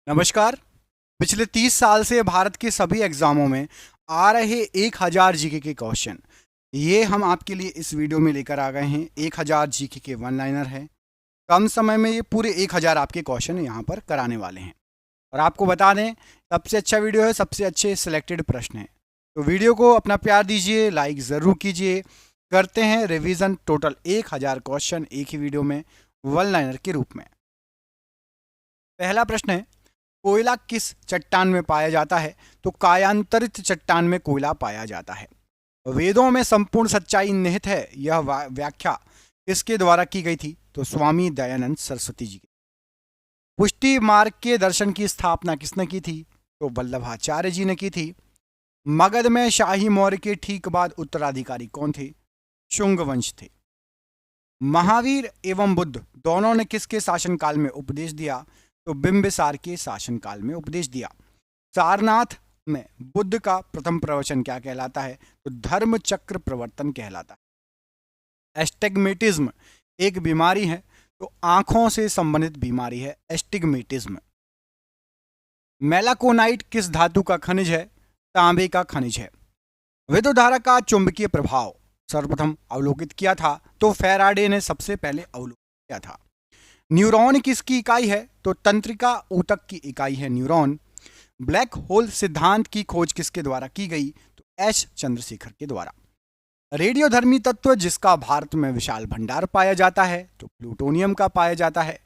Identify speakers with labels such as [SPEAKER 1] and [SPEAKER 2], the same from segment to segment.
[SPEAKER 1] नमस्कार। पिछले 30 साल से भारत के सभी एग्जामों में आ रहे 1000 जीके के क्वेश्चन ये हम आपके लिए इस वीडियो में लेकर आ गए हैं। 1000 जीके के वन लाइनर है। कम समय में ये पूरे 1000 आपके क्वेश्चन यहाँ पर कराने वाले हैं। और आपको बता दें, सबसे अच्छा वीडियो है, सबसे अच्छे सिलेक्टेड प्रश्न हैं। तो वीडियो को अपना प्यार दीजिए, लाइक ज़रूर कीजिए। करते हैं रिवीजन। टोटल 1000 क्वेश्चन एक ही वीडियो में वन लाइनर के रूप में। पहला प्रश्न है, कोयला किस चट्टान में पाया जाता है? तो कायांतरित चट्टान में कोयला पाया जाता है। वेदों में संपूर्ण सच्चाई निहित है, यह व्याख्या किसके द्वारा की गई थी? तो स्वामी दयानंद सरस्वती जी की। पुष्टि मार्ग के दर्शन की स्थापना किसने की थी? तो वल्लभाचार्य जी ने की थी। मगध में शाही मौर्य के ठीक बाद उत्तराधिकारी कौन थे? शुंग वंश थे। महावीर एवं बुद्ध दोनों ने किसके शासनकाल में उपदेश दिया? तो बिंबिसार के शासनकाल में उपदेश दिया। सारनाथ में बुद्ध का प्रथम प्रवचन क्या कहलाता है? तो धर्म चक्र प्रवर्तन कहलाता है। एस्टिग्मेटिज्म एक बीमारी है, तो आंखों से संबंधित बीमारी है एस्टिग्मेटिज्म। मेलाकोनाइट किस धातु का खनिज है? तांबे का खनिज है। विद्युत धारा का चुंबकीय प्रभाव सर्वप्रथम अवलोकित किया था? तो फैराडे ने सबसे पहले अवलोकित किया था। न्यूरॉन किसकी इकाई है? तो तंत्रिका ऊतक की इकाई है न्यूरॉन। ब्लैक होल सिद्धांत की खोज किसके द्वारा की गई? तो एस चंद्रशेखर के द्वारा। रेडियोधर्मी तत्व जिसका भारत में विशाल भंडार पाया जाता है? तो प्लूटोनियम का पाया जाता है।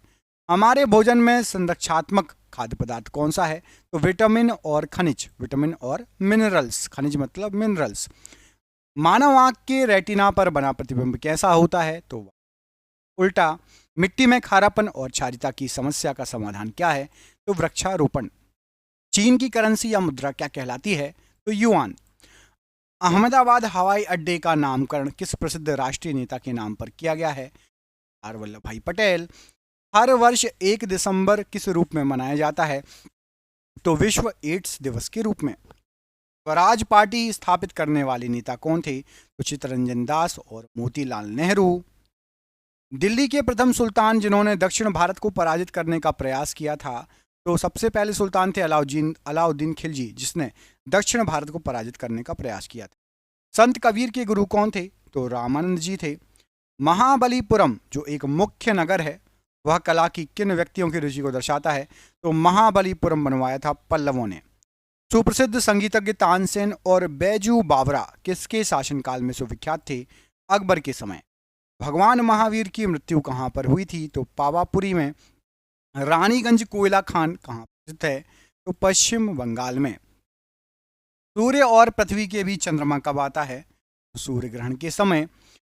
[SPEAKER 1] हमारे भोजन में संरक्षात्मक खाद्य पदार्थ कौन सा है? तो विटामिन और खनिज, विटामिन और मिनरल्स, खनिज मतलब मिनरल्स। मानव आंख के रेटिना पर बना प्रतिबिंब कैसा होता है? तो उल्टा। मिट्टी में खारापन और क्षारीयता की समस्या का समाधान क्या है? तो वृक्षारोपण। चीन की करेंसी या मुद्रा क्या कहलाती है? तो युआन। अहमदाबाद हवाई अड्डे का नामकरण किस प्रसिद्ध राष्ट्रीय नेता के नाम पर किया गया है? सरदार वल्लभ भाई पटेल। हर वर्ष 1 दिसंबर किस रूप में मनाया जाता है? तो विश्व एड्स दिवस के रूप में। स्वराज पार्टी स्थापित करने वाले नेता कौन थे? तो चित्तरंजन दास और मोतीलाल नेहरू। दिल्ली के प्रथम सुल्तान जिन्होंने दक्षिण भारत को पराजित करने का प्रयास किया था? तो सबसे पहले सुल्तान थे अलाउद्दीन खिलजी, जिसने दक्षिण भारत को पराजित करने का प्रयास किया था। संत कबीर के गुरु कौन थे? तो रामानंद जी थे। महाबलीपुरम जो एक मुख्य नगर है, वह कला की किन व्यक्तियों की रुचि को दर्शाता है? तो महाबलीपुरम बनवाया था पल्लवों ने। सुप्रसिद्ध संगीतज्ञ तानसेन और बैजू बावरा किसके शासनकाल में सुविख्यात थे? अकबर के समय। भगवान महावीर की मृत्यु कहाँ पर हुई थी? तो पावापुरी में। रानीगंज कोयला खान कहाँ स्थित है? तो पश्चिम बंगाल में। सूर्य और पृथ्वी के बीच चंद्रमा कब आता है? तो सूर्य ग्रहण के समय।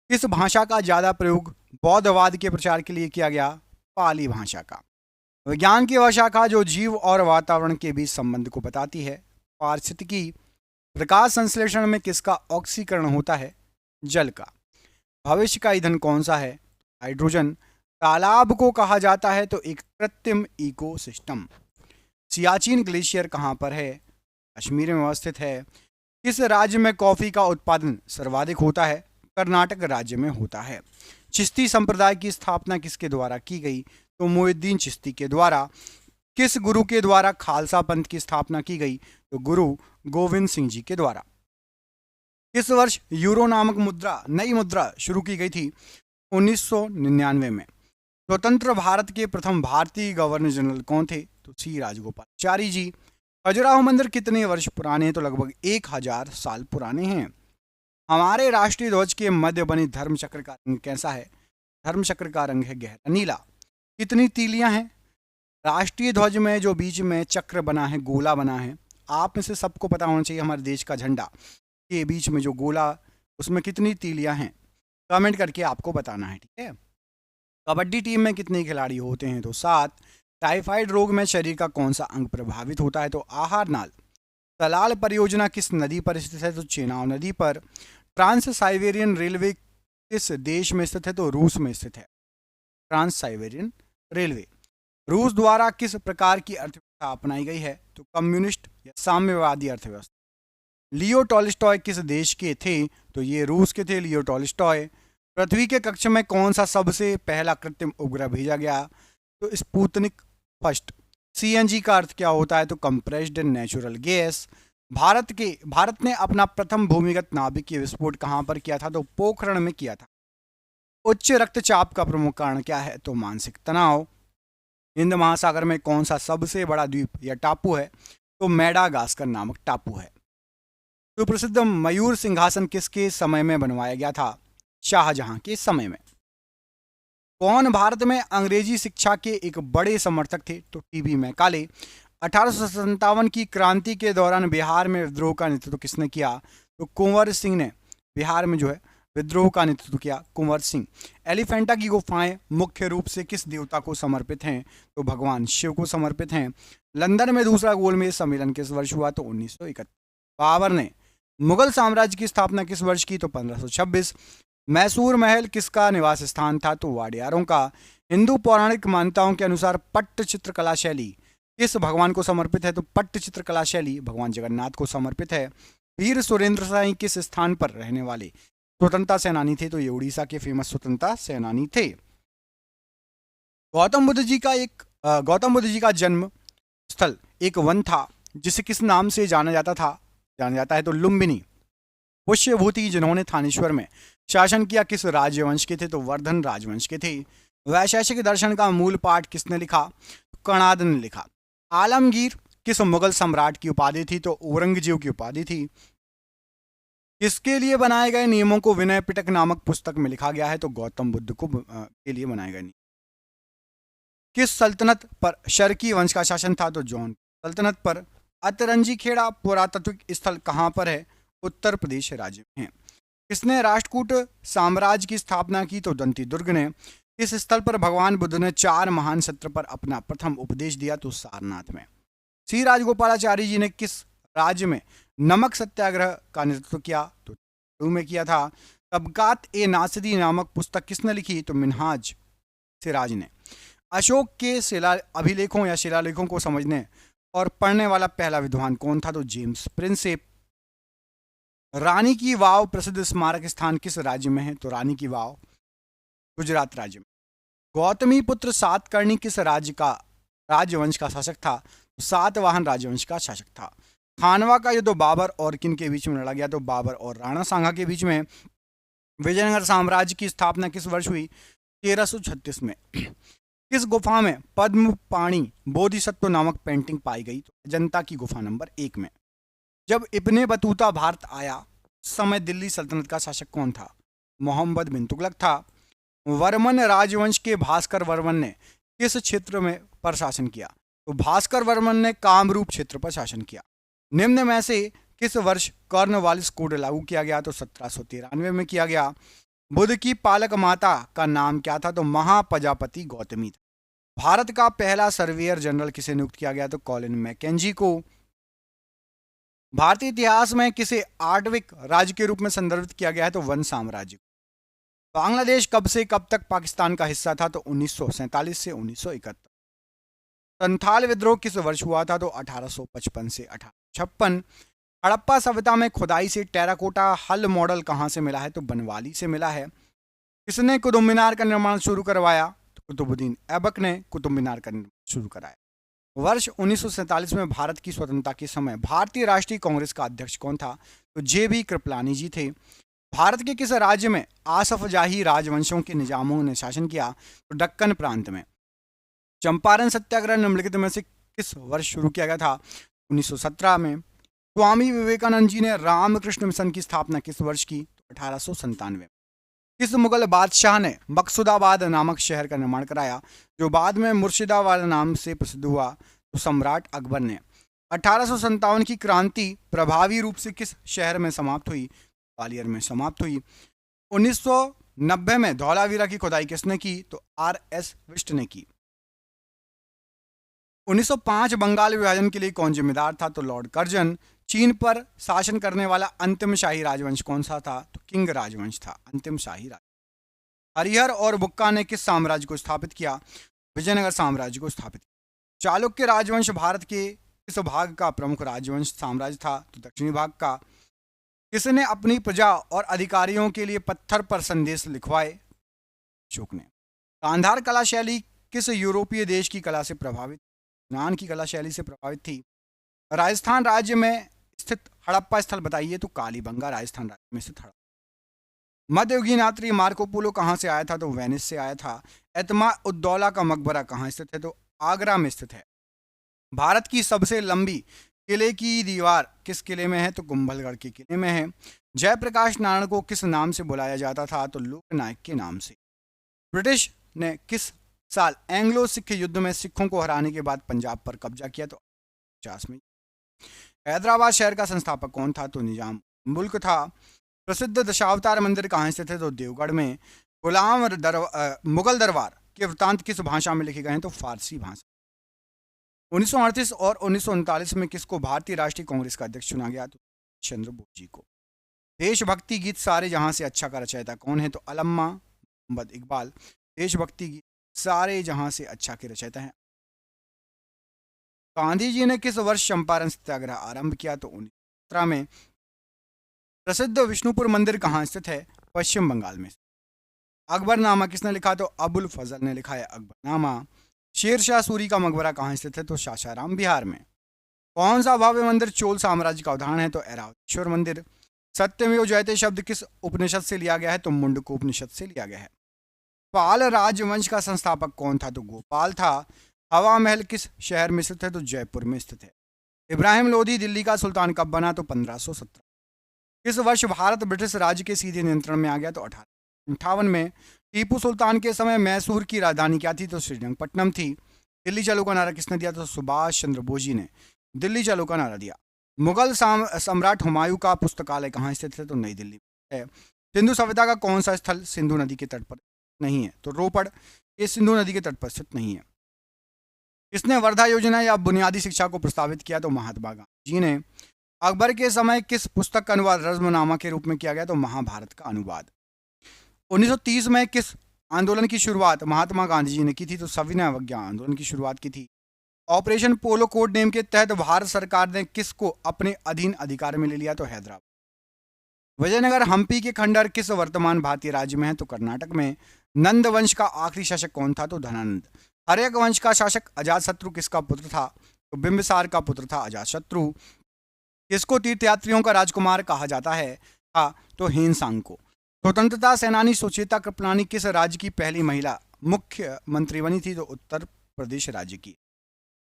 [SPEAKER 1] किस भाषा का ज्यादा प्रयोग बौद्धवाद के प्रचार के लिए किया गया? पाली भाषा का। विज्ञान की वह शाखा जो जीव और वातावरण के बीच संबंध को बताती है? पारिस्थितिकी। प्रकाश संश्लेषण में किसका ऑक्सीकरण होता है? जल का। भविष्य का ईंधन कौन सा है? हाइड्रोजन। तालाब को कहा जाता है? तो एक कृत्रिम इकोसिस्टम। सियाचिन ग्लेशियर कहाँ पर है? कश्मीर में अवस्थित है। किस राज्य में कॉफी का उत्पादन सर्वाधिक होता है? कर्नाटक राज्य में होता है। चिश्ती संप्रदाय की स्थापना किसके द्वारा की गई? तो मोइनुद्दीन चिश्ती के द्वारा। किस गुरु के द्वारा खालसा पंथ की स्थापना की गई? तो गुरु गोविंद सिंह जी के द्वारा। किस वर्ष यूरो नामक नई मुद्रा शुरू की गई थी? 1999 में। स्वतंत्र भारत के प्रथम भारतीय गवर्नर जनरल कौन थे? तो सी राजगोपालाचारी जी। खजुराहो मंदिर कितने वर्ष पुराने हैं? तो लगभग 1000 साल पुराने हैं। हमारे राष्ट्रीय ध्वज के मध्य बने धर्म चक्र का रंग कैसा है? धर्म चक्र का रंग है गहरा नीला। कितनी तीलियां हैं राष्ट्रीय ध्वज में? जो बीच में चक्र बना है, गोला बना है। आप में से सबको पता होना चाहिए, हमारे देश का झंडा के बीच में जो गोला, उसमें कितनी तीलियां हैं? कमेंट करके आपको बताना है, ठीक है। कबड्डी टीम में कितने खिलाड़ी होते हैं? तो 7। टाइफाइड रोग में शरीर का कौन सा अंग प्रभावित होता है? तो आहार नाल। सलाल परियोजना किस नदी पर स्थित है? तो चेनाब नदी पर। ट्रांस साइबेरियन रेलवे किस देश में स्थित है? तो रूस में स्थित है। Trans Siberian railway. रूस द्वारा किस प्रकार की अर्थव्यवस्था अपनाई गई है? तो कम्युनिस्ट या साम्यवादी अर्थव्यवस्था। लियो टॉल्स्टॉय किस देश के थे? तो ये रूस के थे, लियो टॉल्स्टॉय। पृथ्वी के कक्ष में कौन सा सबसे पहला कृत्रिम उपग्रह भेजा गया? तो स्पुतनिक फर्स्ट। सीएनजी का अर्थ क्या होता है? तो कंप्रेस्ड नेचुरल गैस। भारत ने अपना प्रथम भूमिगत नाभिकीय विस्फोट कहां पर किया था? तो पोखरण में किया था। उच्च रक्तचाप का प्रमुख कारण क्या है? तो मानसिक तनाव। हिंद महासागर में कौन सा सबसे बड़ा द्वीप या टापू है? तो मेडागास्कर नामक टापू है। सुप्रसिद्ध मयूर सिंहासन किसके समय में बनवाया गया था? शाहजहां के समय में। कौन भारत में अंग्रेजी शिक्षा के एक बड़े समर्थक थे? तो टीबी मैकाले। 1857 की क्रांति के दौरान बिहार में विद्रोह का नेतृत्व किसने किया? तो कुंवर सिंह ने बिहार में जो है विद्रोह का नेतृत्व किया, कुंवर सिंह। एलिफेंटा की गुफाएं मुख्य रूप से किस देवता को समर्पित हैं? तो भगवान शिव को समर्पित हैं। लंदन में दूसरा गोलमेज सम्मेलन किस वर्ष हुआ? तो 1971। बाबर ने मुगल साम्राज्य की स्थापना किस वर्ष की? तो 1526। मैसूर महल किसका निवास स्थान था? तो वाडियारों का। हिंदू पौराणिक मान्यताओं के अनुसार पट्टचित्र कला शैली किस भगवान को समर्पित है? तो पट्टचित्र कला शैली भगवान जगन्नाथ को समर्पित है। वीर सुरेंद्र साई किस स्थान पर रहने वाले स्वतंत्रता सेनानी थे? तो ये उड़ीसा के फेमस स्वतंत्रता सेनानी थे। गौतम बुद्ध जी का जन्म स्थल एक वन था जिसे किस नाम से जाना जाता है? तो लुम्बिनी। पुष्यभूति जिन्होंने थानेश्वर में शासन किया किस राजवंश के थे? तो वर्धन राजवंश के थे। वैशेषिक दर्शन का मूल पाठ किसने लिखा? कणाद ने लिखा। आलमगीर किस मुगल सम्राट की उपाधि थी? तो औरंगजेब की उपाधि थी। किसके लिए बनाए गए नियमों को विनय पिटक नामक पुस्तक में लिखा गया है? तो गौतम बुद्ध को के लिए बनाए गए नियम। किस सल्तनत पर शर्की वंश का शासन था? तो जौन सल्तनत पर। अतरंजी खेड़ा पुरातात्विक स्थल कहाँ पर है? उत्तर प्रदेश राज्य में है। किसने राष्ट्रकूट साम्राज्य की स्थापना की? तो दंती दुर्ग ने। इस स्थल पर भगवान बुद्ध ने 4 महान सत्र पर अपना प्रथम उपदेश दिया? तो सारनाथ में। श्री राजगोपालाचारी जी ने किस राज्य में नमक सत्याग्रह का नेतृत्व किया? तो तमिलनाडु में किया था। तबकात ए नासिदी नामक पुस्तक किसने लिखी? तो मिन्हाज सिराज ने। अशोक के अभिलेखों या शिलालेखों को समझने और पढ़ने वाला पहला विद्वान कौन था? तो जेम्स प्रिंसेप। रानी की वाव प्रसिद्ध स्मारक स्थान किस राज्य में है? तो रानी की वाव गुजरात राज्य में। गौतमी पुत्र सातकर्णी किस राजवंश का शासक था? तो सातवाहन राजवंश का शासक था। खानवा का युद्ध बाबर और किन के बीच में लड़ा गया? तो बाबर और राणा सांगा के बीच में। विजयनगर साम्राज्य की स्थापना किस वर्ष हुई? 1336 में। किस गुफा में पद्म पाणी बोधिसत्व नामक पेंटिंग पाई गई? तो अजंता की गुफा नंबर 1 में। जब इब्ने बतूता भारत आया उस समय दिल्ली सल्तनत का शासक कौन था? मोहम्मद बिन तुगलक था। वर्मन राजवंश के भास्कर वर्मन ने किस क्षेत्र में पर शासन किया? तो भास्कर वर्मन ने कामरूप क्षेत्र पर शासन किया। निम्न में से किस वर्ष कॉर्नवालिस कोड लागू किया गया? तो 1793 में किया गया। बुद्ध की पालक माता का नाम क्या था? तो महाप्रजापति गौतमी था। भारत का पहला सर्वेयर जनरल किसे नियुक्त किया गया? तो कॉलिन मैकेंजी को। भारतीय इतिहास में किसे आठविक राज्य के रूप में संदर्भित किया गया है? तो वन साम्राज्य। बांग्लादेश कब से कब तक पाकिस्तान का हिस्सा था? तो 1947 से 1971। संथाल विद्रोह किस वर्ष हुआ था? तो 1855 से 1856। हड़प्पा सभ्यता में खुदाई से टेराकोटा हल मॉडल कहां से मिला है? तो बनवाली से मिला है। किसने कुतुब मीनार का निर्माण शुरू करवाया? तो कुतुबुद्दीन ऐबक ने कुतुब मीनार का निर्माण शुरू कराया। वर्ष 1947 में भारत की स्वतंत्रता के समय भारतीय राष्ट्रीय कांग्रेस का अध्यक्ष कौन था? तो जे.बी. कृपलानी जी थे। भारत के किस राज्य में आसफ जाही राजवंशों के निजामों ने शासन किया? तो दक्कन प्रांत में। चंपारण सत्याग्रह निम्नलिखित में से किस वर्ष शुरू किया गया था? 1917 में। स्वामी विवेकानंद जी ने रामकृष्ण मिशन की स्थापना किस वर्ष की? 1897। किस मुगल बादशाह ने मकसूदाबाद नामक शहर का निर्माण कराया जो बाद में मुर्शिदाबाद नाम से प्रसिद्ध हुआ? तो सम्राट अकबर ने। 1857 की क्रांति प्रभावी रूप से किस शहर में समाप्त हुई? ग्वालियर में समाप्त हुई। 1990 में धौलावीरा की खुदाई किसने की? तो R.S. विष्ट ने की। 1905 बंगाल विभाजन के लिए कौन जिम्मेदार था? तो लॉर्ड कर्जन। चीन पर शासन करने वाला अंतिम शाही राजवंश कौन सा था? तो किंग राजवंश था अंतिम शाही राजवंश। हरिहर और बुक्का ने किस साम्राज्य को स्थापित किया? विजयनगर साम्राज्य को स्थापित किया। चालुक्य राजवंश भारत के किस भाग का प्रमुख राजवंश साम्राज्य था? तो दक्षिणी भाग का। किसने अपनी प्रजा और अधिकारियों के लिए पत्थर पर संदेश लिखवाए? अशोक ने। गांधार कला शैली किस यूरोपीय देश की कला से प्रभावित? यूनान की कला शैली से प्रभावित थी। राजस्थान राज्य में स्थित हड़प्पा स्थल बताइए, तो कालीबंगा राजस्थान राज्य में स्थित हड़प्पा। मध्ययुगीन यात्री मार्को पोलो कहाँ से आया था, तो वेनिस से आया था। एतमा उद्दौला का मकबरा कहाँ स्थित है, तो आगरा में स्थित है। भारत की सबसे लंबी किले की दीवार किस किले में है, तो कुंभलगढ़ के किले में है। जयप्रकाश नारायण को किस नाम से बुलाया जाता था, तो लोकनायक के नाम से। ब्रिटिश ने किस साल एंग्लो सिख युद्ध में सिखों को हराने के बाद पंजाब पर कब्जा किया, तो 50 में। हैदराबाद शहर का संस्थापक कौन था, तो निजाम मुल्क था। प्रसिद्ध दशावतार मंदिर कहाँ स्थित है, तो देवगढ़ में। मुगल दरबार के वृत्तांत किस भाषा में लिखे गए हैं, तो फारसी भाषा। 1938 और 1939 में किसको भारतीय राष्ट्रीय कांग्रेस का अध्यक्ष चुना गया, तो चंद्र बोस जी को। देशभक्ति गीत सारे जहां से अच्छा का रचयिता कौन है, तो अल्लामा मोहम्मद इकबाल देशभक्ति गीत सारे जहां से अच्छा के रचयिता हैं। गांधी जी ने किस वर्ष चंपारण सत्याग्रह आरंभ किया, तो 1917 में। प्रसिद्ध विष्णुपुर मंदिर कहाँ स्थित है, पश्चिम बंगाल में। अकबरनामा किसने लिखा, तो अबुल फजल ने लिखा है अकबरनामा। शेरशाह सूरी का मकबरा कहाँ स्थित है, तो सासाराम बिहार में। कौन सा भव्य मंदिर चोल साम्राज्य का उदाहरण है, तो ऐरावतेश्वर मंदिर। सत्यमेव जयते शब्द किस उपनिषद से लिया गया है, तो मुंडको उपनिषद से लिया गया है। पाल राजवंश का संस्थापक कौन था, तो गोपाल था। हवा महल किस शहर में स्थित है, तो जयपुर में स्थित है। इब्राहिम लोधी दिल्ली का सुल्तान कब बना, तो 1517। किस वर्ष भारत ब्रिटिश राज्य के सीधे नियंत्रण में आ गया, तो 1858 में। टीपू सुल्तान के समय मैसूर की राजधानी क्या थी, तो श्रीरंगपट्टनम थी। दिल्ली चलो का नारा किसने दिया, तो सुभाष चंद्र बोस जी ने दिल्ली चलो का नारा दिया। मुगल सम्राट हुमायूं का पुस्तकालय कहाँ स्थित है, तो नई दिल्ली में है। सिंधु सभ्यता का कौन सा स्थल सिंधु नदी के तट पर नहीं है, तो रोपड़। ये सिंधु नदी के तट पर स्थित नहीं है। किसने वर्धा योजना या बुनियादी शिक्षा को प्रस्तावित किया, तो महात्मा गांधी जी ने। अकबर के समय किस पुस्तक का अनुवाद रज़्मनामा के रूप में किया गया, तो महाभारत का अनुवाद। 1930 में किस आंदोलन की शुरुआत महात्मा गांधी जी ने की थी, तो सविनय अवज्ञा आंदोलन की शुरुआत की थी। ऑपरेशन पोलो कोड नेम के तहत भारत सरकार ने किसको अपने अधीन अधिकार में ले लिया, तो हैदराबाद। विजयनगर हम्पी के खंडर किस वर्तमान भारतीय राज्य में है, तो कर्नाटक में। नंद वंश का आखिरी शासक कौन था, तो धनानंद। हर्यक वंश का शासक अजातशत्रु किसका पुत्र था, तो बिंबिसार का पुत्र था अजातशत्रु। किसको तीर्थयात्रियों का राजकुमार कहा जाता है, तो हेनसांग को। स्वतंत्रता सेनानी सुचेता कृपलानी किस राज्य की पहली महिला मुख्यमंत्री बनी थी, तो उत्तर प्रदेश राज्य की।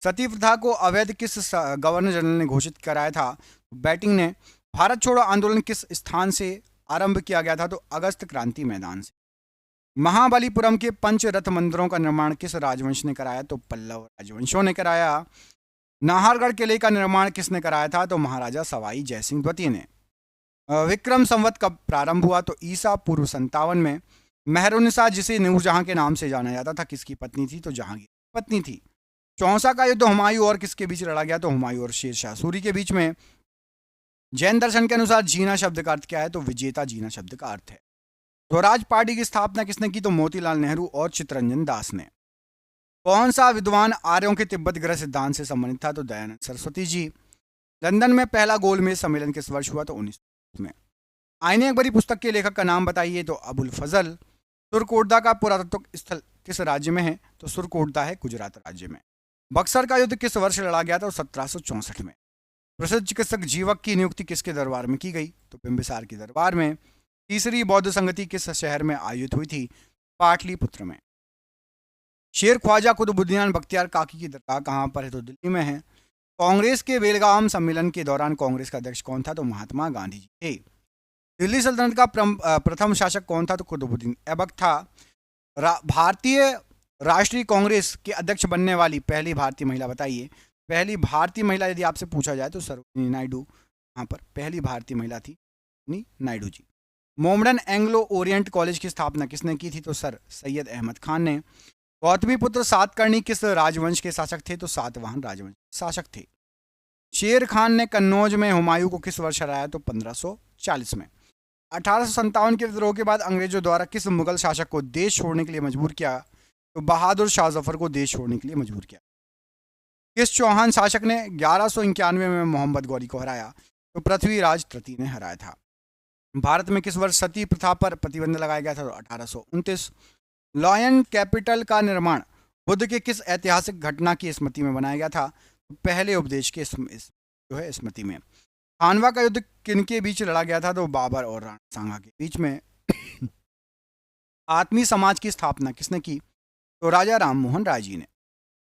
[SPEAKER 1] सती प्रथा को अवैध किस गवर्नर जनरल ने घोषित कराया था, बैटिंग ने। भारत छोड़ो आंदोलन किस स्थान से आरंभ किया गया था, तो अगस्त क्रांति मैदान से। महाबलीपुरम के पंचरथ मंदिरों का निर्माण किस राजवंश ने कराया, तो पल्लव राजवंशों ने कराया। नाहरगढ़ किले का निर्माण किसने कराया था, तो महाराजा सवाई जयसिंह द्वितीय ने। विक्रम संवत कब प्रारंभ हुआ, तो ईसा पूर्व 57 में। मेहरुन्निसा जिसे नूरजहां के नाम से जाना जाता था किसकी पत्नी थी, तो जहांगीर की पत्नी थी। चौसा का युद्ध हुमायूं और किसके बीच लड़ा गया, तो हुमायूं और शेरशाह सूरी के बीच में। जैन दर्शन के अनुसार जीना शब्द का अर्थ क्या है, तो विजेता जीना शब्द का अर्थ है। स्वराज पार्टी की स्थापना किसने की, तो मोतीलाल नेहरू और चित्तरंजन दास ने। कौन सा विद्वान आर्यों के तिब्बत ग्रह सिद्धांत से संबंधित था, तो दयानंद सरस्वती जी। लंदन में पहला गोलमेज सम्मेलन किस वर्ष हुआ, तो 1900 में। आईने अकबरी पुस्तक के लेखक का नाम बताइए, तो अबुल फजल। सुरकोटदा का पुरातत्व स्थल किस राज्य में है, तो सुरकोटदा है गुजरात राज्य में। बक्सर का युद्ध किस वर्ष लड़ा गया था, तो 1764 में। प्रसिद्ध चिकित्सक जीवक की नियुक्ति किसके दरबार में की गई, तो बिंबिसार के दरबार में। तीसरी बौद्ध संगति किस शहर में आयोजित हुई थी, पाटलिपुत्र में। शेर ख्वाजा कुतुबुद्दीन बख्तियार काकी की दरगाह कहाँ पर है, तो दिल्ली में है। कांग्रेस के बेलगाम सम्मेलन के दौरान कांग्रेस का अध्यक्ष कौन था, तो महात्मा गांधी जी थे। दिल्ली सल्तनत का प्रथम शासक कौन था, तो कुतुबुद्दीन ऐबक था। भारतीय राष्ट्रीय कांग्रेस के अध्यक्ष बनने वाली पहली भारतीय महिला बताइए। पहली भारतीय महिला यदि आपसे पूछा जाए तो सरोजिनी नायडू यहाँ पर पहली भारतीय महिला थी, नायडू जी। मोमडन एंग्लो ओरिएंट कॉलेज की स्थापना किसने की थी, तो सर सैयद अहमद खान ने। गौतमीपुत्र सातकर्णी किस राजवंश के शासक थे, तो सातवाहन राजवंश के शासक थे। शेर खान ने कन्नौज में हुमायूं को किस वर्ष हराया, तो 1540 में। 1857 के विद्रोह के बाद अंग्रेजों द्वारा किस मुगल शासक को देश छोड़ने के लिए मजबूर किया, तो बहादुर शाह जफर को देश छोड़ने के लिए मजबूर किया। किस चौहान शासक ने 1191 में मोहम्मद गौरी को हराया, तो पृथ्वीराज तृतीय ने हराया था। भारत में किस वर्ष सती प्रथा पर प्रतिबंध लगाया गया था, तो 1829। लॉयन कैपिटल का निर्माण बुद्ध के किस ऐतिहासिक घटना की स्मृति में बनाया गया था? तो पहले उपदेश के जो है स्मृति में। खानवा का युद्ध किनके बीच लड़ा गया था? तो बाबर और राणा सांगा के बीच में। आत्मीय समाज की स्थापना किसने की? तो राजा राममोहन राय जी ने।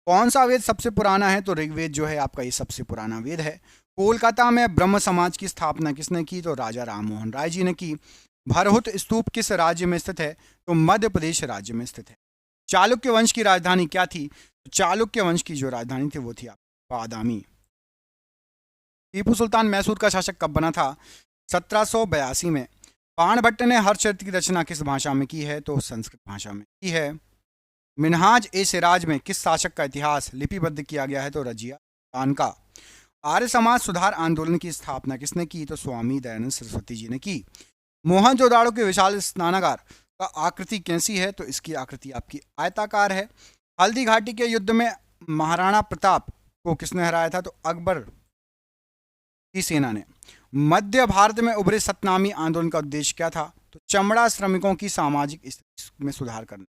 [SPEAKER 1] कौन सा वेद सबसे पुराना है? तो ऋग्वेद जो है आपका ये सबसे पुराना वेद है। कोलकाता में ब्रह्म समाज की स्थापना किसने की? तो राजा राममोहन राय जी ने की। भरहुत स्तूप किस राज्य में स्थित है? तो मध्य प्रदेश राज्य में स्थित है। चालुक्य वंश की राजधानी क्या थी? तो चालुक्य वंश की जो राजधानी थी वो थी बादामी। टीपू सुल्तान मैसूर का शासक कब बना था? 1782 में। बाणभट्ट ने हर्षचरित की रचना किस भाषा में की है? तो संस्कृत भाषा में की है। मिनहाज ए सिराज में किस शासक का इतिहास लिपिबद्ध किया गया है? तो रजिया खान का। आर्य समाज सुधार आंदोलन की स्थापना किसने की? तो स्वामी दयानंद सरस्वती जी ने की। मोहनजोदाड़ो के विशाल स्नानागार का आकृति कैसी है? तो इसकी आकृति आपकी आयताकार है। हल्दी घाटी के युद्ध में महाराणा प्रताप को किसने हराया था? तो अकबर की सेना ने। मध्य भारत में उभरे सतनामी आंदोलन का उद्देश्य क्या था? तो चमड़ा श्रमिकों की सामाजिक स्थिति में सुधार करना।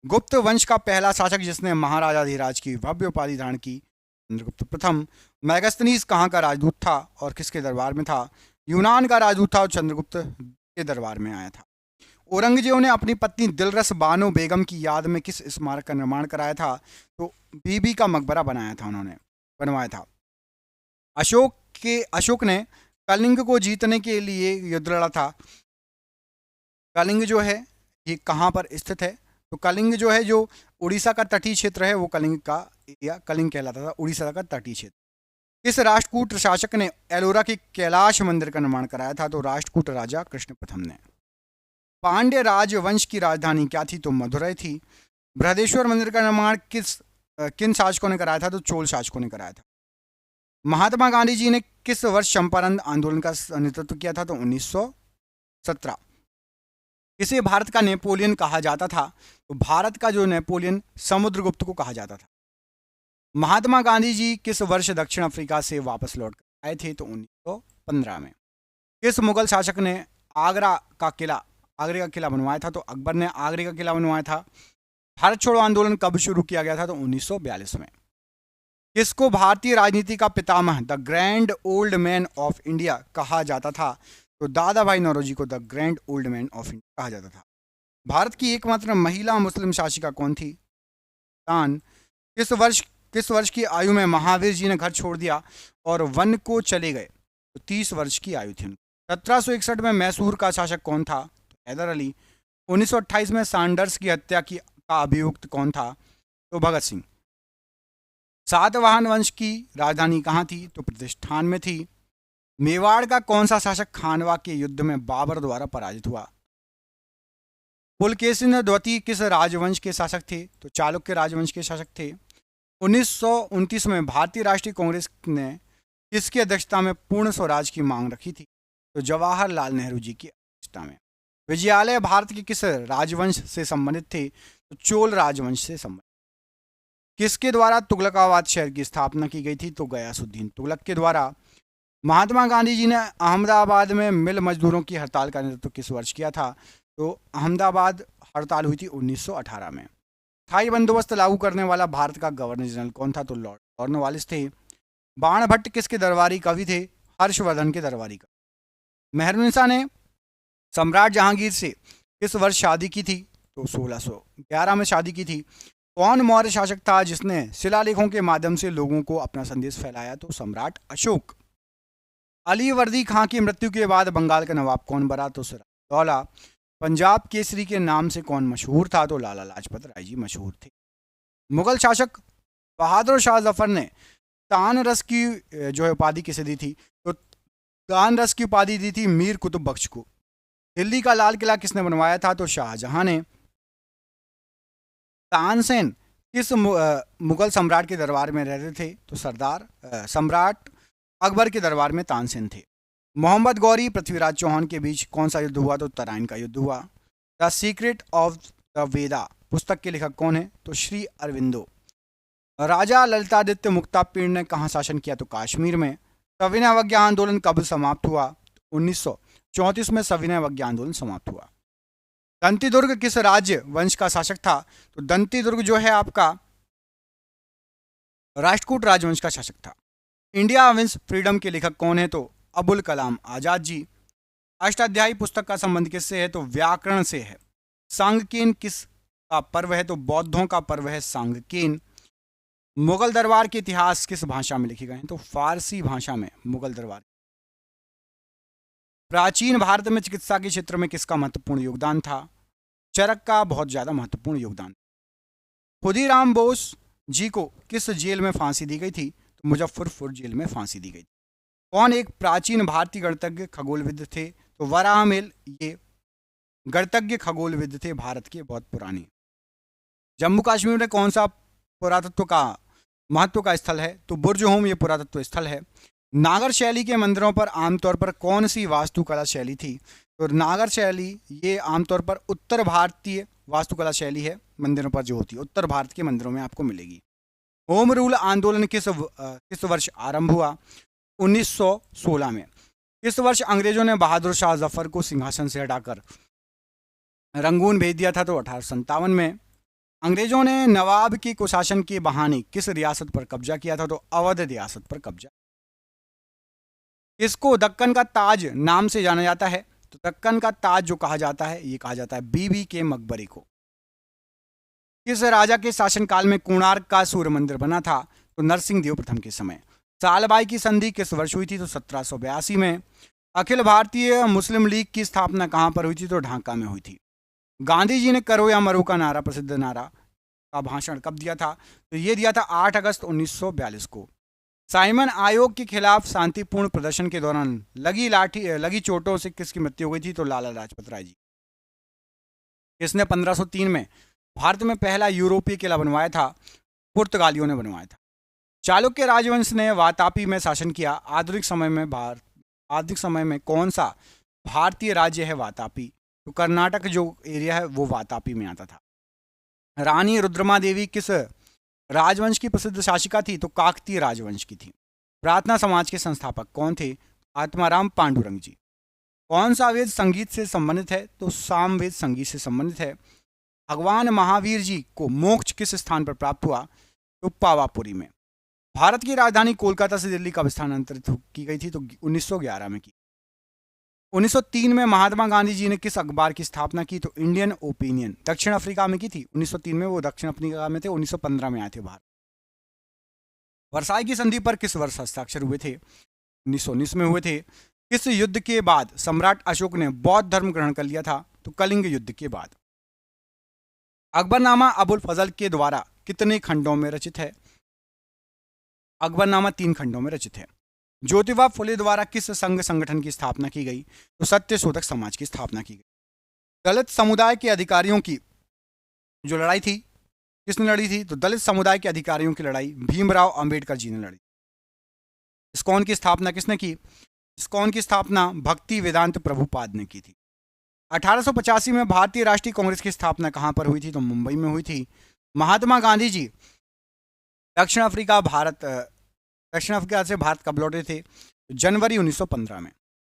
[SPEAKER 1] गुप्त वंश का पहला शासक जिसने महाराजाधिराज की भव्य उपाधि धारण की? चंद्रगुप्त प्रथम। मैगस्थनीज कहाँ का राजदूत था और किसके दरबार में था? यूनान का राजदूत था और चंद्रगुप्त के दरबार में आया था। औरंगजेब ने अपनी पत्नी दिलरस बानो बेगम की याद में किस स्मारक का निर्माण कराया था? तो बीबी का मकबरा बनवाया था। अशोक ने कलिंग को जीतने के लिए युद्ध लड़ा था। कलिंग जो है ये कहाँ पर स्थित है? तो कलिंग जो है जो उड़ीसा का तटीय क्षेत्र है वो कलिंग का एरिया कलिंग कहलाता था, उड़ीसा का तटीय क्षेत्र। किस राष्ट्रकूट शासक ने एलोरा के कैलाश मंदिर का निर्माण कराया था? तो राष्ट्रकूट राजा कृष्ण प्रथम ने। पांड्य राजवंश की राजधानी क्या थी? तो मदुरै थी। बृहदेश्वर मंदिर का निर्माण किन शासकों ने कराया था? तो चोल शासकों ने कराया था। महात्मा गांधी जी ने किस वर्ष चंपारण आंदोलन का नेतृत्व किया था? तो 1917। किसे भारत का नेपोलियन कहा जाता था? तो भारत का जो नेपोलियन समुद्रगुप्त को कहा जाता था। महात्मा गांधी जी किस वर्ष दक्षिण अफ्रीका से वापस लौट कर आए थे? तो 1915 में। किस मुगल शासक ने आगरे का किला बनवाया था? तो अकबर ने आगरे का किला बनवाया था। भारत छोड़ो आंदोलन कब शुरू किया गया था? तो 1942 में। किसको भारतीय राजनीति का पितामह the grand old man of India कहा जाता था? तो दादा भाई नौरोजी को the grand old man of India कहा जाता था। भारत की एकमात्र महिला मुस्लिम शासिका कौन थी? तान। किस वर्ष की आयु में महावीर जी ने घर छोड़ दिया और वन को चले गए? तो 30 वर्ष की आयु थी। 1761 में मैसूर का शासक कौन था? तो हैदर अली। 1928 में सैंडर्स की हत्या का अभियुक्त कौन था? तो भगत सिंह। सातवाहन वंश की राजधानी कहाँ थी? तो प्रतिष्ठान में थी। मेवाड़ का कौन सा शासक खानवा के युद्ध में बाबर द्वारा पराजित हुआ? पुलकेशिन द्वितीय किस राजवंश के शासक थे? तो चालुक्य राजवंश के शासक थे। 1929 में भारतीय राष्ट्रीय कांग्रेस ने किसकी अध्यक्षता में पूर्ण स्वराज की मांग रखी थी? तो जवाहरलाल नेहरू जी की अध्यक्षता में। विजयालय भारत के किस राजवंश से संबंधित थे? तो चोल राजवंश से संबंधित। किसके द्वारा तुगलकाबाद शहर की स्थापना की गई थी? तो गयासुद्दीन तुगलक के द्वारा। महात्मा गांधी जी ने अहमदाबाद में मिल मजदूरों की हड़ताल का नेतृत्व किस वर्ष किया था? तो अहमदाबाद हड़ताल हुई थी 1918 में। स्थायी बंदोबस्त लागू करने वाला भारत का गवर्नर जनरल कौन था? तो लॉर्ड कॉर्नवालिस थे। बाणभट्ट किसके दरबारी कवि थे? हर्षवर्धन के दरबारी कवि। मेहरुनिसा ने सम्राट जहांगीर से किस वर्ष शादी की थी? तो 1611 में शादी की थी। कौन मौर्य शासक था जिसने शिलालेखों के माध्यम से लोगों को अपना संदेश फैलाया? तो सम्राट अशोक। अली वर्दी खां की मृत्यु के बाद बंगाल का नवाब कौन बना? तो सिराजउद्दौला। पंजाब केसरी के नाम से कौन मशहूर था? तो लाला लाजपत राय जी मशहूर थे। मुगल शासक बहादुर शाह जफर ने तान रस की जो है उपाधि किसे दी थी? तो तान रस की उपाधि दी थी मीर कुतुब बख्श को। दिल्ली का लाल किला किसने बनवाया था? तो शाहजहां ने। तानसेन किस मुगल सम्राट के दरबार में रहते थे? तो सम्राट अकबर के दरबार में तानसेन थे। मोहम्मद गौरी पृथ्वीराज चौहान के बीच कौन सा युद्ध हुआ? तो तराइन का युद्ध हुआ। द सीक्रेट ऑफ द वेदा पुस्तक के लेखक कौन है? तो श्री अरविंदो। राजा ललितादित्य मुक्तापीड़ ने कहाँ शासन किया? तो कश्मीर में। सविनय अवज्ञा आंदोलन कब समाप्त हुआ? 1934 में सविनय अवज्ञा आंदोलन समाप्त हुआ। दंती दुर्ग किस राज्य वंश का शासक था? तो दंती दुर्ग जो है आपका राष्ट्रकूट राजवंश का शासक था। इंडिया विंस फ्रीडम के लेखक कौन है? तो अबुल कलाम आजाद जी। अष्टाध्यायी पुस्तक का संबंध किससे है? तो व्याकरण से है। सांगकेन किस का पर्व है? तो बौद्धों का पर्व है सांगकेन। मुगल दरबार के इतिहास किस भाषा में लिखे गए हैं? तो फारसी भाषा में मुगल दरबार। प्राचीन भारत में चिकित्सा के क्षेत्र में किसका महत्वपूर्ण योगदान था? चरक का बहुत ज्यादा महत्वपूर्ण योगदान। खुदीराम बोस जी को किस जेल में फांसी दी गई थी? तो मुजफ्फरपुर जेल में फांसी दी गई थी। कौन एक प्राचीन भारतीय गणितज्ञ खगोलविद थे? तो वराहमिल ये गणितज्ञ खगोलविद थे भारत के बहुत पुराने। जम्मू कश्मीर में कौन सा पुरातत्व का महत्व का स्थल है? तो बुर्ज होम ये पुरातत्व स्थल है। नागर शैली के मंदिरों पर आमतौर पर कौन सी वास्तुकला शैली थी? तो नागर शैली ये आमतौर पर उत्तर भारतीय वास्तुकला शैली है, मंदिरों पर जो होती है उत्तर भारत के मंदिरों में आपको मिलेगी। होम रूल आंदोलन किस वर्ष आरंभ हुआ? 1916 में। किस वर्ष अंग्रेजों ने बहादुर शाह जफर को सिंहासन से हटाकर रंगून भेज दिया था? तो 1857 में। अंग्रेजों ने नवाब के कुशासन के बहाने किस रियासत पर कब्जा किया था? तो अवध रियासत पर कब्जा। किसको दक्कन का ताज नाम से जाना जाता है? तो दक्कन का ताज जो कहा जाता है ये कहा जाता है बीबी के मकबरे को। किस राजा के शासनकाल में कोणार्क का सूर्य मंदिर बना था? तो नरसिंह देव प्रथम के समय। सालबाई की संधि किस वर्ष हुई थी? तो 1782 में। अखिल भारतीय मुस्लिम लीग की स्थापना कहां पर हुई थी? तो ढाका में हुई थी। गांधी जी ने करो या मरो का नारा, प्रसिद्ध नारा का भाषण कब दिया था? तो ये दिया था 8 अगस्त 1942 को। साइमन आयोग के खिलाफ शांतिपूर्ण प्रदर्शन के दौरान लगी चोटों से किसकी मृत्यु हो गई थी? तो लाला लाजपत राय जी। किसने 1503 में भारत में पहला यूरोपीय किला बनवाया था? पुर्तगालियों ने बनवाया था। चालुक्य राजवंश ने वातापी में शासन किया। आधुनिक समय में कौन सा भारतीय राज्य है वातापी? तो कर्नाटक जो एरिया है वो वातापी में आता था। रानी रुद्रमा देवी किस राजवंश की प्रसिद्ध शासिका थी? तो काकतीय राजवंश की थी। प्रार्थना समाज के संस्थापक कौन थे? आत्माराम पांडुरंग जी। कौन सा वेद संगीत से संबंधित है? तो सामवेद संगीत से संबंधित है। भगवान महावीर जी को मोक्ष किस स्थान पर प्राप्त हुआ? तो पावापुरी में। भारत की राजधानी कोलकाता से दिल्ली कब स्थानांतरित की गई थी? तो 1911 में की। 1903 में महात्मा गांधी जी ने किस अखबार की स्थापना की? तो इंडियन ओपिनियन। दक्षिण अफ्रीका में की थी 1903 में, वो दक्षिण अफ्रीका में थे। 1915 में आए थे भारत। वर्साई की संधि पर किस वर्ष हस्ताक्षर हुए थे? 1919 में हुए थे। किस युद्ध के बाद सम्राट अशोक ने बौद्ध धर्म ग्रहण कर लिया था? तो कलिंग युद्ध के बाद। अकबरनामा अबुल फजल के द्वारा कितने खंडों में रचित है? अकबरनामा 3 खंडों में रचित है। ज्योतिबा फुले द्वारा किस संघ संगठन की स्थापना की गई? तो सत्य शोधक समाज की स्थापना की गई। दलित समुदाय के अधिकारियों की जो लड़ाई थी किसने लड़ी थी? तो दलित समुदाय के अधिकारियों की लड़ाई भीमराव अंबेडकर जी ने लड़ी। इस्कॉन की स्थापना किसने की? इस्कॉन की स्थापना भक्ति वेदांत प्रभुपाद ने की थी। 1885 में भारतीय राष्ट्रीय कांग्रेस की स्थापना कहां पर हुई थी? तो मुंबई में हुई थी। महात्मा गांधी जी दक्षिण अफ्रीका से भारत कब लौटे थे? जनवरी 1915 में।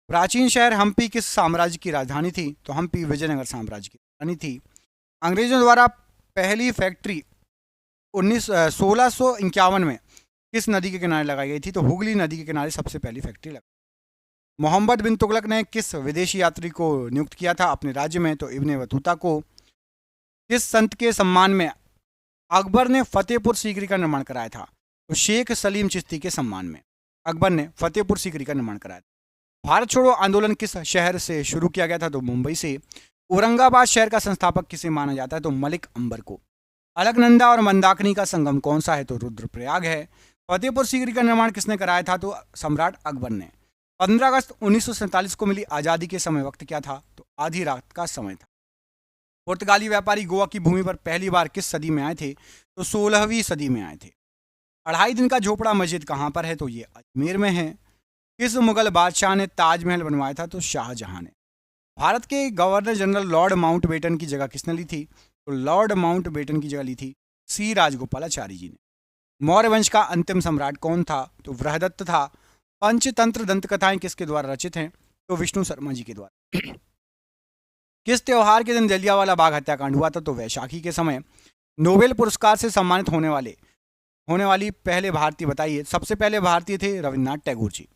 [SPEAKER 1] प्राचीन शहर हम्पी किस साम्राज्य की राजधानी थी? तो हम्पी विजयनगर साम्राज्य की राजधानी थी। अंग्रेजों द्वारा पहली फैक्ट्री 1651 में किस नदी के किनारे लगाई गई थी? तो हुगली नदी के किनारे सबसे पहली फैक्ट्री लगाई। मोहम्मद बिन तुगलक ने किस विदेशी यात्री को नियुक्त किया था अपने राज्य में? तो इब्ने बतूता को। किस संत के सम्मान में अकबर ने फतेहपुर सीकरी का निर्माण कराया था? तो शेख सलीम चिश्ती के सम्मान में अकबर ने फतेहपुर सीकरी का निर्माण कराया था। भारत छोड़ो आंदोलन किस शहर से शुरू किया गया था? तो मुंबई से। औरंगाबाद शहर का संस्थापक किसे माना जाता है? तो मलिक अंबर को। अलकनंदा और मंदाकिनी का संगम कौन सा है? तो रुद्रप्रयाग है। फतेहपुर सीकरी का निर्माण किसने कराया था? तो सम्राट अकबर ने। 15 अगस्त 1947 को मिली आज़ादी के समय वक्त क्या था? तो आधी रात का समय था। पुर्तगाली व्यापारी गोवा की भूमि पर पहली बार किस सदी में आए थे? तो 16वीं सदी में आए थे। 2.5 दिन का झोपड़ा मस्जिद कहाँ पर है? तो ये अजमेर में है। किस मुगल बादशाह ने ताजमहल बनवाया था? तो शाहजहां ने। भारत के गवर्नर जनरल लॉर्ड माउंटबेटन की जगह किसने ली थी? तो लॉर्ड माउंटबेटन की जगह ली थी सी राजगोपालाचारी जी ने। मौर्य वंश का अंतिम सम्राट कौन था? तो बृहदत्त था। पंचतंत्र दंत कथाएं किसके द्वारा रचित हैं? तो विष्णु शर्मा जी के द्वारा। किस त्योहार के दिन जलियांवाला बाग हत्याकांड हुआ था? तो वैशाखी के समय। नोबेल पुरस्कार से सम्मानित होने वाली पहले भारतीय बताइए। सबसे पहले भारतीय थे रविन्द्रनाथ टैगोर जी।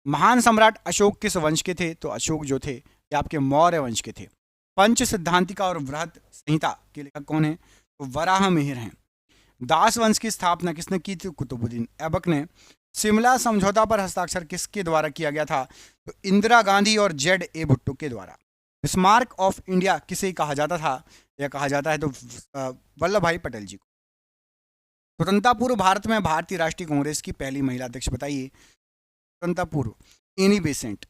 [SPEAKER 1] महान सम्राट अशोक किस वंश के थे? तो अशोक जो थे ये आपके मौर्य वंश के थे। पंच सिद्धांतिका और बृहद संहिता के लेखक कौन है? तो वराह मिहिर हैं। दास वंश की स्थापना किसने की थी? कुतुबुद्दीन ऐबक ने। शिमला समझौता पर हस्ताक्षर किसके द्वारा किया गया था? तो इंदिरा गांधी और ZA भुट्टो के द्वारा। स्मारक ऑफ इंडिया किसे कहा जाता था या कहा जाता है? तो वल्लभ भाई पटेल जी को। स्वतंत्रता पूर्व भारत में भारतीय राष्ट्रीय कांग्रेस की पहली महिला अध्यक्ष बताइए। स्वतंत्रता पूर्व Annie Besant.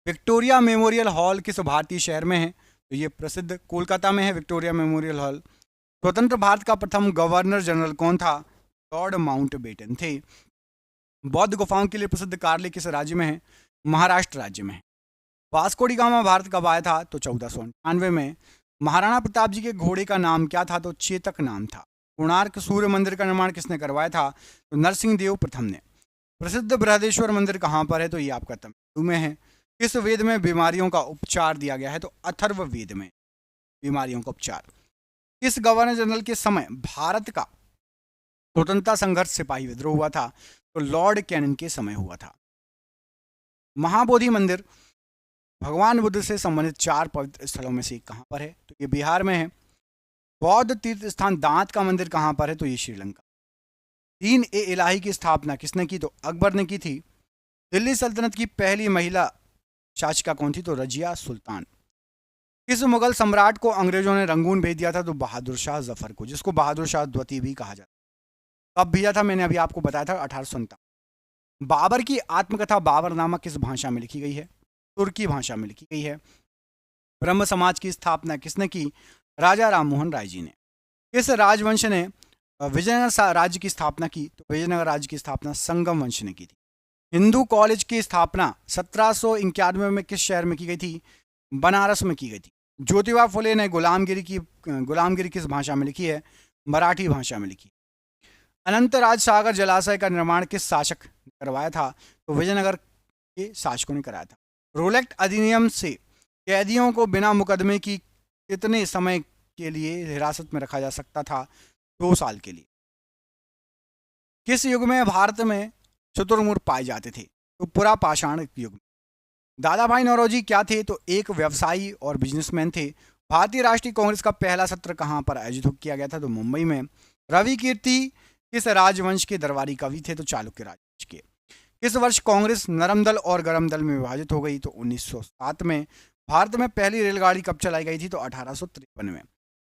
[SPEAKER 1] Victoria memorial hall किस भारतीय शहर में है? तो ये प्रसिद्ध कोलकाता में है विक्टोरिया मेमोरियल हॉल। स्वतंत्र भारत का प्रथम गवर्नर जनरल कौन था? लॉर्ड माउंटबेटन थे। बौद्ध गुफाओं के लिए प्रसिद्ध कार्ले किस राज्य में है? महाराष्ट्र राज्य में है। वास्को डी गामा भारत कब आया था? तो 1498 में। महाराणा प्रताप जी के घोड़े का नाम क्या था? तो चेतक नाम था। कोणार्क सूर्य मंदिर का निर्माण किसने करवाया था? तो नरसिंह देव प्रथम ने। प्रसिद्ध बृहदेश्वर मंदिर कहाँ पर है? तो ये आपका तमिलनाडु में है। किस वेद में बीमारियों का उपचार दिया गया है? तो अथर्व वेद में बीमारियों का उपचार। किस गवर्नर जनरल के समय भारत का स्वतंत्रता संघर्ष सिपाही विद्रोह हुआ था? तो लॉर्ड कैनिंग के समय हुआ था। महाबोधि मंदिर भगवान बुद्ध से संबंधित 4 पवित्र स्थलों में से एक कहाँ पर है? तो ये बिहार में है। बौद्ध तीर्थ स्थान दांत का मंदिर कहाँ पर है? तो ये श्रीलंका। दीन-ए-इलाही की स्थापना किसने की? तो अकबर ने की थी। दिल्ली सल्तनत की पहली महिला शासिका कौन थी? तो रजिया सुल्तान। किस मुगल सम्राट को अंग्रेजों ने रंगून भेज दिया था? तो बहादुर शाह जफर को, जिसको बहादुर शाह द्वितीय भी कहा जाता है। कब भेजा था? मैंने अभी आपको बताया था 1857। बाबर की आत्मकथा बाबरनामा किस भाषा में लिखी गई है? तुर्की भाषा में लिखी गई है। ब्रह्म समाज की स्थापना किसने की? राजा राममोहन राय जी ने। किस राजवंश ने विजयनगर राज्य की स्थापना की? तो विजयनगर राज्य की स्थापना संगम वंश ने की थी। हिंदू कॉलेज की स्थापना 1791 में किस शहर में की गई थी? बनारस में की गई थी। ज्योतिबा फुले ने गुलामगिरी किस भाषा में लिखी है? मराठी भाषा में लिखी। अनंतराज सागर जलाशय का निर्माण किस शासक ने करवाया था? तो विजयनगर के शासकों ने कराया था। रोलेक्ट अधिनियम से कैदियों को बिना मुकदमे की कितने समय के लिए हिरासत में रखा जा सकता था? 2 साल के लिए। किस युग में भारत में शुतुरमुर्ग पाए जाते थे? तो पुरापाषाण युग में। दादा भाई नौरोजी क्या थे? तो एक व्यवसायी और बिजनेसमैन थे। भारतीय राष्ट्रीय कांग्रेस का पहला सत्र कहाँ पर आयोजित किया गया था? तो मुंबई में। रवि कीर्ति किस राजवंश के दरबारी कवि थे? तो चालुक्य राजवंश के। किस वर्ष कांग्रेस नरम दल और गरम दल में विभाजित हो गई? तो 1907 में। भारत में पहली रेलगाड़ी कब चलाई गई थी? तो 1853 में।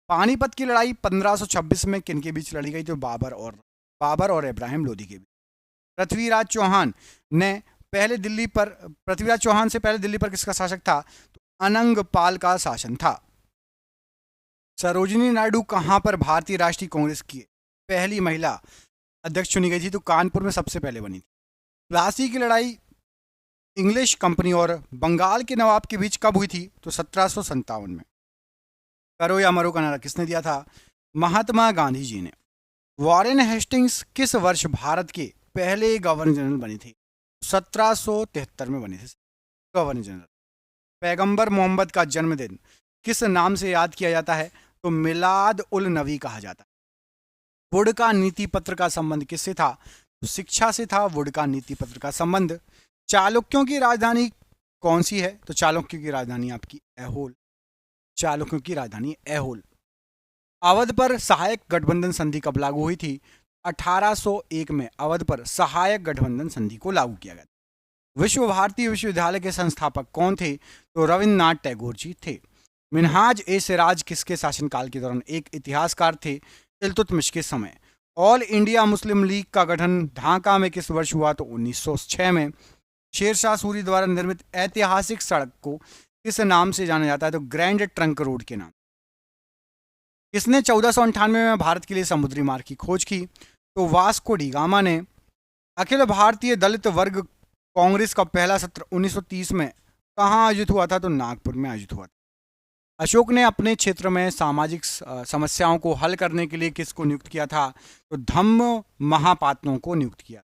[SPEAKER 1] पानीपत की लड़ाई 1526 में किन के बीच लड़ी गई? तो बाबर और इब्राहिम लोदी के बीच। पृथ्वीराज चौहान से पहले दिल्ली पर किसका शासक था? तो अनंगपाल का शासन था। सरोजिनी नायडू कहां पर भारतीय राष्ट्रीय कांग्रेस की पहली महिला अध्यक्ष चुनी गई थी? तो कानपुर में सबसे पहले बनी थी। प्लासी की लड़ाई इंग्लिश कंपनी और बंगाल के नवाब के बीच कब हुई थी? तो 1757 में। करो या मरो का नारा किसने दिया था? महात्मा गांधी जी ने। वॉरेन हेस्टिंग्स किस वर्ष भारत के पहले गवर्नर जनरल बने थे? 1773 में बने थे गवर्नर जनरल। पैगंबर मोहम्मद का जन्मदिन किस नाम से याद किया जाता है? तो मिलाद उल नबी कहा जाता है। वुड का नीति पत्र का संबंध किससे था? तो शिक्षा से था वुड का नीति पत्र का संबंध। चालुक्यों की राजधानी कौन सी है? तो चालुक्यों की राजधानी आपकी ऐहोल। चालुक्यों की राजधानी ऐहोल। अवध पर सहायक गठबंधन संधि कब लागू हुई थी? 1801 में अवध पर सहायक गठबंधन संधि को लागू किया गया। विश्व भारती विश्वविद्यालय के संस्थापक कौन थे? तो रविन्द्रनाथ टैगोर जी थे। मिनहाज ए सिराज किसके शासनकाल के दौरान एक इतिहासकार थे? इल्तुतमिश के समय। ऑल इंडिया मुस्लिम लीग का गठन ढाका में किस वर्ष हुआ? तो 1906 में। शेरशाह सूरी द्वारा निर्मित ऐतिहासिक सड़क को किस नाम से जाना जाता है? तो ग्रैंड ट्रंक रोड के नाम। किसने 1498 में भारत के लिए समुद्री मार्ग की खोज की? तो वास्को डी गामा ने। अखिल भारतीय दलित वर्ग कांग्रेस का पहला सत्र 1930 में कहाँ आयोजित हुआ था? तो नागपुर में आयोजित हुआ था। अशोक ने अपने क्षेत्र में सामाजिक समस्याओं को हल करने के लिए किसको नियुक्त किया था? तो धम्म महापात्रों को नियुक्त किया।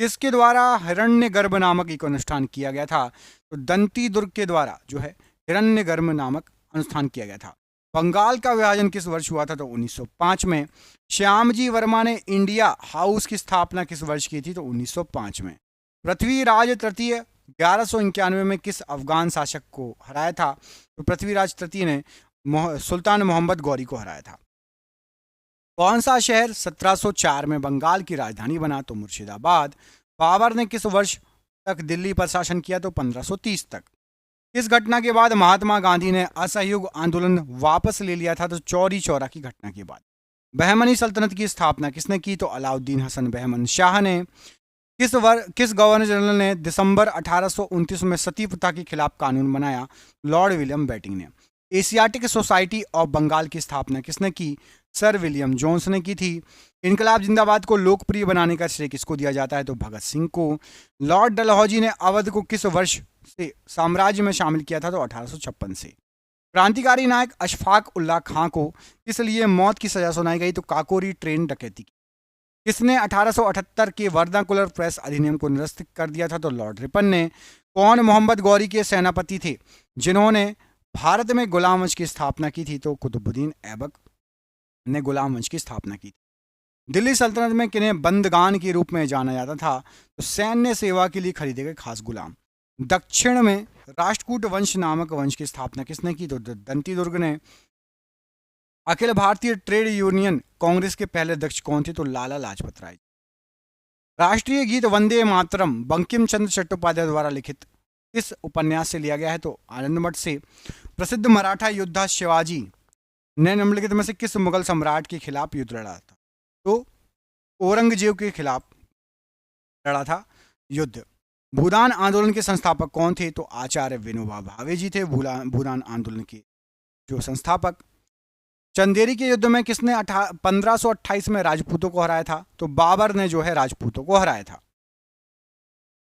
[SPEAKER 1] किसके द्वारा हिरण्यगर्भ नामक एक अनुष्ठान किया गया था? तो दंती दुर्ग के द्वारा जो है हिरण्यगर्भ नामक अनुष्ठान किया गया था। बंगाल का विभाजन किस वर्ष हुआ था? तो 1905 में। श्यामजी वर्मा ने इंडिया हाउस की स्थापना किस वर्ष की थी? तो 1905 में। पृथ्वीराज तृतीय 1191 में किस अफगान शासक को हराया था? तो पृथ्वीराज तृतीय ने सुल्तान मोहम्मद गौरी को हराया था। कौन सा शहर 1704 में बंगाल की राजधानी बना? तो मुर्शिदाबाद। बाबर ने किस वर्ष तक दिल्ली पर शासन किया? तो 1530 तक। इस घटना के बाद महात्मा गांधी ने असहयोग आंदोलन वापस ले लिया था? तो चौरी चौरा की घटना के बाद। बहमनी सल्तनत की स्थापना किसने की? तो अलाउद्दीन हसन बहमन शाह ने। किस गवर्नर जनरल ने दिसंबर 1829 में सती प्रथा के खिलाफ कानून बनाया? लॉर्ड विलियम बेटिंग ने। एशियाटिक सोसाइटी ऑफ बंगाल की स्थापना किसने की? सर विलियम जोन्स ने की थी। इनकलाब जिंदाबाद को लोकप्रिय बनाने का श्रेय किसको दिया जाता है? तो भगत सिंह को। लॉर्ड डलहौजी ने अवध को किस वर्ष से साम्राज्य में शामिल किया था? तो 1856 से। क्रांतिकारी नायक अशफाक उल्लाह खां को इसलिए मौत की सजा सुनाई गई? तो काकोरी ट्रेन डकैती की। किसने 1878 के वर्नाकुलर प्रेस अधिनियम को निरस्त कर दिया था? तो लॉर्ड रिपन ने। कौन मोहम्मद गौरी के सेनापति थे जिन्होंने भारत में गुलाम वंश की स्थापना की थी? तो कुतुबुद्दीन ऐबक ने गुलाम वंश की स्थापना की थी। दिल्ली सल्तनत में किन्हें बंदगान के रूप में जाना जाता था? तो सैन्य सेवा के लिए खरीदे गए खास गुलाम। दक्षिण में राष्ट्रकूट वंश नामक वंश की स्थापना किसने की? तो दंती दुर्ग ने। अखिल भारतीय ट्रेड यूनियन कांग्रेस के पहले अध्यक्ष कौन थे? तो लाला लाजपत राय। राष्ट्रीय गीत वंदे मातरम बंकिम चंद्र चट्टोपाध्याय द्वारा लिखित किस उपन्यास से लिया गया है? तो आनंद मठ से। प्रसिद्ध मराठा योद्धा शिवाजी ने निम्नलिखित में से किस मुगल सम्राट के खिलाफ युद्ध लड़ा था? तो औरंगजेब के खिलाफ लड़ा था युद्ध। भूदान आंदोलन के संस्थापक कौन थे? तो आचार्य विनोबा भावे जी थे भूदान आंदोलन के जो संस्थापक। चंदेरी के युद्ध में किसने 1528 में राजपूतों को हराया था? तो बाबर ने जो है राजपूतों को हराया था।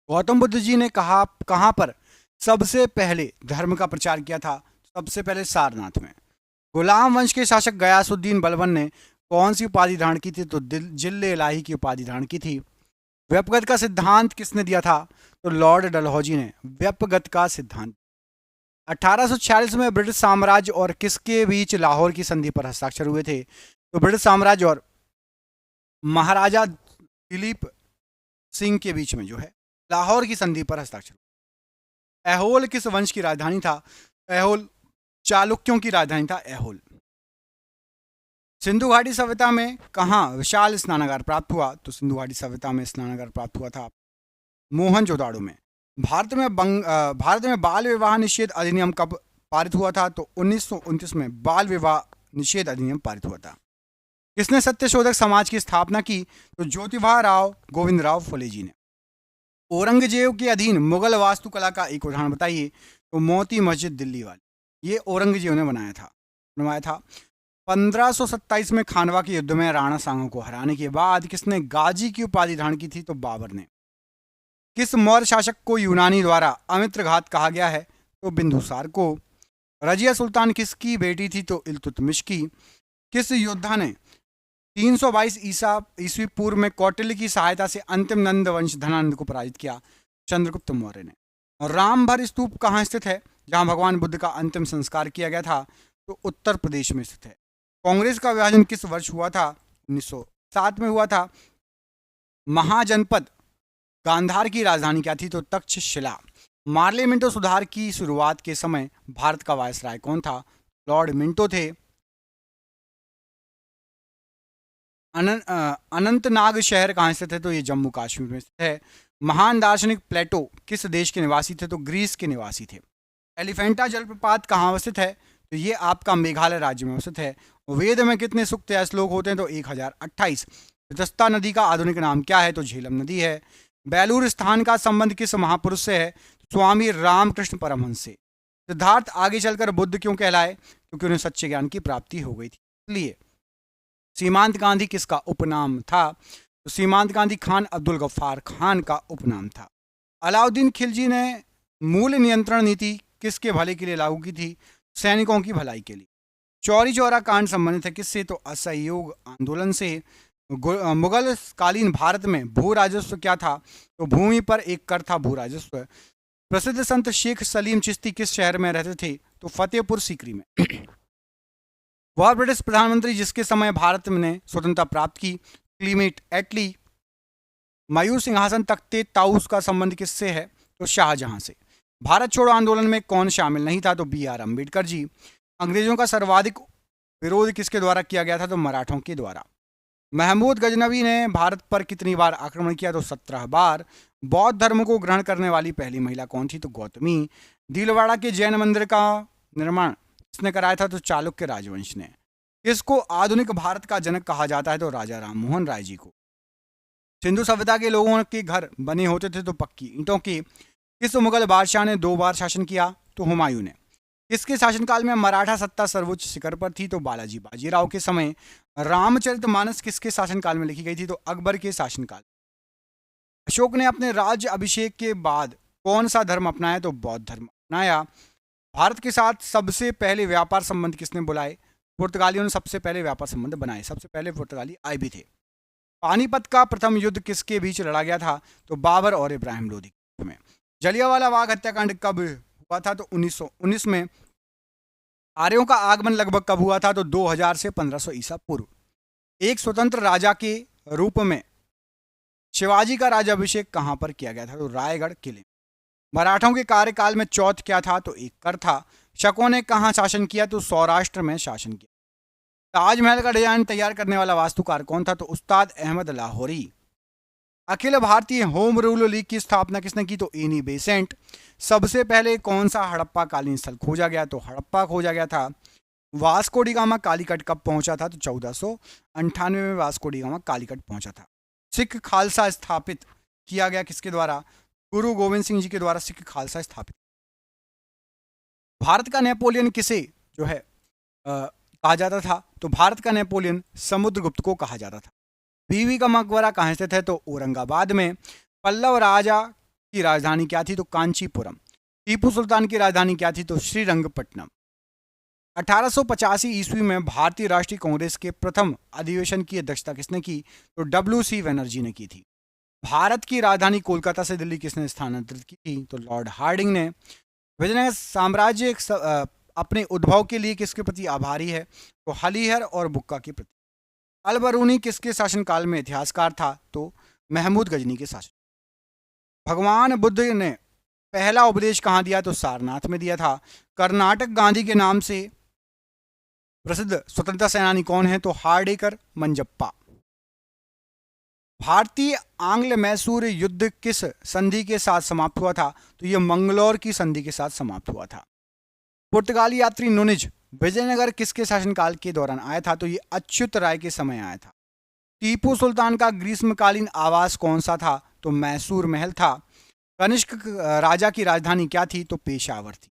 [SPEAKER 1] गौतम बुद्ध जी ने कहां पर सबसे पहले धर्म का प्रचार किया था? सबसे पहले सारनाथ में। गुलाम वंश के शासक गयासुद्दीन बलबन ने कौन सी उपाधि धारण की थी? तो जिले इलाही की उपाधि धारण की थी। व्यपगत का सिद्धांत किसने दिया था? तो लॉर्ड डलहौजी ने व्यपगत का सिद्धांत। 1846 में ब्रिटिश साम्राज्य और किसके बीच लाहौर की संधि पर हस्ताक्षर हुए थे? तो ब्रिटिश साम्राज्य और महाराजा दिलीप सिंह के बीच में जो है लाहौर की संधि पर हस्ताक्षर। ऐहोल किस वंश की राजधानी था? ऐहोल चालुक्यों की राजधानी था ऐहोल। सिंधु घाटी सभ्यता में कहाँ विशाल स्नानागार प्राप्त हुआ? तो सिंधु घाटी सभ्यता में स्नानागार प्राप्त हुआ था मोहनजोदाड़ो में। भारत में बाल विवाह निषेध अधिनियम कब पारित हुआ था? तो 1929 में बाल विवाह निषेध अधिनियम पारित हुआ था। किसने सत्यशोधक समाज की स्थापना की? तो ज्योतिबा राव गोविंद राव फुले जी ने। औरंगजेब के अधीन मुगल वास्तुकला का एक उदाहरण बताइए? तो मोती मस्जिद दिल्ली वाली, ये औरंगजेब ने बनवाया था। 1527 में खानवा के युद्ध में राणा सांगा को हराने के बाद किसने गाजी की उपाधि धारण की थी? तो बाबर ने। किस मौर्य शासक को यूनानी द्वारा अमित्रघात कहा गया है? तो बिंदुसार को। रजिया सुल्तान किसकी बेटी थी? तो इल्तुतमिश की। किस योद्धा ने 322 ईस्वी पूर्व में कौटिल्य की सहायता से अंतिम नंद वंश धनानंद को पराजित किया? चंद्रगुप्त मौर्य ने। और रामभर स्तूप कहाँ स्थित है जहां भगवान बुद्ध का अंतिम संस्कार किया गया था? तो उत्तर प्रदेश में स्थित है। कांग्रेस का विभाजन किस वर्ष हुआ था? 1907 में हुआ था। महाजनपद गांधार की राजधानी क्या थी? तो तक्षशिला। मार्ले मिंटो सुधार की शुरुआत के समय भारत का वायसराय कौन था? लॉर्ड मिंटो थे। अनंतनाग शहर कहाँ स्थित है? तो ये जम्मू कश्मीर में स्थित है। महान दार्शनिक प्लेटो किस देश के निवासी थे? तो ग्रीस के निवासी थे। एलिफेंटा जलप्रपात कहाँ अवस्थित है? तो ये आपका मेघालय राज्य में अवस्थित है। वेद में कितने सूक्त या श्लोक होते हैं? तो 1028। दस्ता नदी का आधुनिक नाम क्या है? तो झेलम नदी है। बेलूर स्थान का संबंध किस महापुरुष से है? स्वामी रामकृष्ण परमहंस से। सिद्धार्थ आगे चलकर बुद्ध क्यों कहलाए? क्योंकि उन्हें सच्चे ज्ञान की प्राप्ति हो गई थी इसलिए। सीमांत गांधी किसका उपनाम था? तो सीमांत गांधी खान अब्दुल गफ्फार खान का उपनाम था। अलाउद्दीन खिलजी ने मूल नियंत्रण नीति किसके भले के लिए लागू की थी? सैनिकों की भलाई के लिए। चौरी चौरा कांड संबंधित है किससे? तो असहयोग आंदोलन से। मुगल कालीन भारत में भू राजस्व क्या था? तो भूमि पर एक कर था भू राजस्व। प्रसिद्ध संत शेख सलीम चिश्ती किस शहर में रहते थे? तो फतेहपुर सीकरी में। वह ब्रिटिश प्रधानमंत्री जिसके समय भारत ने स्वतंत्रता प्राप्त की? क्लीमेट एटली। मयूर सिंहासन तख्ते ताउस का संबंध किससे है? तो शाहजहां से। भारत छोड़ो आंदोलन में कौन शामिल नहीं था? तो B.R. अम्बेडकर जी। अंग्रेजों का सर्वाधिक विरोध किसके द्वारा किया गया था? तो मराठों के द्वारा। महमूद गजनवी ने भारत पर कितनी बार आक्रमण किया? तो 17 बार। बौद्ध धर्म को ग्रहण करने वाली पहली महिला कौन थी? तो गौतमी। दिलवाड़ा के जैन मंदिर का निर्माण किसने कराया था? तो चालुक्य राजवंश ने। किसको आधुनिक भारत का जनक कहा जाता है? तो राजा राममोहन राय जी को। सिंधु सभ्यता के लोगों के घर बने होते थे तो पक्की ईंटों के। किस मुगल बादशाह ने 2 बार शासन किया? तो हुमायूं ने। किसके शासनकाल में मराठा सत्ता सर्वोच्च शिखर पर थी? तो बालाजी बाजीराव के समय। रामचरितमानस किसके शासनकाल में लिखी गई थी? तो अकबर के शासनकाल। अशोक ने अपने राज्य अभिषेक के बाद कौन सा धर्म अपनाया? तो बौद्ध धर्म अपनाया। भारत के साथ सबसे पहले व्यापार संबंध किसने बुलाए? पुर्तगालियों ने सबसे पहले व्यापार संबंध बनाए। सबसे पहले पुर्तगाली आए भी थे। पानीपत का प्रथम युद्ध किसके बीच लड़ा गया था? तो बाबर और इब्राहिम लोदी में। जलियांवाला बाग हत्याकांड कब हुआ था? तो 1919 में। आर्यों का आगमन लगभग कब हुआ था? तो 2000 से 1500 ईसा पूर्व। एक स्वतंत्र राजा के रूप में शिवाजी का राज्याभिषेक कहां पर किया गया था? तो रायगढ़ किले। मराठों के कार्यकाल में चौथ क्या था? तो एक कर था। शकों ने कहां शासन किया? तो सौराष्ट्र में शासन किया। ताजमहल का डिजाइन तैयार करने वाला वास्तुकार कौन था? तो उस्ताद Ahmad Lahori. Akhil Bharatiya home rule league की स्थापना किसने की? तो एनी बेसेंट। सबसे पहले कौन सा हड़प्पा कालीन स्थल खोजा गया? तो हड़प्पा खोजा गया था। वास्को डी गामा कालीकट कब पहुंचा था? तो 1498 में वास्को डी गामा कालीकट पहुंचा था। सिख खालसा स्थापित किया गया किसके द्वारा? गुरु गोविंद सिंह जी के द्वारा सिख खालसा स्थापित। भारत का नेपोलियन किसे जो है कहा जाता था? तो भारत का नेपोलियन समुद्रगुप्त को कहा जाता था। बीवी का मकबरा कहाँ स्थित है? तो औरंगाबाद में। पल्लव राजा की राजधानी क्या थी? तो कांचीपुरम। टीपू सुल्तान की राजधानी क्या थी? तो श्रीरंगपट्टनम। 1885 ईस्वी में भारतीय राष्ट्रीय कांग्रेस के प्रथम अधिवेशन की अध्यक्षता किसने की? तो WC बनर्जी ने की थी। भारत की राजधानी कोलकाता से दिल्ली किसने स्थानांतरित की थी? तो लॉर्ड हार्डिंग ने। विजयनगर साम्राज्य अपने उद्भव के लिए किसके प्रति आभारी है? तो हलीहर और बुक्का के प्रति। अलबरूनी किसके शासनकाल में इतिहासकार था? तो महमूद गजनी के शासन। भगवान बुद्ध ने पहला उपदेश कहाँ दिया? तो सारनाथ में दिया था। कर्नाटक गांधी के नाम से प्रसिद्ध स्वतंत्रता सेनानी कौन है? तो हार्डेकर मंजप्पा। भारतीय आंग्ल मैसूर युद्ध किस संधि के साथ समाप्त हुआ था? तो यह मंगलौर की संधि के साथ समाप्त हुआ था। पुर्तगाली यात्री नुनिज विजयनगर किसके शासनकाल के दौरान आया था? तो यह अच्युत राय के समय आया था। टीपू सुल्तान का ग्रीष्मकालीन आवास कौन सा था? तो मैसूर महल था। कनिष्क राजा की राजधानी क्या थी? तो पेशावर थी।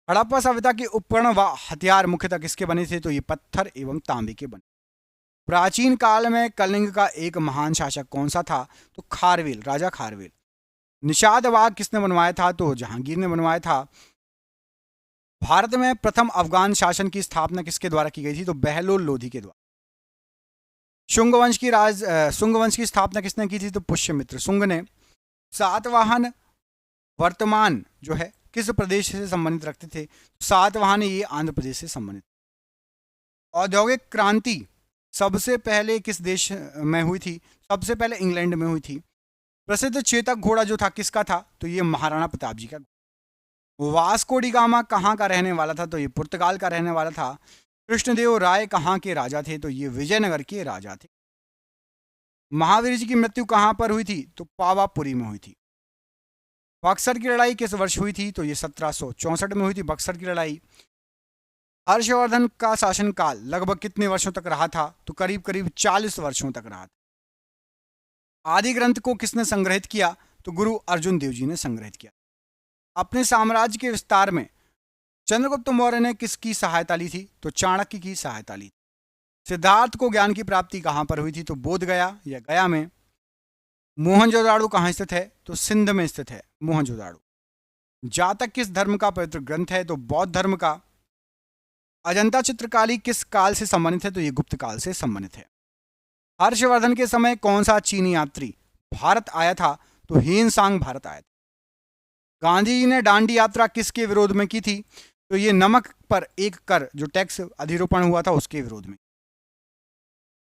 [SPEAKER 1] हड़प्पा सभ्यता के उपकरण व हथियार मुख्यतः किसके बने थे? तो ये पत्थर एवं तांबे के बने। प्राचीन काल में कलिंग का एक महान शासक कौन सा था? तो खारवेल, राजा खारवेल। निषाद बाग किसने बनवाया था? तो जहांगीर ने बनवाया था। भारत में प्रथम अफगान शासन की स्थापना किसके द्वारा की गई थी? तो बहलोल लोधी के द्वारा। शुंग वंश की स्थापना किसने की थी? तो पुष्यमित्र शुंग ने। सातवाहन वर्तमान जो है किस प्रदेश से संबंधित रखते थे? सातवाहन ये आंध्र प्रदेश से संबंधित। औद्योगिक क्रांति सबसे पहले किस देश में हुई थी? सबसे पहले इंग्लैंड में हुई थी। प्रसिद्ध चेतक घोड़ा जो था किसका था? तो ये महाराणा प्रताप जी का। वास्को डी गामा कहाँ का रहने वाला था? तो ये पुर्तगाल का रहने वाला था। कृष्णदेव राय कहाँ के राजा थे? तो ये विजयनगर के राजा थे। महावीर जी की मृत्यु कहाँ पर हुई थी? तो पावापुरी में हुई थी। बक्सर की लड़ाई किस वर्ष हुई थी? तो ये 1764 में हुई थी बक्सर की लड़ाई। हर्षवर्धन का शासनकाल लगभग कितने वर्षों तक रहा था? तो करीब करीब 40 वर्षों तक रहा था। आदि ग्रंथ को किसने संग्रहित किया? तो गुरु अर्जुन देव जी ने संग्रहित किया। अपने साम्राज्य के विस्तार में चंद्रगुप्त मौर्य ने किसकी सहायता ली थी? तो चाणक्य की सहायता ली। सिद्धार्थ को ज्ञान की प्राप्ति कहां पर हुई थी? तो बोध गया या गया में। मोहनजोदाड़ो कहां स्थित है? तो सिंध में स्थित है मोहनजोदाड़ो। जातक किस धर्म का पवित्र ग्रंथ है? तो बौद्ध धर्म का। अजंता चित्रकारी किस काल से संबंधित है? तो ये गुप्त काल से संबंधित है। हर्षवर्धन के समय कौन सा चीनी यात्री भारत आया था? तो हेनसांग भारत आया था। गांधी जी ने दांडी यात्रा किसके विरोध में की थी? तो ये नमक पर एक कर जो टैक्स अधिरोपण हुआ था उसके विरोध में।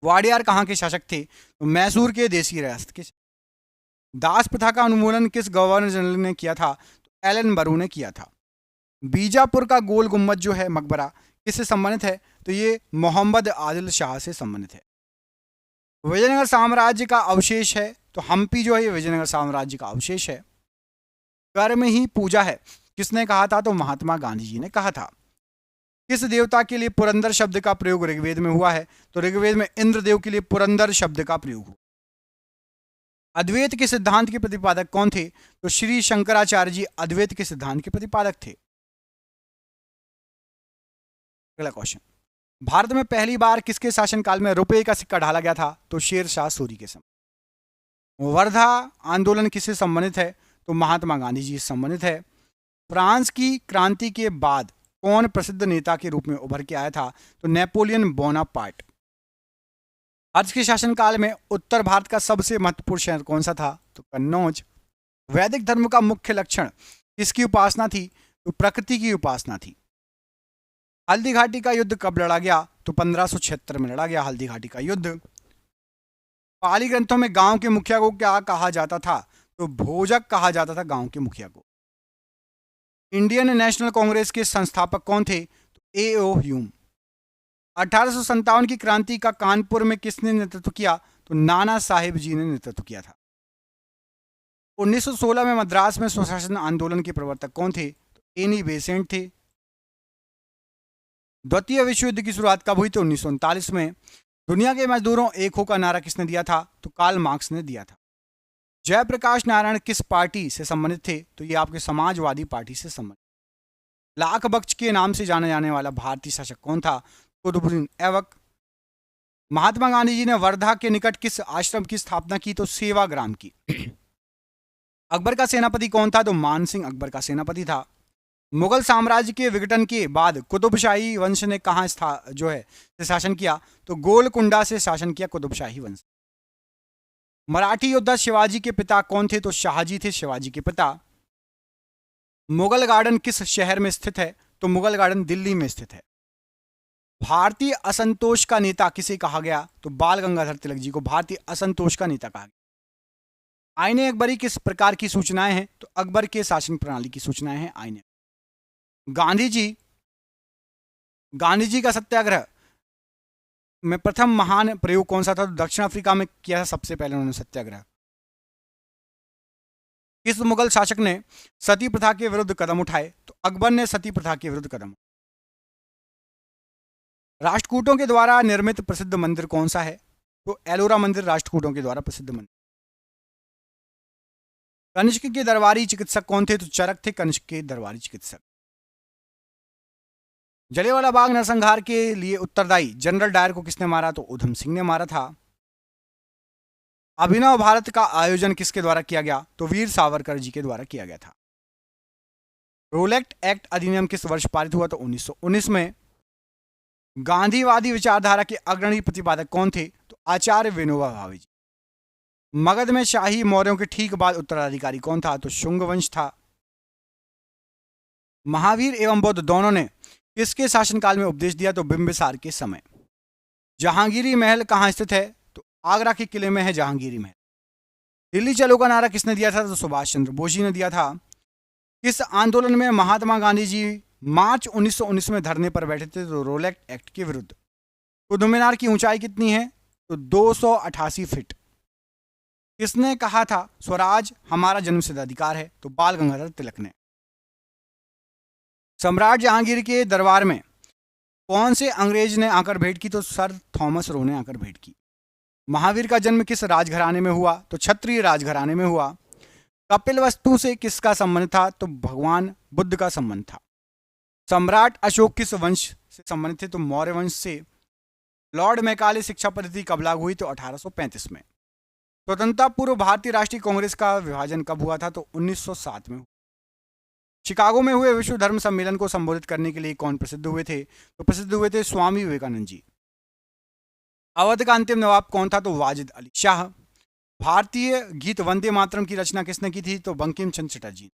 [SPEAKER 1] वाडियार कहाँ के शासक थे? तो मैसूर के देसी रियासत के। दास प्रथा का उन्मूलन किस गवर्नर जनरल ने किया था? तो एलन बरू ने किया था। बीजापुर का गोल गुम्बद जो है मकबरा किससे संबंधित है? तो ये मोहम्मद आदिल शाह से संबंधित है। विजयनगर साम्राज्य का अवशेष है? तो हम्पी जो है ये विजयनगर साम्राज्य का अवशेष है। कर्म ही पूजा है किसने कहा था? तो महात्मा गांधी जी ने कहा था। किस देवता के लिए पुरंदर शब्द का प्रयोग ऋग्वेद में हुआ है? तो ऋग्वेद में इंद्रदेव के लिए पुरंदर शब्द का प्रयोग हुआ। अद्वैत के सिद्धांत के प्रतिपादक कौन थे? तो श्री शंकराचार्य जी अद्वैत के सिद्धांत के प्रतिपादक थे। अगला क्वेश्चन, भारत में पहली बार किसके शासनकाल में रुपए का सिक्का ढाला गया था? तो शेर शाह सूरी के समय। वर्धा आंदोलन किससे संबंधित है? तो महात्मा गांधी जी से संबंधित है। फ्रांस की क्रांति के बाद कौन प्रसिद्ध नेता के रूप में उभर के आया था? तो नेपोलियन बोनापार्ट। हर्ष के शासनकाल में उत्तर भारत का सबसे महत्वपूर्ण शहर कौन सा था? तो कन्नौज। वैदिक धर्म का मुख्य लक्षण किसकी उपासना थी? तो प्रकृति की उपासना थी। हल्दी घाटी का युद्ध कब लड़ा गया? तो 1576 में लड़ा गया हल्दी घाटी का युद्ध। पाली ग्रंथों में गांव के मुखिया को क्या कहा जाता था? तो भोजक कहा जाता था गांव के मुखिया को। इंडियन नेशनल कांग्रेस के संस्थापक कौन थे? तो ए.ओ. ह्यूम। 1857 की क्रांति का कानपुर में किसने नेतृत्व किया? तो नाना साहेब जी ने नेतृत्व किया था। 1916 में मद्रास में स्वशासन आंदोलन के प्रवर्तक कौन थे? तो एनी बेसेंट थे। द्वितीय विश्व युद्ध की शुरुआत कब हुई? तो 1939 में। दुनिया के मजदूरों एक हो का नारा किसने दिया था? तो कार्ल मार्क्स ने दिया था। जयप्रकाश नारायण किस पार्टी से संबंधित थे? तो ये आपके समाजवादी पार्टी से संबंधित। लाख बख्श के नाम से जाने जाने वाला भारतीय शासक कौन था? कुतुबुद्दीन ऐबक। महात्मा गांधी जी ने वर्धा के निकट किस आश्रम की स्थापना की? तो सेवाग्राम की। अकबर का सेनापति कौन था? तो मानसिंह अकबर का सेनापति था। मुगल साम्राज्य के विघटन के बाद कुतुबशाही वंश ने कहां जो है से शासन किया? तो गोलकुंडा से शासन किया कुतुबशाही वंश। मराठी योद्धा शिवाजी के पिता कौन थे? तो शाहजी थे शिवाजी के पिता। मुगल गार्डन किस शहर में स्थित है? तो मुगल गार्डन दिल्ली में स्थित है। भारतीय असंतोष का नेता किसे कहा गया? तो बाल गंगाधर तिलक जी को भारतीय असंतोष का नेता कहा गया। आईने अकबरी किस प्रकार की सूचनाएं हैं? तो अकबर के शासन प्रणाली की सूचनाएं हैं आईने। गांधी जी का सत्याग्रह में प्रथम महान प्रयोग कौन सा था? तो दक्षिण अफ्रीका में किया था सबसे पहले उन्होंने सत्याग्रह। किस मुगल शासक ने सती प्रथा के विरुद्ध कदम उठाए? तो अकबर ने सती प्रथा के विरुद्ध कदम। राष्ट्रकूटों के द्वारा निर्मित प्रसिद्ध मंदिर कौन सा है? तो एलोरा मंदिर राष्ट्रकूटों के द्वारा प्रसिद्ध मंदिर। कनिष्क के दरबारी चिकित्सक कौन थे? तो चरक थे कनिष्क के दरबारी चिकित्सक। जलियांवाला बाग नरसंहार के लिए उत्तरदायी जनरल डायर को किसने मारा? तो उधम सिंह ने मारा था। अभिनव भारत का आयोजन किसके द्वारा किया गया? तो वीर सावरकर जी के द्वारा किया गया था। रोलेक्ट एक्ट अधिनियम किस वर्ष पारित हुआ? तो 1919 में। गांधीवादी विचारधारा के अग्रणी प्रतिपादक कौन थे? तो आचार्य विनोबा भावे जी। मगध में शाही मौर्यों के ठीक बाद उत्तराधिकारी कौन था? तो शुंग वंश था। महावीर एवं बुद्ध दोनों ने किसके शासनकाल में उपदेश दिया? तो बिंबिसार के समय। जहांगीरी महल कहाँ स्थित है? तो आगरा के किले में है जहांगीरी महल। दिल्ली चलो का नारा किसने दिया था? तो सुभाष चंद्र बोस जी ने दिया था। किस आंदोलन में महात्मा गांधी जी मार्च 1919 में धरने पर बैठे थे? तो रोलेक्ट एक्ट के विरुद्ध। कुतुब मीनार की ऊंचाई कितनी है? तो 288 फीट। किसने कहा था स्वराज हमारा जन्मसिद्ध अधिकार है? तो बाल गंगाधर तिलक ने। सम्राट जहांगीर के दरबार में कौन से अंग्रेज ने आकर भेंट की? तो सर थॉमस रो ने आकर भेंट की। महावीर का जन्म किस राजघराने में हुआ? तो क्षत्रिय राजघराने में हुआ। कपिल वस्तु से किसका संबंध था? तो भगवान बुद्ध का संबंध था। सम्राट अशोक किस वंश से संबंधित थे? तो मौर्य वंश से। लॉर्ड मैकाले शिक्षा पद्धति कब लागू हुई? तो 1835 में। स्वतंत्रता पूर्व भारतीय राष्ट्रीय कांग्रेस का विभाजन कब हुआ था? तो 1907 में। शिकागो में हुए विश्व धर्म सम्मेलन को संबोधित करने के लिए कौन प्रसिद्ध हुए थे? तो प्रसिद्ध हुए थे स्वामी विवेकानंद जी। अवध का अंतिम नवाब कौन था? तो वाजिद अली शाह। भारतीय गीत वंदे मातरम की रचना किसने की थी? तो बंकिम चंद्र चटर्जी।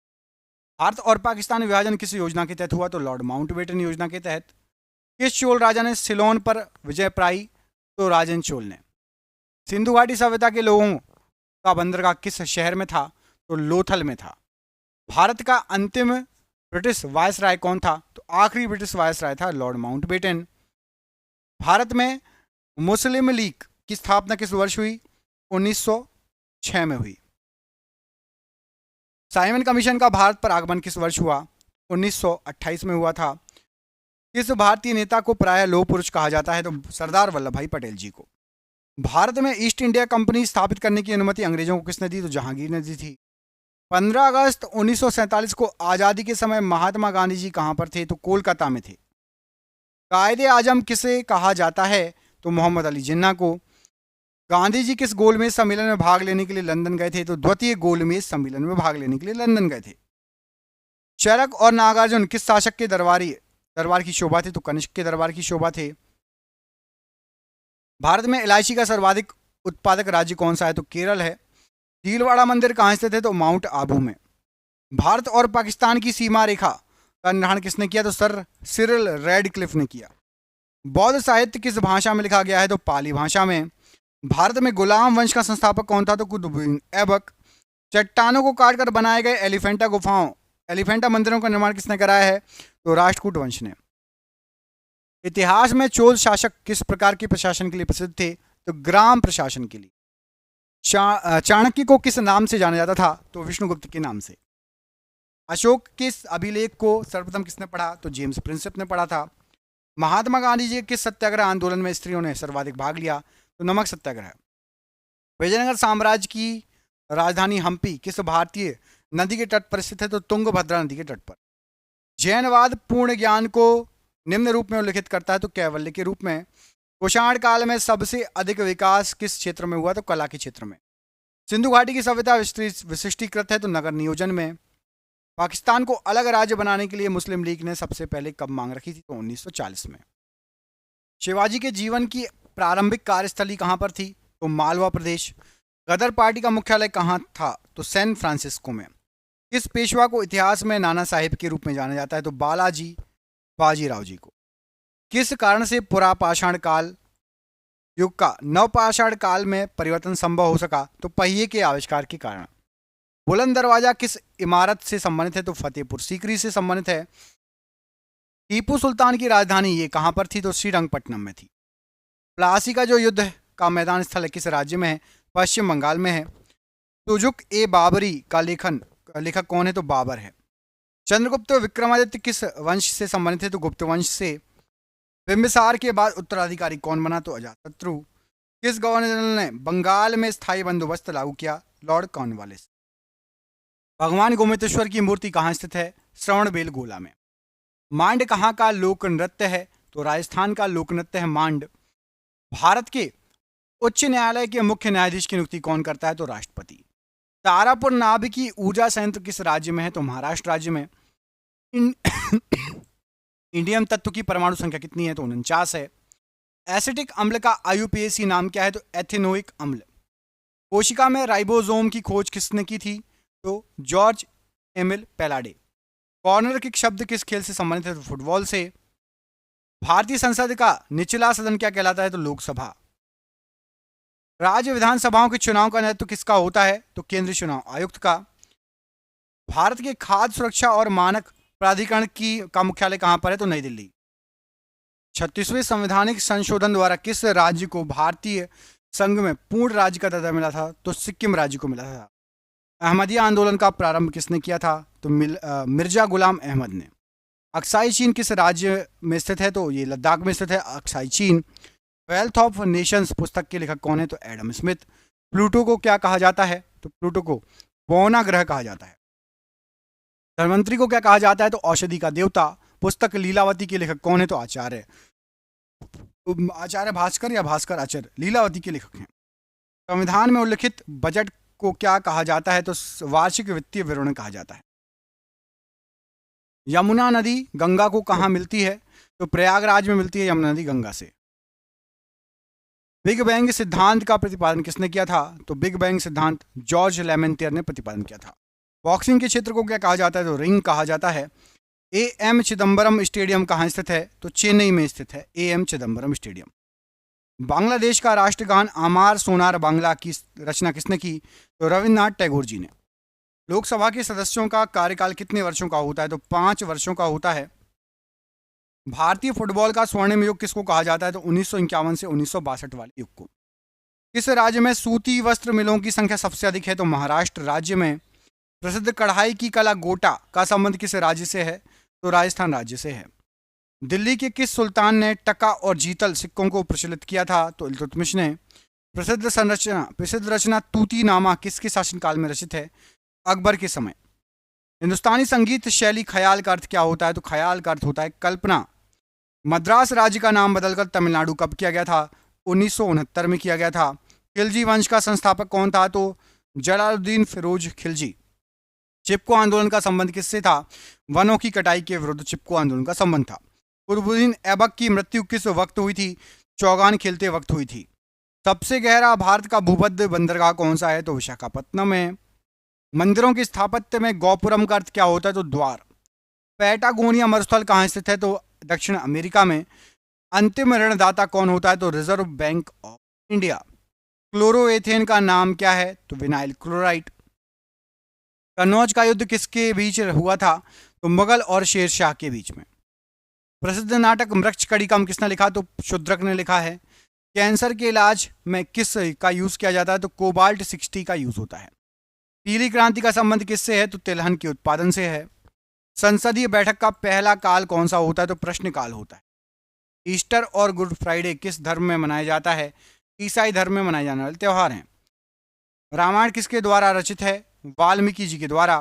[SPEAKER 1] भारत और पाकिस्तान विभाजन किस योजना के तहत हुआ? तो लॉर्ड माउंटबेटन योजना के तहत। किस चोल राजा ने सिलोन पर विजय पाई? तो राजेंद्र चोल ने। सिंधु घाटी सभ्यता के लोगों का बंदरगाह किस शहर में था? तो लोथल में था। भारत का अंतिम ब्रिटिश वायसराय कौन था? तो आखिरी ब्रिटिश वायसराय था लॉर्ड माउंटबेटन। भारत में मुस्लिम लीग की स्थापना किस वर्ष हुई? 1906 में हुई। साइमन कमीशन का भारत पर आगमन किस वर्ष हुआ? 1928 में हुआ था। किस भारतीय नेता को प्रायः लौह पुरुष कहा जाता है? तो सरदार वल्लभ भाई पटेल जी को। भारत में ईस्ट इंडिया कंपनी स्थापित करने की अनुमति अंग्रेजों को किसने दी? तो जहांगीर ने दी थी। 15 अगस्त 1947 को आज़ादी के समय महात्मा गांधी जी कहाँ पर थे? तो कोलकाता में थे। कायदे आजम किसे कहा जाता है? तो मोहम्मद अली जिन्ना को। गांधी जी किस गोलमेज सम्मेलन में भाग लेने के लिए लंदन गए थे? तो द्वितीय गोलमेज सम्मेलन में भाग लेने के लिए लंदन गए थे। चरक और नागार्जुन किस शासक के दरबार की शोभा थे? तो कनिष्क के दरबार की शोभा थे। भारत में इलायची का सर्वाधिक उत्पादक राज्य कौन सा है? तो केरल है। दिलवाड़ा मंदिर कहाँ स्थित है? तो माउंट आबू में। भारत और पाकिस्तान की सीमा रेखा का निर्धारण किसने किया? तो सर सिरिल रेडक्लिफ ने किया। बौद्ध साहित्य किस भाषा में लिखा गया है? तो पाली भाषा में। भारत में गुलाम वंश का संस्थापक कौन था? तो कुतुबुद्दीन ऐबक। चट्टानों को काटकर बनाए गए एलिफेंटा मंदिरों का निर्माण किसने कराया है? तो राष्ट्रकूट वंश ने। इतिहास में चोल शासक किस प्रकार के प्रशासन के लिए प्रसिद्ध थे? तो ग्राम प्रशासन के लिए। चाणक्य को किस नाम से जाना जाता था? तो विष्णुगुप्त के नाम से। अशोक किस अभिलेख को सर्वप्रथम किसने पढ़ा? तो जेम्स प्रिंसेप ने पढ़ा था। महात्मा गांधी जी के किस सत्याग्रह आंदोलन में स्त्रियों ने सर्वाधिक भाग लिया? तो नमक सत्याग्रह। विजयनगर साम्राज्य की राजधानी हम्पी किस भारतीय नदी के तट पर स्थित है? तो तुंगभद्रा नदी के तट पर। जैनवाद पूर्ण ज्ञान को निम्न रूप में उल्लेखित करता है? तो कैवल्य के रूप में। कुषाण काल में सबसे अधिक विकास किस क्षेत्र में हुआ? तो कला के क्षेत्र में। सिंधु घाटी की सभ्यता विशिष्टीकृत है? तो नगर नियोजन में। पाकिस्तान को अलग राज्य बनाने के लिए मुस्लिम लीग ने सबसे पहले कब मांग रखी थी? तो 1940 में। शिवाजी के जीवन की प्रारंभिक कार्यस्थली कहाँ पर थी? तो मालवा प्रदेश। गदर पार्टी का मुख्यालय कहाँ था? तो सैन फ्रांसिस्को में। किस पेशवा को इतिहास में नाना साहिब के रूप में जाना जाता है? तो बालाजी बाजीराव जी को। किस कारण से पुरापाषाण काल युग का नवपाषाण काल में परिवर्तन संभव हो सका? तो पहिए के आविष्कार के कारण। बुलंद दरवाजा किस इमारत से संबंधित है? तो फतेहपुर सीकरी से संबंधित है। टीपू सुल्तान की राजधानी ये कहाँ पर थी? तो श्रीरंगपट्टनम में थी। प्लासी का जो युद्ध का मैदान स्थल है किस राज्य में है? पश्चिम बंगाल में है। तुजुक ए बाबरी का लेखक कौन है? तो बाबर है। चंद्रगुप्त विक्रमादित्य किस वंश से संबंधित है? तो गुप्त वंश से। बिंबिसार के बाद उत्तराधिकारी कौन बना? तो अजातशत्रु। किस गवर्नर जनरल ने बंगाल में स्थायी बंदोबस्त लागू किया? Lord Cornwallis. भगवान गोमतेश्वर की मूर्ति कहाँ स्थित है? श्रवणबेलगोला में। मांड कहाँ का लोक नृत्य है? तो राजस्थान का लोक नृत्य है मांड। भारत के उच्च न्यायालय के मुख्य न्यायाधीश की नियुक्ति कौन करता है? तो राष्ट्रपति। तारापुर नाभिकीय ऊर्जा संयंत्र किस राज्य में है? तो महाराष्ट्र राज्य में। इंडियम तत्व की परमाणु संख्या कितनी है? तो 49 है। एसिटिक अम्ल का आईयूपीएसी नाम क्या है? तो एथेनोइक अम्ल। कोशिका में राइबोसोम की खोज किसने की थी? तो जॉर्ज एमिल पेलाडे। कॉर्नर किक शब्द किस खेल से संबंधित है? तो फुटबॉल से। भारतीय संसद का निचला सदन क्या कहलाता है? तो लोकसभा। राज्य विधानसभाओं के चुनाव का नेतृत्व किसका होता है? तो केंद्रीय चुनाव आयुक्त का। भारत के खाद्य सुरक्षा और मानक प्राधिकरण का मुख्यालय कहां पर है? तो नई दिल्ली। 36वें संवैधानिक संशोधन द्वारा किस राज्य को भारतीय संघ में पूर्ण राज्य का दर्जा मिला था? तो सिक्किम राज्य को मिला था। अहमदिया आंदोलन का प्रारंभ किसने किया था? तो मिर्जा गुलाम अहमद ने। अक्साई चीन किस राज्य में स्थित है? तो ये लद्दाख में स्थित है अक्साई चीन। वेल्थ ऑफ नेशंस पुस्तक के लेखक कौन है? तो एडम स्मिथ। प्लूटो को क्या कहा जाता है? तो प्लूटो को बौना ग्रह कहा जाता है। धनवंतरी को क्या कहा जाता है? तो औषधि का देवता। पुस्तक लीलावती के लेखक कौन है? तो आचार्य भास्कर या भास्कर आचार्य लीलावती के लेखक हैं। संविधान में उल्लिखित बजट को क्या कहा जाता है? तो वार्षिक वित्तीय विवरण कहा जाता है। यमुना नदी गंगा को कहाँ मिलती है? तो प्रयागराज में मिलती है यमुना नदी गंगा से। बिग बैंग सिद्धांत का प्रतिपादन किसने किया था? तो बिग बैंग सिद्धांत जॉर्ज लेमेंटियर ने प्रतिपादन किया था। बॉक्सिंग के क्षेत्र को क्या कहा जाता है? तो रिंग कहा जाता है। ए एम चिदम्बरम स्टेडियम कहाँ स्थित है? तो चेन्नई में स्थित है A M Chidambaram stadium. Bangladesh का राष्ट्रगान अमार सोनार बांग्ला की रचना किसने की? तो रविन्द्रनाथ टैगोर जी ने। लोकसभा के सदस्यों का कार्यकाल कितने वर्षों का होता है? तो 5 वर्षों का होता है। भारतीय फुटबॉल का स्वर्णिम युग किसको कहा जाता है? तो 1951 से 1962 वाले युग को। किस राज्य में सूती वस्त्र मिलों की संख्या सबसे अधिक है? तो महाराष्ट्र राज्य में। प्रसिद्ध कढ़ाई की कला गोटा का संबंध किस राज्य से है? तो राजस्थान राज्य से है। दिल्ली के किस सुल्तान ने टका और जीतल सिक्कों को प्रचलित किया था? तो इल्तुतमिश ने। प्रसिद्ध रचना तूतीनामा किसके शासनकाल में रचित है? अकबर के समय। हिंदुस्तानी संगीत शैली ख्याल का अर्थ क्या होता है? तो ख्याल का अर्थ होता है कल्पना। मद्रास राज्य का नाम बदलकर तमिलनाडु कब किया गया था? 1969 में किया गया था। खिलजी वंश का संस्थापक कौन था? तो जलालुद्दीन फिरोज खिलजी। चिपको आंदोलन का संबंध किससे था? वनों की कटाई के विरुद्ध चिपको आंदोलन का संबंध था। कुतुबुद्दीन ऐबक की मृत्यु किस वक्त हुई थी? चौगान खेलते वक्त हुई थी। सबसे गहरा भारत का भूमध्य बंदरगाह कौन सा है? तो विशाखापत्तनम है। मंदिरों के स्थापत्य में गौपुरम का अर्थ क्या होता है? तो द्वार। पैटागोनिया मरुस्थल कहाँ स्थित है? तो दक्षिण अमेरिका में। अंतिम ऋणदाता कौन होता है? तो reserve bank of India. Chloroethane का नाम क्या है? तो विनाइल क्लोराइड। कन्नौज का युद्ध किसके बीच हुआ था? तो मुगल और शेरशाह के बीच में। प्रसिद्ध नाटक मृक्षकटिकम किसने लिखा? तो शूद्रक ने लिखा है। कैंसर के इलाज में किस का यूज किया जाता है? तो कोबाल्ट 60 का यूज होता है। पीली क्रांति का संबंध किससे है? तो तिलहन के उत्पादन से है। संसदीय बैठक का पहला काल कौन सा होता है? तो प्रश्नकाल होता है। ईस्टर और गुड फ्राइडे किस धर्म में मनाया जाता है? ईसाई धर्म में मनाए जाने वाले त्यौहार हैं। रामायण किसके द्वारा रचित है? वाल्मीकि जी के द्वारा।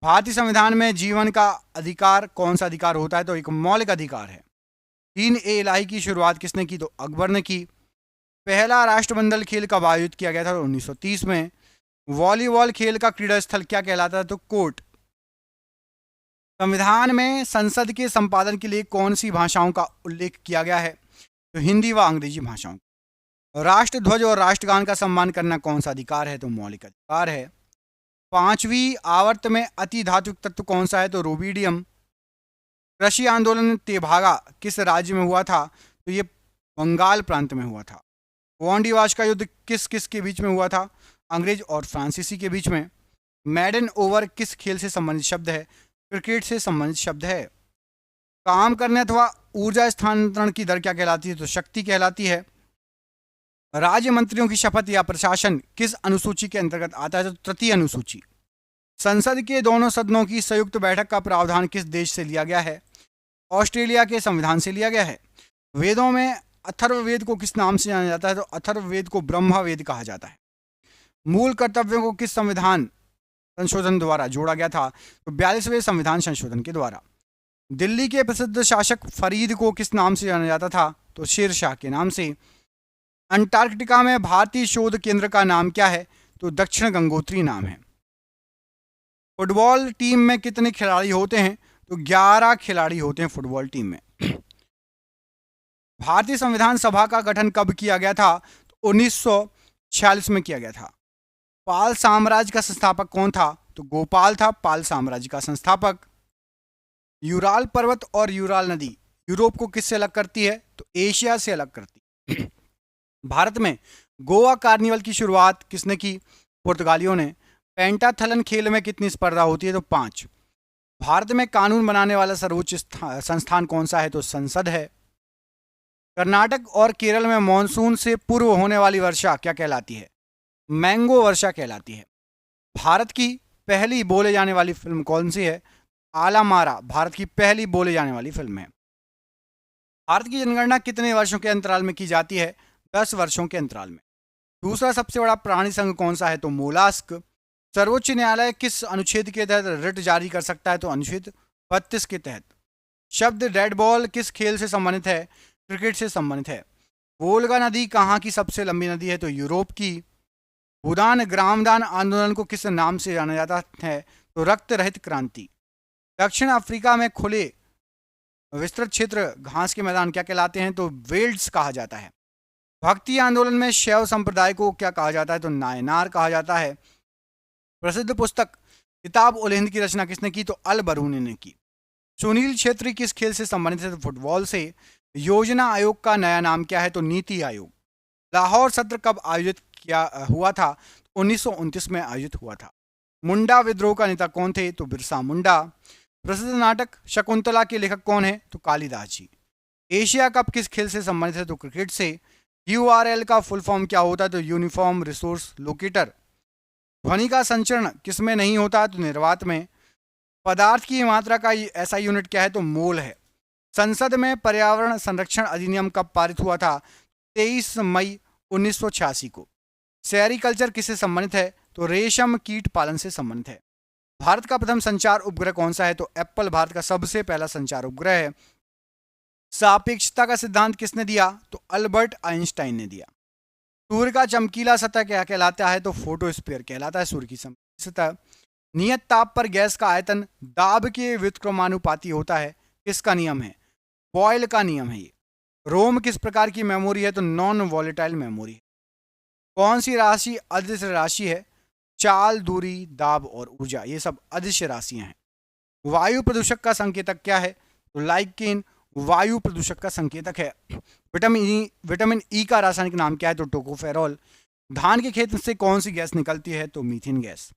[SPEAKER 1] भारतीय संविधान में जीवन का अधिकार कौन सा अधिकार होता है? तो एक मौलिक अधिकार है। 3 इलाही की शुरुआत किसने की? तो अकबर ने की। पहला राष्ट्रमंडल खेल कब आयोजित किया गया था? तो 1930 में। वॉलीबॉल खेल का क्रीड़ा स्थल क्या कहलाता है? तो कोर्ट। संविधान में संसद के संपादन के लिए कौन सी भाषाओं का उल्लेख किया गया है? तो हिंदी व अंग्रेजी भाषाओं। राष्ट्र ध्वज और राष्ट्रगान का सम्मान करना कौन सा अधिकार है? तो मौलिक अधिकार है। 5वीं आवर्त में अति धात्विक तत्व कौन सा है? तो रूबिडियम। कृषि आंदोलन तेभागा किस राज्य में हुआ था? तो ये बंगाल प्रांत में हुआ था। वांडीवाश का युद्ध किस किस के बीच में हुआ था? अंग्रेज और फ्रांसीसी के बीच में। मैडन ओवर किस खेल से संबंधित शब्द है? क्रिकेट से संबंधित शब्द है। काम करने अथवा ऊर्जा स्थानांतरण की दर क्या कहलाती है? तो शक्ति कहलाती है। राज्य मंत्रियों की शपथ या प्रशासन किस अनुसूची के अंतर्गत आता है? तो तृतीय अनुसूची। संसद के दोनों सदनों की संयुक्त बैठक का प्रावधान किस देश से लिया गया है? ऑस्ट्रेलिया के संविधान से लिया गया है। वेदों में अथर्ववेद को किस नाम से जाना जाता है? तो अथर्ववेद को ब्रह्मवेद कहा जाता है। मूल कर्तव्यों को किस संविधान संशोधन द्वारा जोड़ा गया था? तो 42वें संविधान संशोधन के द्वारा। दिल्ली के प्रसिद्ध शासक फरीद को किस नाम से जाना जाता था? तो शेर शाह के नाम से। अंटार्कटिका में भारतीय शोध केंद्र का नाम क्या है? तो दक्षिण गंगोत्री नाम है। फुटबॉल टीम में कितने खिलाड़ी होते हैं? तो 11 खिलाड़ी होते हैं फुटबॉल टीम में। भारतीय संविधान सभा का गठन कब किया गया था? तो 1946 में किया गया था। पाल साम्राज्य का संस्थापक कौन था? तो गोपाल था पाल साम्राज्य का संस्थापक। यूराल पर्वत और यूराल नदी यूरोप को किससे अलग करती है? तो एशिया से अलग करती है। भारत में गोवा कार्निवल की शुरुआत किसने की? पुर्तगालियों ने। पेंटाथलन खेल में कितनी स्पर्धा होती है? तो 5। भारत में कानून बनाने वाला सर्वोच्च संस्थान कौन सा है? तो संसद है। कर्नाटक और केरल में मॉनसून से पूर्व होने वाली वर्षा क्या कहलाती है? मैंगो वर्षा कहलाती है। भारत की पहली बोले जाने वाली फिल्म कौन सी है? आलामारा भारत की पहली बोले जाने वाली फिल्म है। भारत की जनगणना कितने वर्षों के अंतराल में की जाती है? 10 वर्षों के अंतराल में। दूसरा सबसे बड़ा प्राणी संघ कौन सा है? तो मोलास्क। सर्वोच्च न्यायालय किस अनुच्छेद के तहत रिट जारी कर सकता है? तो अनुच्छेद 32 के तहत। शब्द रेड बॉल किस खेल से संबंधित है? क्रिकेट से संबंधित है। वोल्गा नदी कहाँ की सबसे लंबी नदी है? तो यूरोप की। भूदान ग्रामदान आंदोलन को किस नाम से जाना जाता है? तो रक्त रहित क्रांति। दक्षिण अफ्रीका में खुले विस्तृत क्षेत्र घास के मैदान क्या कहलाते हैं? तो वेल्ड्स कहा जाता है। भक्ति आंदोलन में शैव संप्रदाय को क्या कहा जाता है? तो नायनार कहा जाता है। प्रसिद्ध पुस्तक किताब उल हिंद की रचना किसने की? तो अल बरूनी ने की। सुनील छेत्री किस खेल से संबंधित है? तो फुटबॉल से। योजना आयोग का नया नाम क्या है? तो नीति आयोग। लाहौर सत्र कब आयोजित किया हुआ था? 1929 में आयोजित हुआ था। मुंडा विद्रोह का नेता कौन थे? तो बिरसा मुंडा। प्रसिद्ध नाटक शकुंतला के लेखक कौन है? तो कालिदास जी। एशिया कप किस खेल से संबंधित है? तो क्रिकेट से। यूआरएल का फुल फॉर्म क्या होता है? तो यूनिफॉर्म रिसोर्स लोकेटर। ध्वनि का संचरण किसमें नहीं होता? तो निर्वात में। पदार्थ की मात्रा का ऐसा यूनिट क्या है? तो मोल है। संसद में पर्यावरण संरक्षण अधिनियम कब पारित हुआ था? 23 मई 1986 को। सेरिकल्चर किससे संबंधित है? तो रेशम कीट पालन से संबंधित है। भारत का प्रथम संचार उपग्रह कौन सा है? तो एप्पल भारत का सबसे पहला संचार उपग्रह है। सापेक्षता का सिद्धांत किसने दिया? तो अल्बर्ट आइंस्टाइन ने दिया। सूर्य का चमकीला सतह क्या कहलाता है? तो फोटोस्फीयर कहलाता है सूर्य की सतह। नियत ताप पर गैस का आयतन दाब के व्युत्क्रमानुपाती होता है। किसका नियम है? बॉयल का नियम है ये। रोम किस प्रकार की मेमोरी है? तो नॉन वॉलेटाइल मेमोरी। कौन सी राशि अदृश्य राशि है? चाल, दूरी, दाब और ऊर्जा, ये सब अदृश्य राशियां हैं। वायु प्रदूषक का संकेतक क्या है? तो लाइकेन वायु प्रदूषक का संकेतक है। विटामिन ई का रासायनिक नाम क्या है? तो टोकोफेरॉल। धान के खेत से कौन सी गैस निकलती है? तो मीथेन गैस।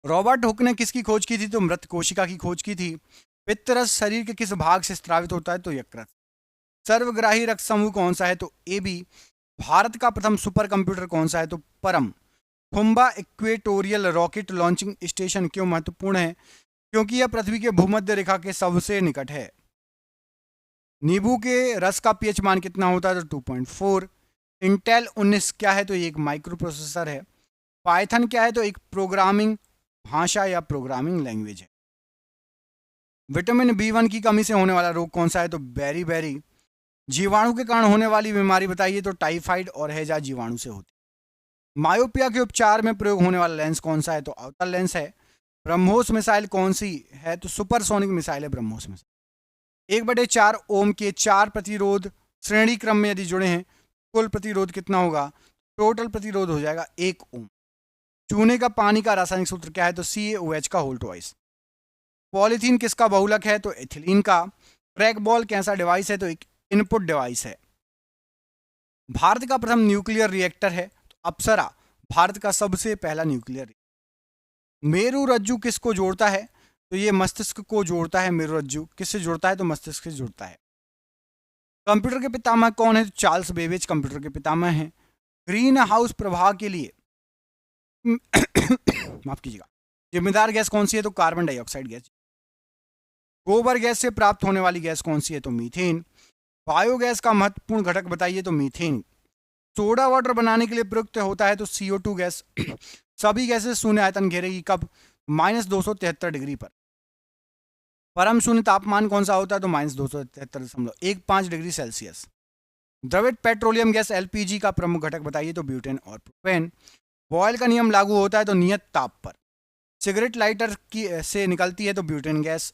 [SPEAKER 1] रॉबर्ट हुक ने किसकी खोज की थी? तो मृत कोशिका की खोज की थी। पित्तरस शरीर के किस भाग से स्रावित होता है? तो यकृत। सर्वग्राही रक्त समूह कौन सा है? तो ए बी। भारत का प्रथम सुपर कंप्यूटर कौन सा है? तो परम। खुम्बा इक्वेटोरियल रॉकेट लॉन्चिंग स्टेशन क्यों महत्वपूर्ण है? क्योंकि यह पृथ्वी के भूमध्य रेखा के सबसे निकट है। नींबू के रस का पीएच मान कितना होता है? तो 2.4। इंटेल 19 क्या है? तो ये एक माइक्रो प्रोसेसर है। पाइथन क्या है? तो एक प्रोग्रामिंग भाषा या प्रोग्रामिंग लैंग्वेज है। विटामिन B1 की कमी से होने वाला रोग कौन सा है? तो बेरी। जीवाणु के कारण होने वाली बीमारी बताइए? तो टाइफाइड और हैजा जीवाणु से होती है। मायोपिया के उपचार में प्रयोग होने वाला लेंस कौन सा है? तो अवतल लेंस है। ब्रह्मोस मिसाइल कौन सी है? तो सुपरसोनिक मिसाइल है ब्रह्मोस मिसाइल। 1/4 ओम के 4 प्रतिरोध श्रेणी क्रम में यदि जुड़े हैं, कुल प्रतिरोध कितना होगा? टोटल प्रतिरोध हो जाएगा 1 ओम। चूने का पानी का रासायनिक सूत्र क्या है? तो CaOH का होल ट्वाइस। पॉलीथीन किसका बहुलक है? तो एथिलीन का। ट्रैक बॉल कैसा डिवाइस है? तो एक इनपुट डिवाइस है। भारत का प्रथम न्यूक्लियर रिएक्टर है? तो अप्सरा भारत का सबसे पहला न्यूक्लियर रिएक्टर। मेरु रज्जु किसको जोड़ता है? तो ये मस्तिष्क को जोड़ता है। मेरु रज्जु किससे जुड़ता है? तो मस्तिष्क से जुड़ता है। कंप्यूटर के पितामह कौन है? तो चार्ल्स बेबेज कंप्यूटर के पितामह हैं। ग्रीन हाउस प्रभाव के लिए माफ कीजिएगा, जिम्मेदार गैस कौन सी है? तो कार्बन डाइऑक्साइड गैस। गोबर गैस से प्राप्त होने वाली गैस कौन सी है? तो मीथेन। बायोगैस का महत्वपूर्ण घटक बताइए? तो मीथेन। सोडा वाटर बनाने के लिए प्रयुक्त होता है? तो CO2 गैस। सभी गैसें शून्य आयतन घेरेगी कब? -273 डिग्री पर। परम शून्य तापमान कौन सा होता है? तो -273.15 डिग्री सेल्सियस। द्रवित पेट्रोलियम गैस LPG का प्रमुख घटक बताइए? तो ब्यूटेन और प्रोपेन। बॉयल का नियम लागू होता है? तो नियत ताप पर। सिगरेट लाइटर की से निकलती है? तो ब्यूटेन गैस।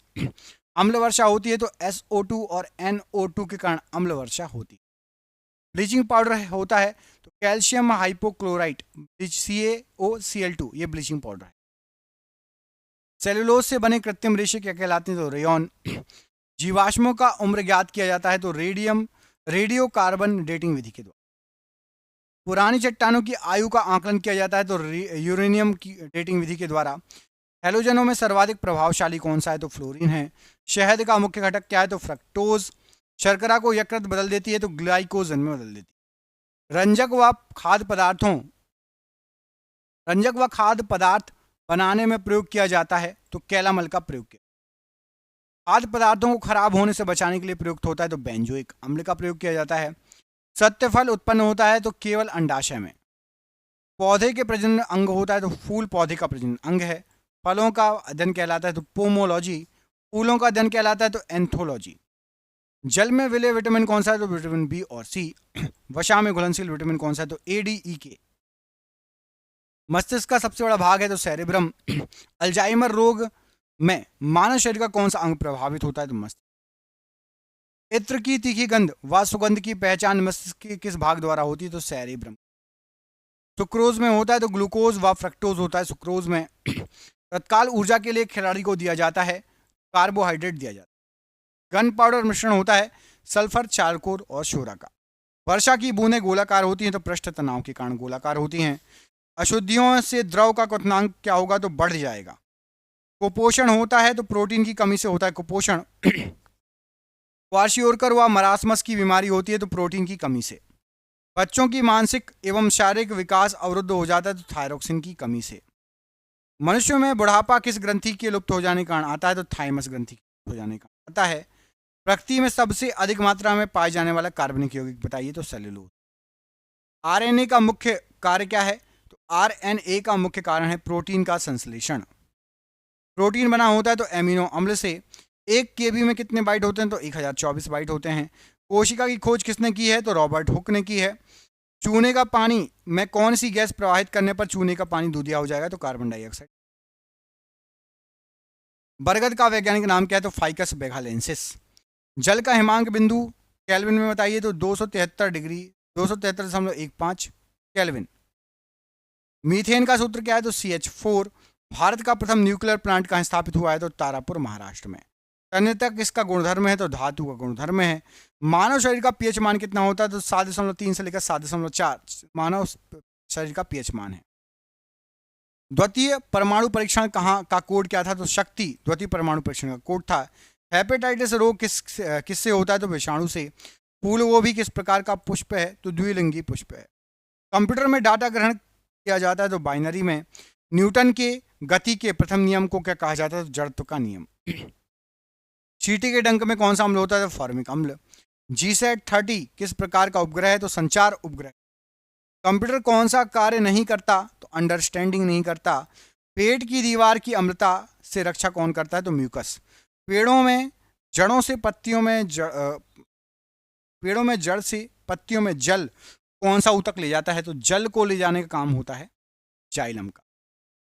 [SPEAKER 1] अम्ल वर्षा होती है? तो SO2 और NO2 के कारण अम्ल वर्षा होती है। ब्लीचिंग पाउडर होता है? तो कैल्शियम हाइपोक्लोराइट CaOCl2, ये ब्लीचिंग पाउडर है। सेलुलोज से बने कृत्रिम रेशे क्या कहलाते हैं? तो रेयॉन। जीवाश्मों का उम्र ज्ञात किया जाता है? तो रेडियो कार्बन डेटिंग विधि के द्वारा। पुरानी चट्टानों की आयु का आकलन किया जाता है? तो यूरेनियम की डेटिंग विधि के द्वारा। हैलोजनों में सर्वाधिक प्रभावशाली कौन सा है? तो फ्लोरीन है। शहद का मुख्य घटक क्या है? तो फ्रक्टोज। शर्करा को यकृत बदल देती है? तो ग्लाइकोजन में बदल देती है। रंजक व खाद्य पदार्थ बनाने में प्रयोग किया जाता है? तो कैलामल का प्रयोग किया। खाद्य पदार्थों को खराब होने से बचाने के लिए प्रयुक्त होता है? तो बेंजोइक अम्ल का प्रयोग किया जाता है। सत्य फल उत्पन्न होता है? तो केवल अंडाशय में। पौधे के प्रजनन अंग होता है? तो फूल पौधे का प्रजनन अंग है। फलों का अध्ययन कहलाता है? तो पोमोलॉजी। फूलों का अध्ययन कहलाता है? तो एंथोलॉजी। जल में विलय विटामिन कौन सा है? तो विटामिन B और C। वसा में घुलनशील विटामिन कौन सा है? तो ADEK। मस्तिष्क का सबसे बड़ा भाग है? तो सेरेब्रम। अल्जाइमर रोग में मानव शरीर का कौन सा अंग प्रभावित होता है? तो मस्तिष्क। इत्र की तीखी गंध व सुगंध की पहचान मस्तिष्क के किस भाग द्वारा होती है? तो सेरेब्रम। सुक्रोज में होता है? तो ग्लूकोज व फ्रक्टोज होता है सुक्रोज में। तत्काल ऊर्जा के लिए खिलाड़ी को दिया जाता है कार्बोहाइड्रेट दिया जाता है। गन पाउडर मिश्रण होता है सल्फर, चारकोल और शोरा का। वर्षा की बूंदें गोलाकार होती हैं तो पृष्ठ तनाव के कारण गोलाकार होती हैं। अशुद्धियों से द्रव का क्वथनांक क्या होगा तो बढ़ जाएगा। कुपोषण होता है तो प्रोटीन की कमी से होता है कुपोषण। क्वाशियोरकर व मरासमस की बीमारी होती है तो प्रोटीन की कमी से। बच्चों की मानसिक एवं शारीरिक विकास अवरुद्ध हो जाता है तो थायरोक्सिन की कमी से। मनुष्यों में बुढ़ापा किस ग्रंथि के लुप्त हो जाने के कारण आता है तो थाइमस ग्रंथि के हो जाने का आता है। प्रकृति में सबसे अधिक मात्रा में पाए जाने वाला कार्बनिक यौगिक बताइए तो सेलुलोज। आरएनए का मुख्य कार्य क्या है तो आरएनए का मुख्य कारण है प्रोटीन का संश्लेषण। प्रोटीन बना होता है तो एमिनो अम्ल से। 1 केबी में कितने बाइट होते हैं तो 1024 बाइट होते हैं। कोशिका की खोज किसने की है तो रॉबर्ट हुक ने की है। चूने का पानी में कौन सी गैस प्रवाहित करने पर चूने का पानी दूधिया हो जाएगा तो कार्बन डाइऑक्साइड। बरगद का वैज्ञानिक नाम क्या है तो फाइकस बेगालेंसिस। जल का हिमांक बिंदु केल्विन में बताइए तो 273 डिग्री 273.15 केल्विन। मीथेन का सूत्र क्या है तो CH4। भारत का प्रथम न्यूक्लियर प्लांट कहाँ स्थापित हुआ है तो तारापुर महाराष्ट्र में। तन्यता किसका गुणधर्म है तो धातु का गुणधर्म है। मानव शरीर का पीएच मान कितना होता है तो 7.3 से लेकर 7.4 मानव शरीर का पीएच मान है। द्वितीय परमाणु परीक्षण कहाँ का कोड क्या था तो शक्ति द्वितीय परमाणु परीक्षण का कोड था। हेपेटाइटिस रोग किससे होता है तो विषाणु से। फूल गोभी किस प्रकार का पुष्प है तो द्विलिंगी पुष्प है। कंप्यूटर में डाटा ग्रहण किया जाता है तो बाइनरी में। न्यूटन के गति के प्रथम नियम को क्या कहा जाता है तो जड़त्व का नियम। चींटी के डंक में कौन सा अम्ल होता है तो फॉर्मिक अम्ल। GSAT-30 किस प्रकार का उपग्रह है तो संचार उपग्रह। कंप्यूटर कौन सा कार्य नहीं करता तो अंडरस्टैंडिंग नहीं करता। पेट की दीवार की अम्लता से रक्षा कौन करता है तो म्यूकस। पेड़ों में जड़ों से पत्तियों में पेड़ों में जड़ से पत्तियों में जल कौन सा ऊतक ले जाता है तो जल को ले जाने का काम होता है जाइलम का।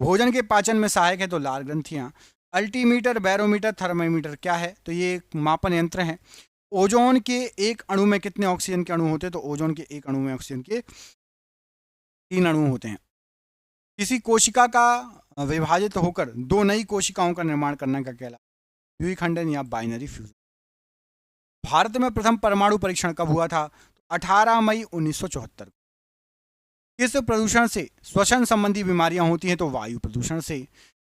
[SPEAKER 1] भोजन के पाचन में सहायक है तो लाल ग्रंथियां। अल्टीमीटर, बैरोमीटर, थर्मामीटर क्या है तो ये एक मापन यंत्र है। ओजोन के एक अणु में कितने ऑक्सीजन के अणु होते हैं तो ओजोन के एक अणु में ऑक्सीजन के 3 अणु होते हैं। किसी कोशिका का विभाजित होकर 2 नई कोशिकाओं का निर्माण करने का कहलाता है द्विखंडन या बाइनरी फ्यूजन। भारत में प्रथम परमाणु परीक्षण कब हुआ था तो 18 मई 1974। किस प्रदूषण से श्वसन संबंधी बीमारियां होती हैं तो वायु प्रदूषण से।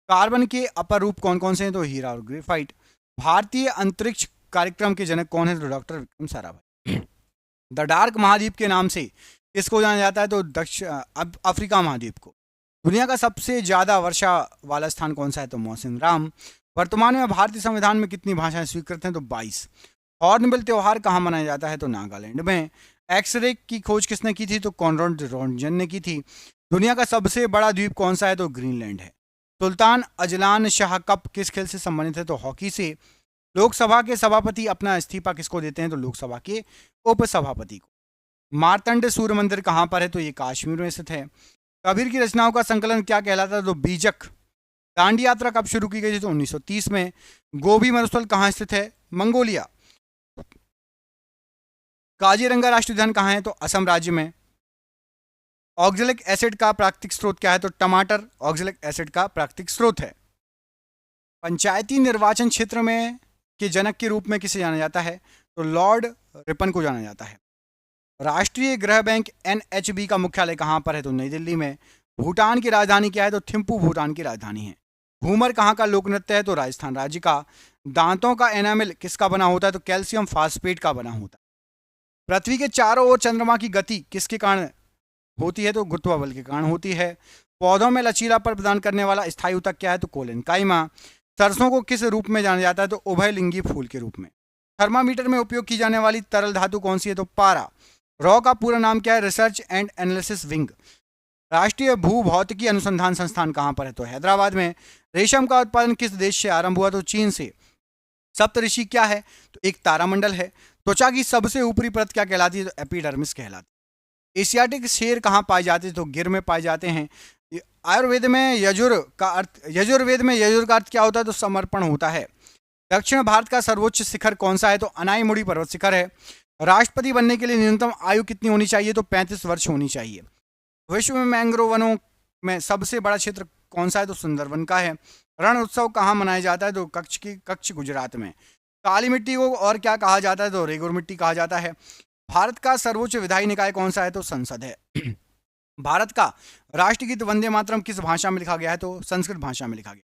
[SPEAKER 1] कार्बन के अपर रूप कौन कौन से हैं तो हीरा और ग्रेफाइट। भारतीय अंतरिक्ष कार्यक्रम के जनक कौन है तो doctor Vikram Sarabhai. The dark महाद्वीप के नाम से किसको जाना जाता है तो अफ्रीका महाद्वीप को। दुनिया का सबसे ज्यादा वर्षा वाला स्थान कौन सा है तो मौसिन राम। वर्तमान में भारतीय संविधान में कितनी भाषाएं स्वीकृत हैं तो 22। हॉर्नबिल त्योहार कहाँ मनाया जाता है तो नागालैंड में। एक्सरे की खोज किसने की थी तो कॉनराड रॉन्टगन ने की थी। दुनिया का सबसे बड़ा द्वीप कौन सा है तो ग्रीनलैंड है। सुल्तान अजलान शाह कप किस खेल से संबंधित है तो हॉकी से। लोकसभा के सभापति अपना इस्तीफा किसको देते हैं तो लोकसभा के उपसभापति को। मार्तंड सूर्य मंदिर कहाँ पर है तो ये कश्मीर में स्थित है। कबीर की रचनाओं का संकलन क्या कहलाता है तो बीजक। दांडी यात्रा कब शुरू की गई थी तो 1930 में। गोभी मरुस्थल कहाँ स्थित है मंगोलिया। काजीरंगा राष्ट्रीय उद्यान कहाँ है तो असम राज्य में। ऑक्जेलिक एसिड का प्राकृतिक स्रोत क्या है तो टमाटर ऑक्जेलिक एसिड का प्राकृतिक स्रोत है। पंचायती निर्वाचन क्षेत्र में के जनक के रूप में किसे जाना जाता है तो लॉर्ड रिपन को जाना जाता है। राष्ट्रीय गृह बैंक NHB का मुख्यालय कहाँ पर है तो नई दिल्ली में। भूटान की राजधानी क्या है तो थिम्पू भूटान की राजधानी है। घूमर कहाँ का लोक नृत्य है तो राजस्थान राज्य का। दांतों का एनामिल किसका बना होता है तो कैल्शियम फास्फेट का बना होता है। पृथ्वी के चारों ओर चंद्रमा की गति किसके कारण होती है तो गुरुत्वाबल के कारण होती है। पौधों में लचीलापन प्रदान करने वाला स्थायी ऊतक क्या है तो कोलेनकाइमा। सरसों को किस रूप में जाना जाता है तो उभयलिंगी फूल के रूप में। थर्मामीटर में उपयोग की जाने वाली तरल धातु कौन सी है तो पारा। रॉ का पूरा नाम क्या है रिसर्च एंड एनालिसिस विंग। राष्ट्रीय भूभौतिकी अनुसंधान संस्थान कहाँ पर है तो हैदराबाद में। रेशम का उत्पादन किस देश से आरंभ हुआ तो चीन से। सप्तऋषि क्या है तो एक तारामंडल है। त्वचा की सबसे ऊपरी परत क्या कहलाती है तो एपिडर्मिस कहलाती है। एशियाटिक शेर कहाँ पाए जाते हैं तो गिर में पाए जाते हैं। आयुर्वेद में यजुर्वेद में यजुर का अर्थ क्या होता है तो समर्पण होता है। दक्षिण भारत का सर्वोच्च शिखर कौन सा है तो अनाईमुड़ी पर्वत शिखर है। राष्ट्रपति बनने के लिए न्यूनतम आयु कितनी होनी चाहिए तो 35 वर्ष होनी चाहिए। विश्व में मैंग्रोव वनों में सबसे बड़ा क्षेत्र कौन सा है? तो सुंदरबन का है। रण उत्सव कहाँ मनाया जाता है? तो कच्छ गुजरात में। काली मिट्टी को और क्या कहा जाता है? तो रेगुर मिट्टी कहा जाता है। भारत का सर्वोच्च विधायी निकाय कौन सा है? तो संसद है। भारत का राष्ट्रगीत वंदे मातरम किस भाषा में लिखा गया है? तो संस्कृत भाषा में लिखा गया।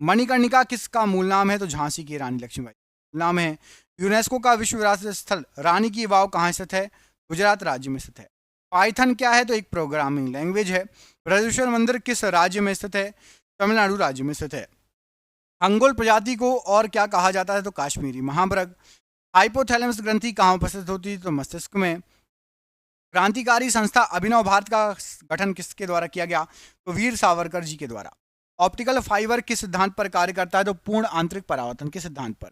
[SPEAKER 1] मणिकर्णिका किसका मूल नाम है? तो झांसी की रानी लक्ष्मीबाई नाम है। यूनेस्को का विश्व विरासत स्थल रानी की वाव कहाँ स्थित है? गुजरात राज्य में स्थित है। पाइथन क्या है? तो एक प्रोग्रामिंग लैंग्वेज है। बृहदेश्वर मंदिर किस राज्य में स्थित है? तमिलनाडु राज्य में स्थित है। अंगुल प्रजाति को और क्या कहा जाता है? तो काश्मीरी महामृग। हाइपोथैलेमस ग्रंथि कहाँ उपस्थित होती है? तो मस्तिष्क में। क्रांतिकारी संस्था अभिनव भारत का गठन किसके द्वारा किया गया? तो वीर सावरकर जी के द्वारा। ऑप्टिकल फाइबर किस सिद्धांत पर कार्य करता है? तो पूर्ण आंतरिक परावर्तन के सिद्धांत पर।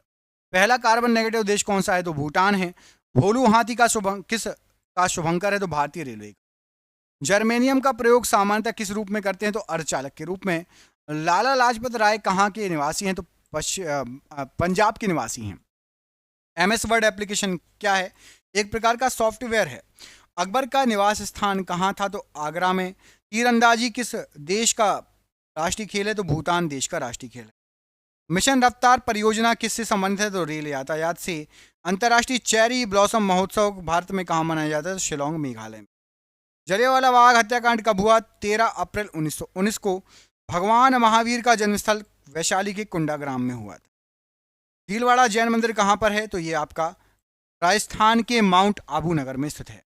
[SPEAKER 1] पहला कार्बन नेगेटिव देश कौन सा है? तो भूटान है। भोलू हाथी का शुभंकर है? तो भारतीय रेलवे। जर्मेनियम का प्रयोग सामान्यतः किस रूप में करते हैं? तो अर्धचालक के रूप में। लाला लाजपत राय कहाँ के निवासी हैं? तो पंजाब के निवासी हैं। MS वर्ड एप्लीकेशन क्या है? एक प्रकार का सॉफ्टवेयर है। अकबर का निवास स्थान कहाँ था? तो आगरा में। तीरंदाजी किस देश का राष्ट्रीय खेल है? तो भूटान देश का राष्ट्रीय खेल है। मिशन रफ्तार परियोजना किससे संबंधित है? तो रेल यातायात से। अंतर्राष्ट्रीय चेरी ब्लॉसम महोत्सव भारत में कहाँ मनाया जाता है? तो शिलोंग मेघालय में। जलियांवाला बाग हत्याकांड कब हुआ? 13 अप्रैल 1919 को। भगवान महावीर का जन्मस्थल वैशाली के कुंडाग्राम में हुआ था। भीलवाड़ा जैन मंदिर कहाँ पर है? तो ये आपका राजस्थान के माउंट आबू नगर में स्थित है।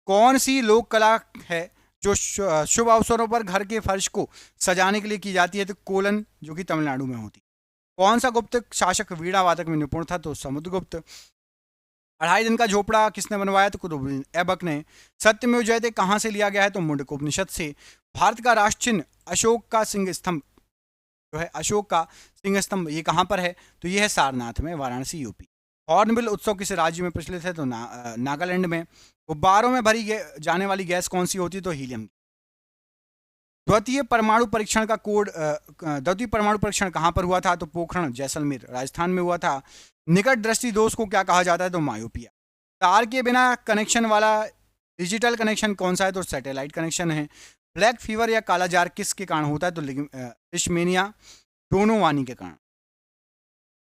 [SPEAKER 1] कौन सी लोक कला है जो शुभ अवसरों पर घर के फर्श को सजाने के लिए की जाती है? तो कोलन, जो कि तमिलनाडु में होती है। कौन सा गुप्त शासक वीणा वादक में निपुण था? तो समुद्रगुप्त। 2.5 दिन का झोपड़ा किसने बनवाया? तो कुतुबुद्दीन ऐबक ने। सत्यमेव जयते कहाँ से लिया गया है? तो मुंडकोपनिषद से। भारत का राष्ट्र चिन्ह अशोक का सिंह स्तंभ जो है, अशोक का सिंह स्तंभ, ये कहाँ पर है? तो ये है सारनाथ में, वाराणसी यूपी। हॉर्नबिल उत्सव किस राज्य में प्रचलित है? तो नागालैंड में। गुब्बारों में भरी जाने वाली गैस कौन सी होती है? तो हीलियम। द्वितीय परमाणु परीक्षण कहाँ पर हुआ था? तो पोखरण जैसलमेर राजस्थान में हुआ था। निकट दृष्टि दोष को क्या कहा जाता है? तो मायोपिया। तार के बिना कनेक्शन वाला डिजिटल कनेक्शन कौन सा है? तो सैटेलाइट कनेक्शन है। ब्लैक फीवर या काला जार किसके कारण होता है? तो लिशमेनिया दोनों वानी के कारण।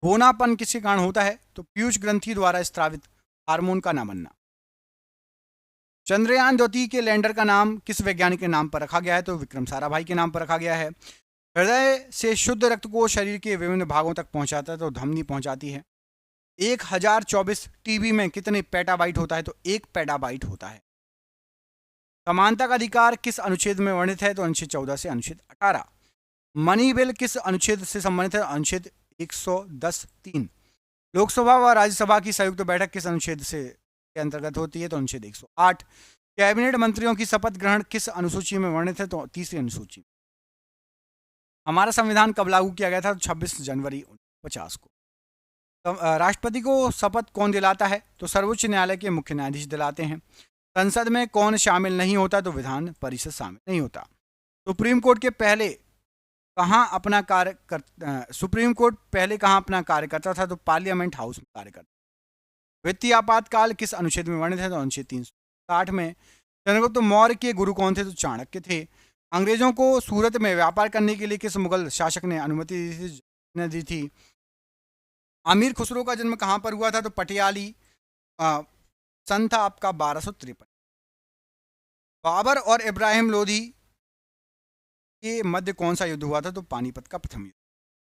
[SPEAKER 1] बोनापन किसके कारण होता है? तो पीयूष ग्रंथि द्वारा स्त्रावित हार्मोन का न बनना। चंद्रयान 2 के लैंडर का नाम किस वैज्ञानिक के नाम पर रखा गया है? तो विक्रम साराभाई के नाम पर रखा गया है। हृदय से शुद्ध रक्त को शरीर के विभिन्न भागों तक पहुंचाता है? तो धमनी पहुंचाती है। 1024 टीबी में कितने पेटाबाइट होता है? तो 1 पेटाबाइट होता है। समानता का अधिकार किस अनुच्छेद में वर्णित है? तो अनुच्छेद 14 से अनुच्छेद 18। मनी बिल किस अनुच्छेद से संबंधित है? अनुच्छेद 110(3). लोकसभा व राज्यसभा की संयुक्त बैठक किस अनुच्छेद से के अंतर्गत होती है? तो अनुच्छेद 108। कैबिनेट मंत्रियों की शपथ ग्रहण किस अनुसूची में वर्णित है? तो 3री अनुसूची। हमारा संविधान कब लागू किया गया था? तो 26 जनवरी 1950 को। तो राष्ट्रपति को शपथ कौन दिलाता है? तो सर्वोच्च न्यायालय के मुख्य न्यायाधीश दिलाते हैं। संसद में कौन शामिल नहीं होता? तो विधान परिषद शामिल नहीं होता। सुप्रीम कोर्ट पहले कहाँ अपना कार्य करता था? तो पार्लियामेंट हाउस में कार्य करता। वित्तीय आपातकाल किस अनुच्छेद में वर्णित है? तो अनुच्छेद 360 में। चंद्रगुप्त मौर्य के गुरु कौन थे? तो चाणक्य थे। अंग्रेजों को सूरत में व्यापार करने के लिए किस मुगल शासक ने अनुमति दी थी? अमीर खुसरो का जन्म कहाँ पर हुआ था? तो पटियाली। सन था आपका 1253। बाबर और इब्राहिम लोधी के मध्य कौन सा युद्ध हुआ था? तो पानीपत का प्रथम युद्ध।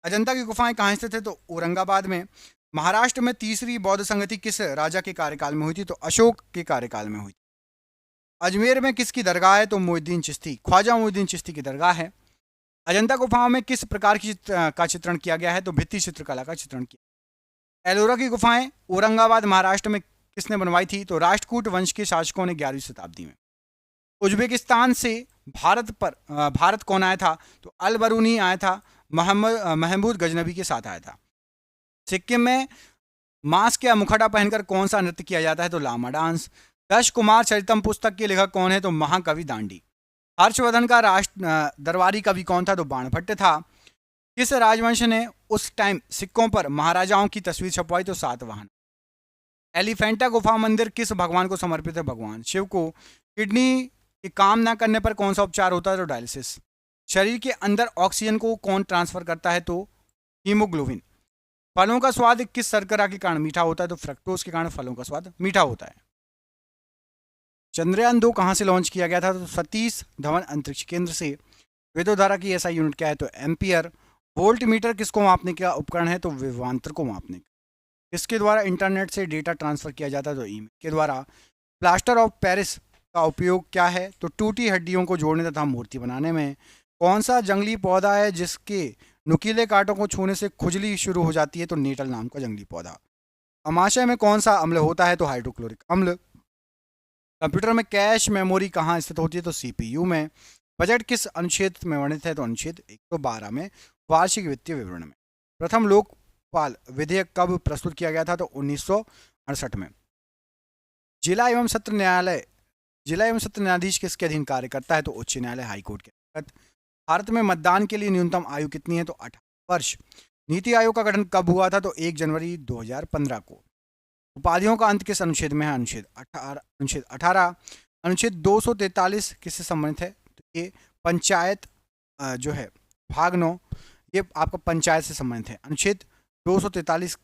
[SPEAKER 1] अजंता की गुफाएं कहाँ स्थित है? तो औरंगाबाद में। महाराष्ट्र में तीसरी बौद्ध संगति किस राजा के कार्यकाल में हुई थी? तो अशोक के कार्यकाल में हुई थी। अजमेर में किसकी दरगाह है? तो मोइनुद्दीन चिश्ती, ख्वाजा मोइनुद्दीन चिश्ती की दरगाह है। अजंता गुफाओं में किस प्रकार की का चित्रण किया गया है? तो भित्ति चित्रकला का चित्रण किया। एलोरा की गुफाएं औरंगाबाद महाराष्ट्र में किसने बनवाई थी? तो राष्ट्रकूट वंश के शासकों ने 11वीं शताब्दी में। उज्बेकिस्तान से भारत कौन आया था? तो अल बरूनी आया था। महमूद गजनबी के साथ आया था। सिक्किम में मास्क या मुखटा पहनकर कौन सा नृत्य किया जाता है? तो लामा डांस। 10 कुमार चरितम पुस्तक के लेखक कौन है? तो महाकवि दांडी। हर्षवर्धन का दरबारी कवि कौन था? तो बाणभट्ट था। किस राजवंश ने उस टाइम सिक्कों पर महाराजाओं की तस्वीर छपवाई? तो सातवाहन। एलिफेंटा गुफा मंदिर किस भगवान को समर्पित है? भगवान शिव को। किडनी के काम ना करने पर कौन सा उपचार होता है? तो डायलिसिस। शरीर के अंदर ऑक्सीजन को कौन ट्रांसफर करता है? तो हीमोग्लोबिन। फलों का स्वाद किस शर्करा के कारण मीठा होता है? तो फ्रक्टोज के कारण फलों का स्वाद मीठा होता है। चंद्रयान 2 कहां से लॉन्च किया गया था? तो सतीश धवन अंतरिक्ष केंद्र से। विद्युत धारा की ऐसा यूनिट क्या है? तो एम्पियर। वोल्ट मीटर किसको मापने का उपकरण है? तो विभवांतर को मापने का। किसके द्वारा इंटरनेट से डेटा ट्रांसफर किया जाता है? तो ईमेल के द्वारा। प्लास्टर ऑफ पेरिस का उपयोग क्या है? तो टूटी हड्डियों को जोड़ने तथा मूर्ति बनाने में। कौन सा जंगली पौधा है जिसके नुकीले कांटों को छूने से खुजली शुरू हो जाती है? तो नेटल नाम का जंगली पौधा। अमाशय में कौन सा अम्ल होता है? तो हाइड्रोक्लोरिक अम्ल। कंप्यूटर में कैश मेमोरी कहाँ स्थित होती है? तो सीपीयू में। बजट किस अनुच्छेद में वर्णित है? तो अनुच्छेद 112 में। वार्षिक वित्तीय विवरण में। प्रथम लोकपाल विधेयक कब प्रस्तुत किया गया था? तो 1968 में। जिला एवं सत्र न्यायाधीश किसके अधीन कार्य करता है? तो उच्च न्यायालय हाईकोर्ट के अंतर्गत। भारत में मतदान के लिए न्यूनतम आयु कितनी है? तो 18 वर्ष। नीति आयोग का गठन कब हुआ था? तो 1 जनवरी 2015 को। उपाधियों का अंत किस अनुच्छेद में है? अनुच्छेद 18। अनुच्छेद 243 किससे संबंधित है? तो ये पंचायत जो है भाग 9, ये आपका पंचायत से संबंधित है। अनुच्छेद 243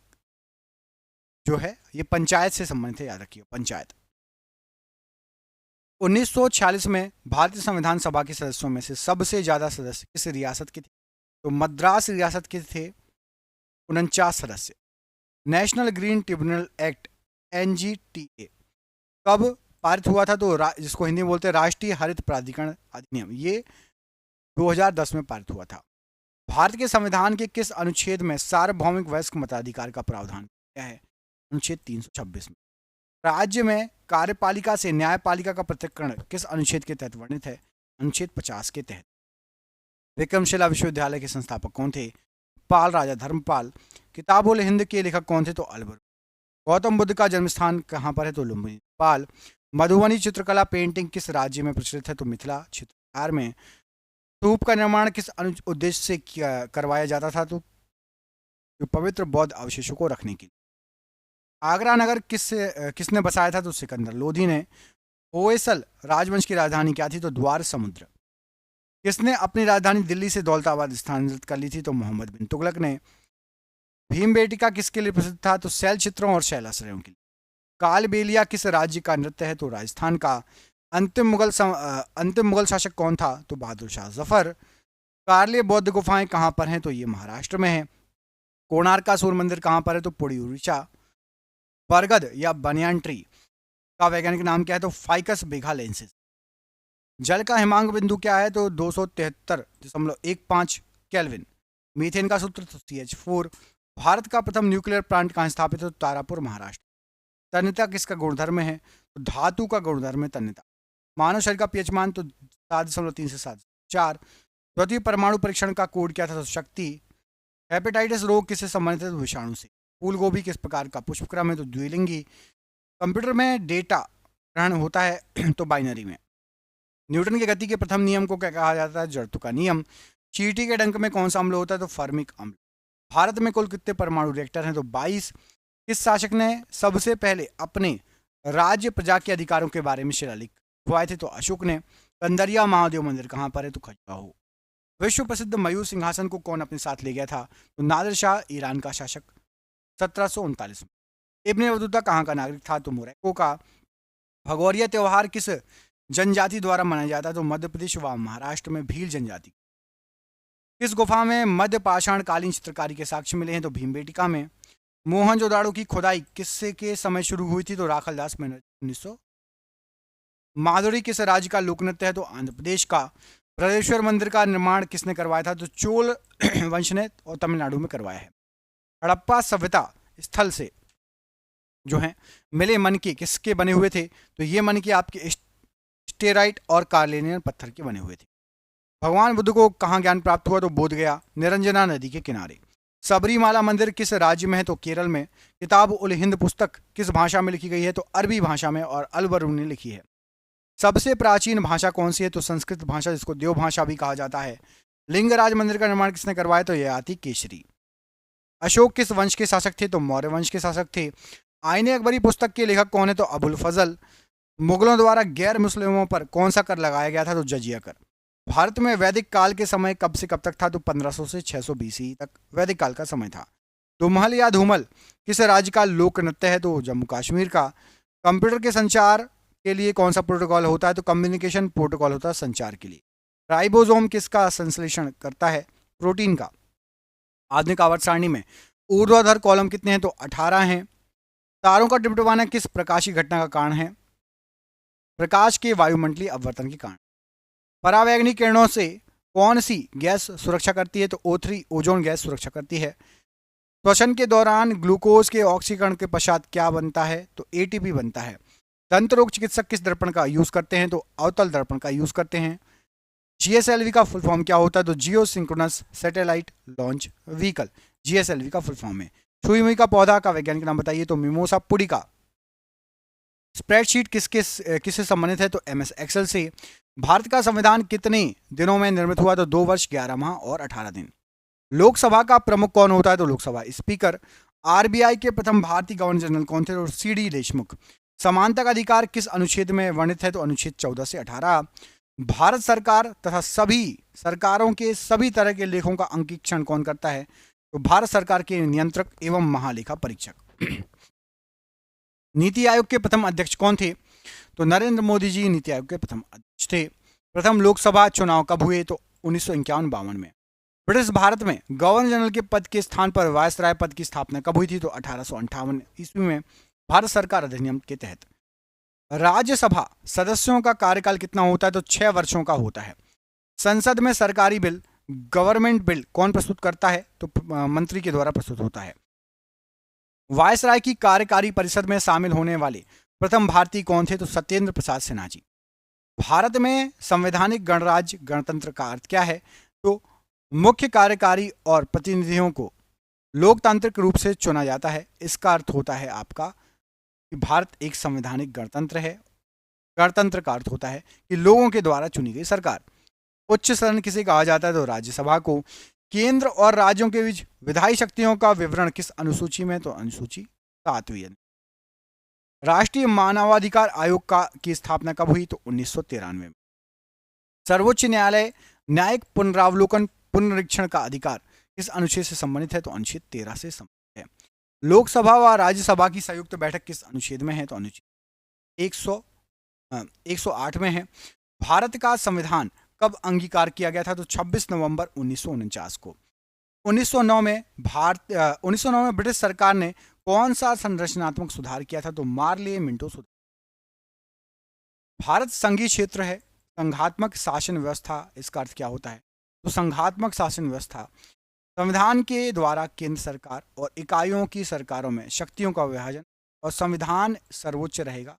[SPEAKER 1] जो है ये पंचायत से संबंधित है, याद रखिए पंचायत। 1946 में भारतीय संविधान सभा के सदस्यों में से सबसे ज्यादा सदस्य किस रियासत के थे? तो मद्रास रियासत के थे 49 सदस्य। नेशनल ग्रीन ट्रिब्यूनल एक्ट एनजीटीए कब पारित हुआ था? तो जिसको हिंदी में बोलते हैं राष्ट्रीय हरित प्राधिकरण अधिनियम, ये 2010 में पारित हुआ था। भारत के संविधान के किस अनुच्छेद में सार्वभौमिक वयस्क मताधिकार का प्रावधान किया है? अनुच्छेद 326 में। राज्य में कार्यपालिका से न्यायपालिका का पृथक्करण किस अनुच्छेद के तहत वर्णित है? अनुच्छेद 50 के तहत। विक्रमशिला विश्वविद्यालय के संस्थापक कौन थे? पाल राजा धर्मपाल। किताबुल हिंद के लेखक कौन थे? तो अलवर। गौतम बुद्ध का जन्म स्थान कहाँ पर है? तो लुम्बिनी नेपाल। मधुबनी चित्रकला पेंटिंग किस राज्य में प्रचलित है? तो मिथिला क्षेत्र में। स्तूप का निर्माण किस उद्देश्य से करवाया जाता था? तो पवित्र बौद्ध अवशेषों को रखने के लिए। आगरा नगर किसने बसाया था? तो सिकंदर लोधी ने। ओएसल राजवंश की राजधानी क्या थी? तो द्वार समुद्र। किसने अपनी राजधानी दिल्ली से दौलताबाद स्थानांतरित कर ली थी? तो मोहम्मद बिन तुगलक ने। भीमबेटिका किसके लिए प्रसिद्ध था? तो शैल चित्रों और शैलाश्रयों के लिए। कालबेलिया किस राज्य का नृत्य है? तो राजस्थान का। अंतिम मुगल शासक कौन था? तो बहादुर शाह जफर। कार्ले बौद्ध गुफाएं कहाँ पर हैं? तो ये महाराष्ट्र में है। कोणार्क का सूर्य मंदिर कहाँ पर है? तो पुरी उड़ीसा। बरगद या बनियान ट्री का वैज्ञानिक नाम क्या है? तो फाइकस बेघालेंसिस। जल का हिमांक बिंदु क्या है? तो 273.15 केल्विन। मीथेन का सूत्र तो CH4। भारत का प्रथम न्यूक्लियर प्लांट कहाँ स्थापित है? तो तारापुर महाराष्ट्र। तन्यता किसका गुणधर्म है? तो धातु का गुणधर्म है तन्यता। मानव शरीर का पीएच मान तो 7.3 से 7.4। द्वितीय परमाणु परीक्षण का कोड क्या था? तो शक्ति। हेपेटाइटिस रोग किससे संबंधित है? तो विषाणु से। फूल गोभी किस प्रकार का पुष्पक्रम है? तो द्विलिंगी। कंप्यूटर में डेटा ग्रहण होता है तो बाइनरी में। न्यूटन की गति के प्रथम नियम को क्या कहा जाता है? जड़त्व का नियम। चींटी के डंक में कौन सा अम्ल होता है? तो फर्मिक अम्ल। भारत में कुल कितने परमाणु रिएक्टर हैं? तो 22। किस शासक ने सबसे पहले अपने राज्य प्रजा के अधिकारों के बारे में शिलालेख हुए थे? तो अशोक ने। कंदरिया महादेव मंदिर कहाँ पर है? तो खजुराहो। विश्व प्रसिद्ध मयूर सिंहासन को कौन अपने साथ ले गया था? तो नादिर शाह, ईरान का शासक, 1739 में। इब्न बतूता कहाँ का नागरिक था? तो मोरक्को का। भगौरिया त्योहार किस जनजाति द्वारा मनाया जाता है? तो मध्य प्रदेश व महाराष्ट्र में भील जनजाति। किस गुफा में मध्य पाषाण कालीन चित्रकारी के साक्ष्य मिले हैं? तो भीमबेटिका में। मोहनजोदाड़ो की खुदाई किससे के समय शुरू हुई थी? तो राखलदास में 1900। माधुरी किस राज्य का लोक नृत्य है? तो आंध्र प्रदेश का। बृहदेश्वर मंदिर का निर्माण किसने करवाया था? तो चोल वंश ने और तमिलनाडु में करवाया है। हड़प्पा सभ्यता स्थल से जो है मिले मनके किसके बने हुए थे? तो ये मनके आपके स्टेराइट और कार्लेनियन पत्थर के बने हुए थे। भगवान बुद्ध को कहाँ ज्ञान प्राप्त हुआ? तो बोध गया, निरंजना नदी के किनारे। सबरीमाला मंदिर किस राज्य में है? तो केरल में। किताब उल हिंद पुस्तक किस भाषा में लिखी गई है? तो अरबी भाषा में और अलबरून ने लिखी है। सबसे प्राचीन भाषा कौन सी है? तो संस्कृत भाषा, जिसको देव भाषा भी कहा जाता है। लिंगराज मंदिर का निर्माण किसने करवाया? तो ययाति केसरी। अशोक किस वंश के शासक थे? तो मौर्य वंश के शासक थे। आईने अकबरी पुस्तक के लेखक कौन है? तो अबुल फजल। मुगलों द्वारा गैर मुस्लिमों पर कौन सा कर लगाया गया था? तो जजिया कर। भारत में वैदिक काल के समय कब से कब तक था? तो 1500 से 600 बीसी तक वैदिक काल का समय था। दुमहल या धूमल किस राज्य का लोक नृत्य है? तो जम्मू कश्मीर का। कंप्यूटर के संचार के लिए कौन सा प्रोटोकॉल होता है? तो कम्युनिकेशन प्रोटोकॉल होता है संचार के लिए। राइबोसोम किसका संश्लेषण करता है? प्रोटीन का। आधुनिक आवर्त सारणी में ऊर्ध्वाधर कॉलम कितने हैं? तो 18 हैं। तारों का टिमटिमाना किस प्रकाशीय घटना का कारण है? प्रकाश के वायुमंडलीय अपवर्तन के कारण। परावैंगनी किरणों से कौन सी गैस सुरक्षा करती है? तो O3 ओजोन गैस सुरक्षा करती है। श्वसन के दौरान ग्लूकोज के ऑक्सीकरण के पश्चात क्या बनता है? तो ATP बनता है। दंत रोग चिकित्सक किस दर्पण का यूज करते हैं? तो अवतल दर्पण का यूज करते हैं। GSLV का फुल फॉर्म क्या होता है? तो geosynchronous satellite launch vehicle GSLV का फुल फॉर्म है। छुई मुई का पौधा का वैज्ञानिक नाम बताइए? तो मिमोसा पुडिका। स्प्रेडशीट किससे संबंधित है? तो MS एक्सेल से। भारत का संविधान कितने दिनों में निर्मित हुआ? तो 2 वर्ष 11 माह और 18 दिन। लोकसभा का प्रमुख कौन होता है? तो लोकसभा स्पीकर। RBI के प्रथम भारतीय गवर्नर जनरल कौन थे? तो CD देशमुख। समानता का अधिकार किस अनुच्छेद में वर्णित है? तो अनुच्छेद 14 से 18। भारत सरकार तथा सभी सरकारों के सभी तरह के लेखों का अंकीक्षण कौन करता है? तो भारत सरकार के नियंत्रक एवं महालेखा परीक्षक। नीति आयोग के प्रथम अध्यक्ष कौन थे? तो नरेंद्र मोदी जी नीति आयोग के प्रथम अध्यक्ष थे। प्रथम लोकसभा चुनाव कब हुए? तो 1951-52 में। ब्रिटिश भारत में गवर्नर जनरल के पद के स्थान पर वायसराय पद की स्थापना कब हुई थी? तो 1858 ईस्वी में भारत सरकार अधिनियम के तहत। राज्यसभा सदस्यों का कार्यकाल कितना होता है? तो 6 वर्षों का होता है। संसद में सरकारी बिल गवर्नमेंट बिल कौन प्रस्तुत करता है? तो मंत्री के द्वारा प्रस्तुत होता है। वायसराय की कार्यकारी परिषद में शामिल होने वाले प्रथम भारतीय कौन थे? तो सत्येंद्र प्रसाद सिन्हा जी। भारत में संवैधानिक गणराज्य गणतंत्र का अर्थ क्या है? तो मुख्य कार्यकारी और प्रतिनिधियों को लोकतांत्रिक रूप से चुना जाता है। इसका अर्थ होता है आपका कि भारत एक संवैधानिक गणतंत्र है। गणतंत्र का अर्थ होता है कि लोगों के द्वारा चुनी गई सरकार। उच्च सदन किसे कहा जाता है? तो राज्यसभा को। केंद्र और राज्यों के बीच विधायी शक्तियों का विवरण किस अनुसूची में? तो अनुसूची 7वीं। राष्ट्रीय मानवाधिकार आयोग की स्थापना कब हुई? तो 1993 में। सर्वोच्च न्यायालय न्यायिक पुनरावलोकन पुनरीक्षण का अधिकार किस अनुच्छेद से संबंधित है? तो अनुच्छेद 13 से संबंधित है। लोकसभा व राज्यसभा की संयुक्त बैठक किस अनुच्छेद में है? तो अनुच्छेद 108 में है। भारत का संविधान कब अंगीकार किया गया था? तो 26 नवंबर 1949 को। 1909 में ब्रिटिश सरकार ने कौन सा संरचनात्मक सुधार किया था? तो मार्ले मिंटो सुधार। भारत संघीय क्षेत्र है। संघात्मक शासन व्यवस्था इसका अर्थ क्या होता है? तो संघात्मक शासन व्यवस्था संविधान के द्वारा केंद्र सरकार और इकाइयों की सरकारों में शक्तियों का विभाजन और संविधान सर्वोच्च रहेगा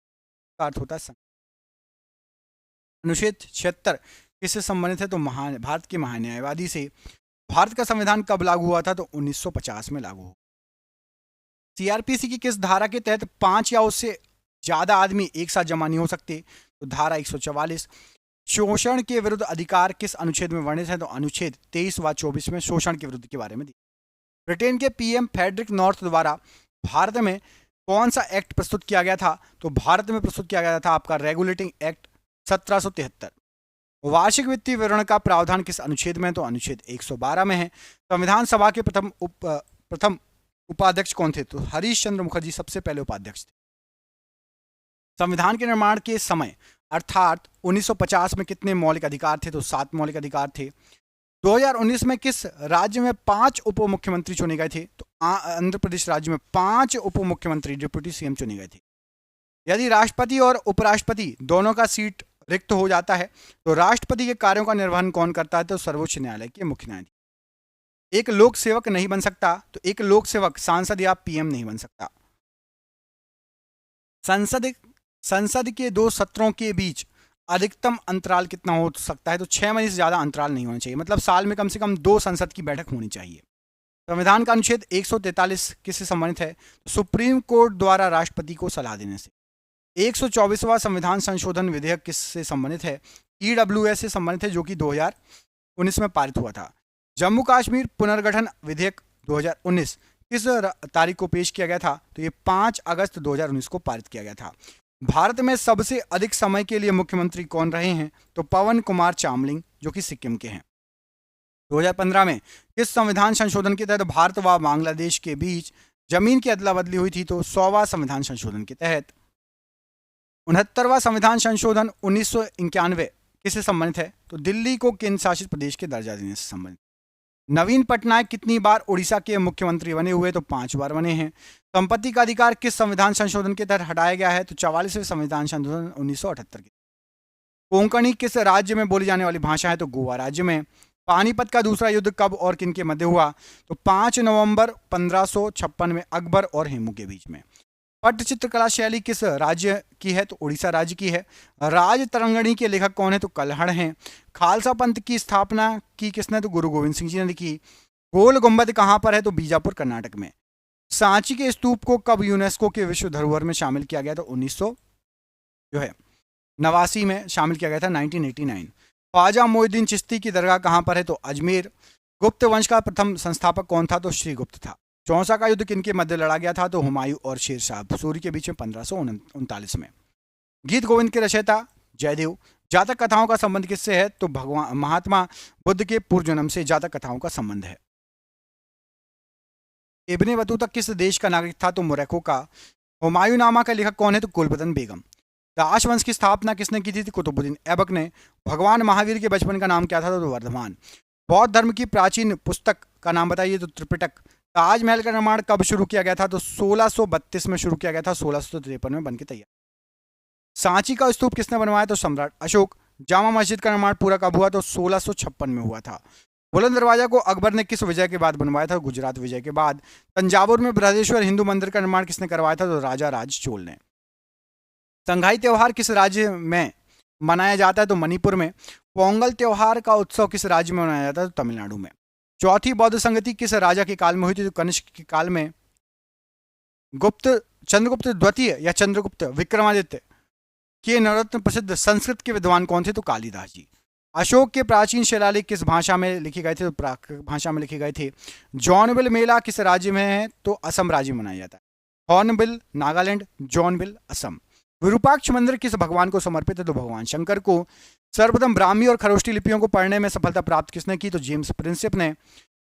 [SPEAKER 1] का अर्थ होता है संघ। अनुच्छेद 76 किससे संबंधित है? तो भारत के महान्यायवादी से। भारत का संविधान कब लागू हुआ था? तो 1950 में लागू हुआ। CRPC की किस धारा के तहत 5 या उससे ज्यादा आदमी एक साथ जमा नहीं हो सकते? तो धारा 144। शोषण के विरुद्ध अधिकार किस अनुच्छेद में वर्णित है? तो अनुच्छेद 23 व 24 में शोषण के विरुद्ध के बारे में दी। ब्रिटेन के PM फ्रेडरिक नॉर्थ द्वारा भारत में कौन सा एक्ट प्रस्तुत किया गया था? तो भारत में प्रस्तुत किया गया था आपका रेगुलेटिंग एक्ट 1773। वार्षिक वित्तीय विवरण का प्रावधान किस अनुच्छेद में? तो अनुच्छेद 112 में है। संविधान सभा के प्रथम उपाध्यक्ष कौन थे? तो हरीश चंद्र मुखर्जी सबसे पहले उपाध्यक्ष थे। संविधान के निर्माण के समय अर्थात 1950 में कितने मौलिक अधिकार थे? तो 7 मौलिक अधिकार थे। 2019 में किस राज्य में 5 उप मुख्यमंत्री चुने गए थे? तो आंध्र प्रदेश राज्य में 5 उप मुख्यमंत्री डिप्टी CM चुने गए थे। यदि राष्ट्रपति और उपराष्ट्रपति दोनों का सीट रिक्त हो जाता है तो राष्ट्रपति के कार्यों का निर्वहन कौन करता है? तो सर्वोच्च न्यायालय के मुख्य न्यायाधीश। एक लोक सेवक नहीं बन सकता, तो एक लोक सेवक सांसद या PM नहीं बन सकता। संसद के 2 सत्रों के बीच अधिकतम अंतराल कितना हो सकता है? तो 6 महीने से ज्यादा अंतराल नहीं होना चाहिए। मतलब साल में कम से कम 2 संसद की बैठक होनी चाहिए। संविधान का अनुच्छेद 143 किससे संबंधित है? तो सुप्रीम कोर्ट द्वारा राष्ट्रपति को सलाह देने से। 124वां संविधान संशोधन विधेयक किससे संबंधित है? EWS से संबंधित है, जो कि 2019 में पारित हुआ था। जम्मू कश्मीर पुनर्गठन विधेयक 2019 किस तारीख को पेश किया गया था? तो ये 5 अगस्त 2019 को पारित किया गया था। भारत में सबसे अधिक समय के लिए मुख्यमंत्री कौन रहे हैं? तो पवन कुमार चामलिंग, जो कि सिक्किम के हैं। 2015 में किस संविधान संशोधन के तहत भारत व बांग्लादेश के बीच जमीन की अदला बदली हुई थी? तो 100वां संविधान संशोधन के तहत। 69वां संविधान संशोधन 1991 किससे संबंधित है? तो दिल्ली को केंद्र शासित प्रदेश के दर्जा देने से संबंधित। नवीन पटनायक कितनी बार उड़ीसा के मुख्यमंत्री बने हुए? तो 5 बार बने हैं। संपत्ति का अधिकार किस संविधान संशोधन के तहत हटाया गया है? तो 44वें संविधान संशोधन 1978 के। कोंकणी किस राज्य में बोली जाने वाली भाषा है? तो गोवा राज्य में। पानीपत का दूसरा युद्ध कब और किन के मध्य हुआ? तो 5 नवंबर 1556 में अकबर और हेमू के बीच में। पट्टचित्र कला शैली किस राज्य की है? तो उड़ीसा राज्य की है। राज तरंगणी के लेखक कौन है? तो कल्हड़ हैं। खालसा पंथ की स्थापना की किसने? तो गुरु गोविंद सिंह जी ने की। गोल गुंबद कहां पर है? तो बीजापुर कर्नाटक में। सांची के स्तूप को कब यूनेस्को के विश्व धरोहर में शामिल किया गया? तो 1989 में शामिल किया गया था, 1989। ख्वाजा मोइनुद्दीन चिश्ती की दरगाह कहां पर है? तो अजमेर। गुप्त वंश का प्रथम संस्थापक कौन था? तो श्रीगुप्त था। चौसा का युद्ध किनके मध्य लड़ा गया था? तो हुमायूं और शेर शाह सूरी के बीच में 1539 में। गीत गोविंद के रचयिता जयदेव। जातक कथाओं का संबंध किससे है? तो भगवान महात्मा बुद्ध के पूर्व जन्म से जातक कथाओं का संबंध है। इब्ने बतूता किस देश का नागरिक था? तो मोरक्को का। हुमायूंनामा का लेखक कौन है? तो कुलबदन बेगम। दास वंश की स्थापना किसने की थी? कुतुबुद्दीन ऐबक ने। भगवान महावीर के बचपन का नाम क्या था? तो वर्धमान। बौद्ध धर्म की प्राचीन पुस्तक का नाम बताइए? तो त्रिपिटक। ताजमहल का निर्माण कब शुरू किया गया था? तो 1632 में शुरू किया गया था, 1653 में बनके तैयार। सांची का स्तूप किसने बनवाया? तो सम्राट अशोक। जामा मस्जिद का निर्माण पूरा कब हुआ? तो 1656 में हुआ था। बुलंद दरवाजा को अकबर ने किस विजय के बाद बनवाया था? गुजरात विजय के बाद। तंजावुर में बृहदेश्वर हिंदू मंदिर का निर्माण किसने करवाया था? तो राजा राज चोल ने। संघाई त्योहार किस राज्य में मनाया जाता है? तो मणिपुर में। पोंगल त्योहार का उत्सव किस राज्य में मनाया जाता है? तो तमिलनाडु में। चौथी बौद्ध संगति किस राजा के काल में हुई थी? तो कनिष्क के काल में। गुप्त चंद्रगुप्त द्वितीय या चंद्रगुप्त विक्रमादित्य के नवरत्न प्रसिद्ध संस्कृत के विद्वान कौन थे? तो कालिदास जी। अशोक के प्राचीन शिलालेख किस भाषा में लिखे गए थे? तो प्राकृत भाषा में लिखे गए थे। जॉनबिल मेला किस राज्य में है? तो असम राज्य में मनाया जाता है। हॉर्नबिल नागालैंड, जॉनबिल असम। विरूपाक्ष मंदिर किस भगवान को समर्पित है? तो भगवान शंकर को। सर्वप्रथम ब्राह्मी और खरोष्टी लिपियों को पढ़ने में सफलता प्राप्त किसने की? तो जेम्स प्रिंसिप ने।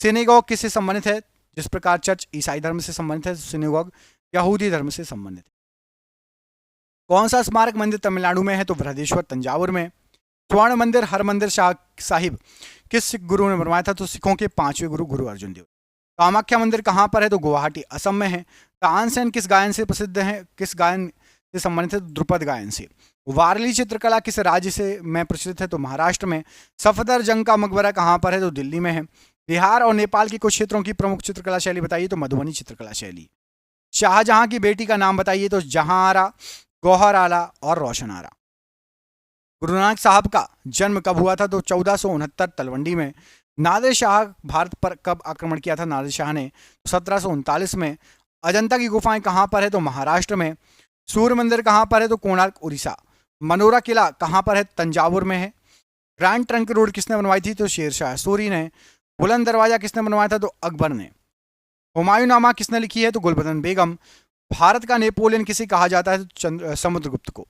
[SPEAKER 1] सिनेगॉग किससे संबंधित है? जिस प्रकार चर्च ईसाई धर्म से संबंधित है, सिनेगॉग यहूदी धर्म से संबंधित है। कौन सा स्मारक मंदिर तमिलनाडु में है? तो बृहदेश्वर तंजावुर में। स्वर्ण मंदिर हरमंदिर साहिब किस सिख गुरु ने बनवाया था? तो सिखों के 5वें गुरु गुरु अर्जुन देव। कामाख्या मंदिर कहां पर है? तो गुवाहाटी असम में है। तानसेन किस गायन से प्रसिद्ध है? किस गायन से संबंधित है? द्रुपद गायन से। वारली चित्रकला किस राज्य से में प्रचलित है? तो महाराष्ट्र में। सफदरजंग का मकबरा कहां पर है? तो दिल्ली में है। बिहार और नेपाल के कुछ क्षेत्रों की प्रमुख चित्रकला शैली बताइए? तो मधुबनी चित्रकला शैली। शाहजहां की बेटी का नाम बताइए? तो जहां आरा, गौहर आला और रोशन आरा। गुरु नानक साहब का जन्म कब हुआ था? तो 1469 तलवंडी में। नादिर शाह भारत पर कब आक्रमण किया था? नादिर शाह ने 1739 में। अजंता की गुफाएं कहां पर है? तो महाराष्ट्र में। सूर्य मंदिर कहां पर है? तो कोणार्क उड़ीसा। मनोरा किला कहां पर है? तंजावुर में है। ग्रैंड ट्रंक रोड किसने बनवाई थी? तो शेरशाह सूरी ने। बुलंद दरवाजा किसने बनवाया था? तो अकबर ने। हुमायूंनामा किसने लिखी है? तो गुलबदन बेगम। भारत का नेपोलियन किसे कहा जाता है? तो समुद्रगुप्त को।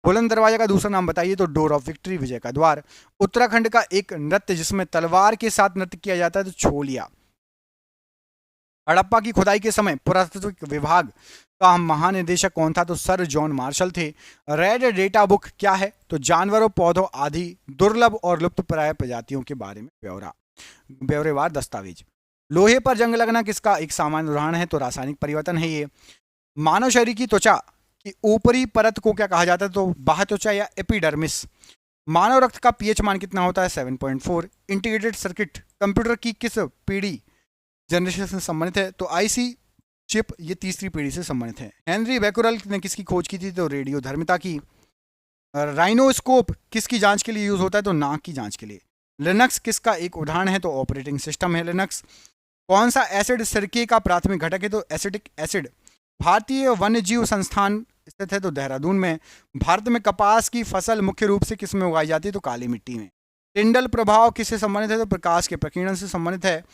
[SPEAKER 1] बुलंद दरवाजा का दूसरा नाम बताइए? तो डोर ऑफ विक्ट्री, विजय का द्वार। उत्तराखंड का एक नृत्य जिसमें तलवार के साथ नृत्य किया जाता है, तो छोलिया। हड़प्पा की खुदाई के समय पुरातत्व विभाग का महानिदेशक कौन था? तो सर जॉन मार्शल थे। रेड डेटा बुक क्या है? तो जानवरों, पौधों आदि दुर्लभ और लुप्तप्राय प्रजातियों के बारे में ब्यौरेवार दस्तावेज। लोहे पर जंग लगना किसका एक सामान्य उदाहरण है? तो रासायनिक परिवर्तन है ये। मानव शरीर की त्वचा की ऊपरी परत को क्या कहा जाता है? तो बाह्य त्वचा या एपिडर्मिस। मानव रक्त का पीएच मान कितना होता है? 7.4। इंटीग्रेटेड सर्किट कंप्यूटर की किस पीढ़ी जनरेशन से संबंधित है? तो आईसी चिप ये तीसरी पीढ़ी से संबंधित है। हेनरी बैकुरल ने किसकी खोज की थी? तो रेडियो धर्मिता की। राइनोस्कोप किसकी जांच के लिए यूज होता है? तो नाक की जांच के लिए। लिनक्स किसका एक उदाहरण है? तो ऑपरेटिंग सिस्टम है लिनक्स। कौन सा एसिड सिरके का प्राथमिक घटक है? तो एसिटिक एसिड। भारतीय वन्यजीव संस्थान स्थित है? तो देहरादून में। भारत में कपास की फसल मुख्य रूप से किस में उगाई जाती है? तो काली मिट्टी में। टिंडल प्रभाव किससे संबंधित है? तो प्रकाश के प्रकीर्णन से संबंधित है।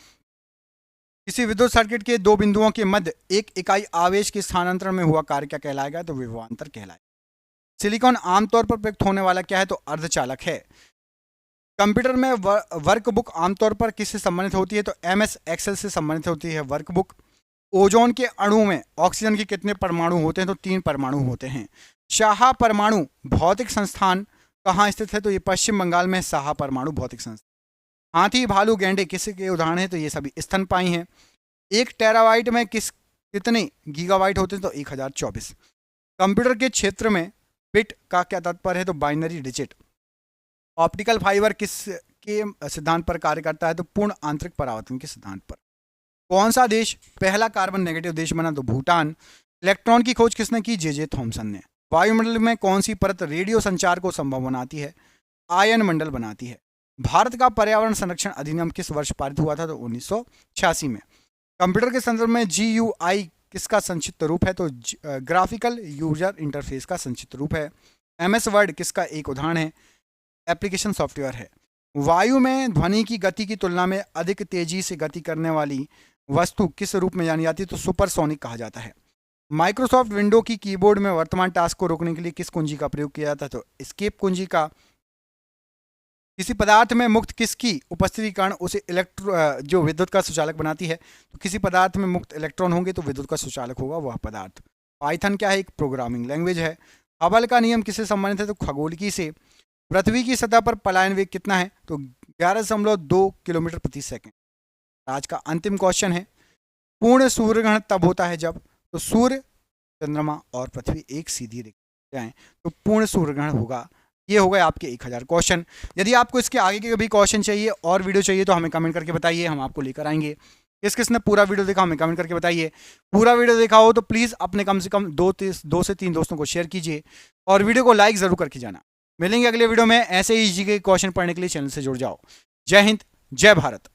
[SPEAKER 1] किसी विद्युत सर्किट के दो बिंदुओं के मध्य एक इकाई आवेश के स्थानांतरण में हुआ कार्य क्या कहलाएगा? तो विभवांतर कहलाएगा। सिलिकॉन आमतौर पर प्रयुक्त होने वाला क्या है, तो अर्धचालक है। कंप्यूटर में वर्कबुक आमतौर पर किससे संबंधित होती है, तो MS एक्सेल से संबंधित होती है वर्कबुक। ओजोन के अणु में ऑक्सीजन के कितने परमाणु होते हैं, तो 3 परमाणु होते हैं। साहा परमाणु भौतिक संस्थान कहाँ स्थित है, तो ये पश्चिम बंगाल में साहा परमाणु भौतिक संस्थान। हाथी, भालू, गैंडे किसके उदाहरण है, तो ये सभी स्तनपायी हैं। 1 टेराबाइट में कितने गीगाबाइट होते हैं, तो 1024। कंप्यूटर के क्षेत्र में बिट का क्या तात्पर्य है, तो बाइनरी डिजिट। ऑप्टिकल फाइबर किस के सिद्धांत पर कार्य करता है, तो पूर्ण आंतरिक परावर्तन के सिद्धांत पर। कौन सा देश पहला कार्बन नेगेटिव देश बना, तो भूटान। इलेक्ट्रॉन की खोज किसने की, जे थॉमसन ने। वायुमंडल में कौन सी परत रेडियो संचार को संभव बनाती है, आयन मंडल बनाती है। भारत का पर्यावरण संरक्षण अधिनियम किस वर्ष पारित हुआ था, तो 1986 में। कंप्यूटर के संदर्भ में GUI किसका संक्षिप्त रूप है, तो ग्राफिकल यूजर इंटरफेस का संक्षिप्त रूप है। MS वर्ड किसका एक उदाहरण है, एप्लीकेशन सॉफ्टवेयर है। वायु में ध्वनि की गति की तुलना में अधिक तेजी से गति करने वाली वस्तु किस रूप में जानी जाती है, तो सुपरसोनिक कहा जाता है। माइक्रोसॉफ्ट विंडो की कीबोर्ड में वर्तमान टास्क को रोकने के लिए किस कुंजी का प्रयोग किया जाता है, तो एस्केप कुंजी का। किसी पदार्थ में मुक्त किसकी उपस्थिति के कारण उसे जो विद्युत का सुचालक बनाती है, तो किसी पदार्थ में मुक्त इलेक्ट्रॉन होंगे तो विद्युत का सुचालक होगा वह पदार्थ। पाइथन क्या है, एक प्रोग्रामिंग लैंग्वेज है। हबल का नियम किससे संबंधित है, तो खगोलिकी से। पृथ्वी की सतह पर पलायन वेग कितना है, तो 11.2 किलोमीटर प्रति सेकंड। आज का अंतिम क्वेश्चन है, पूर्ण सूर्यग्रहण तब होता है जब, तो सूर्य, चंद्रमा और पृथ्वी एक सीधी रेखा जाएं तो पूर्ण सूर्यग्रहण होगा। ये हो गए आपके 1000 क्वेश्चन। यदि आपको इसके आगे के भी क्वेश्चन चाहिए और वीडियो चाहिए तो हमें कमेंट करके बताइए, हम आपको लेकर आएंगे। किसने पूरा वीडियो देखा हमें कमेंट करके बताइए। पूरा वीडियो देखा हो तो प्लीज़ अपने कम से कम 2 से 3 दोस्तों को शेयर कीजिए और वीडियो को लाइक ज़रूर करके जाना। मिलेंगे अगले वीडियो में। ऐसे ही जी के क्वेश्चन पढ़ने के लिए चैनल से जुड़ जाओ। जय हिंद, जय भारत।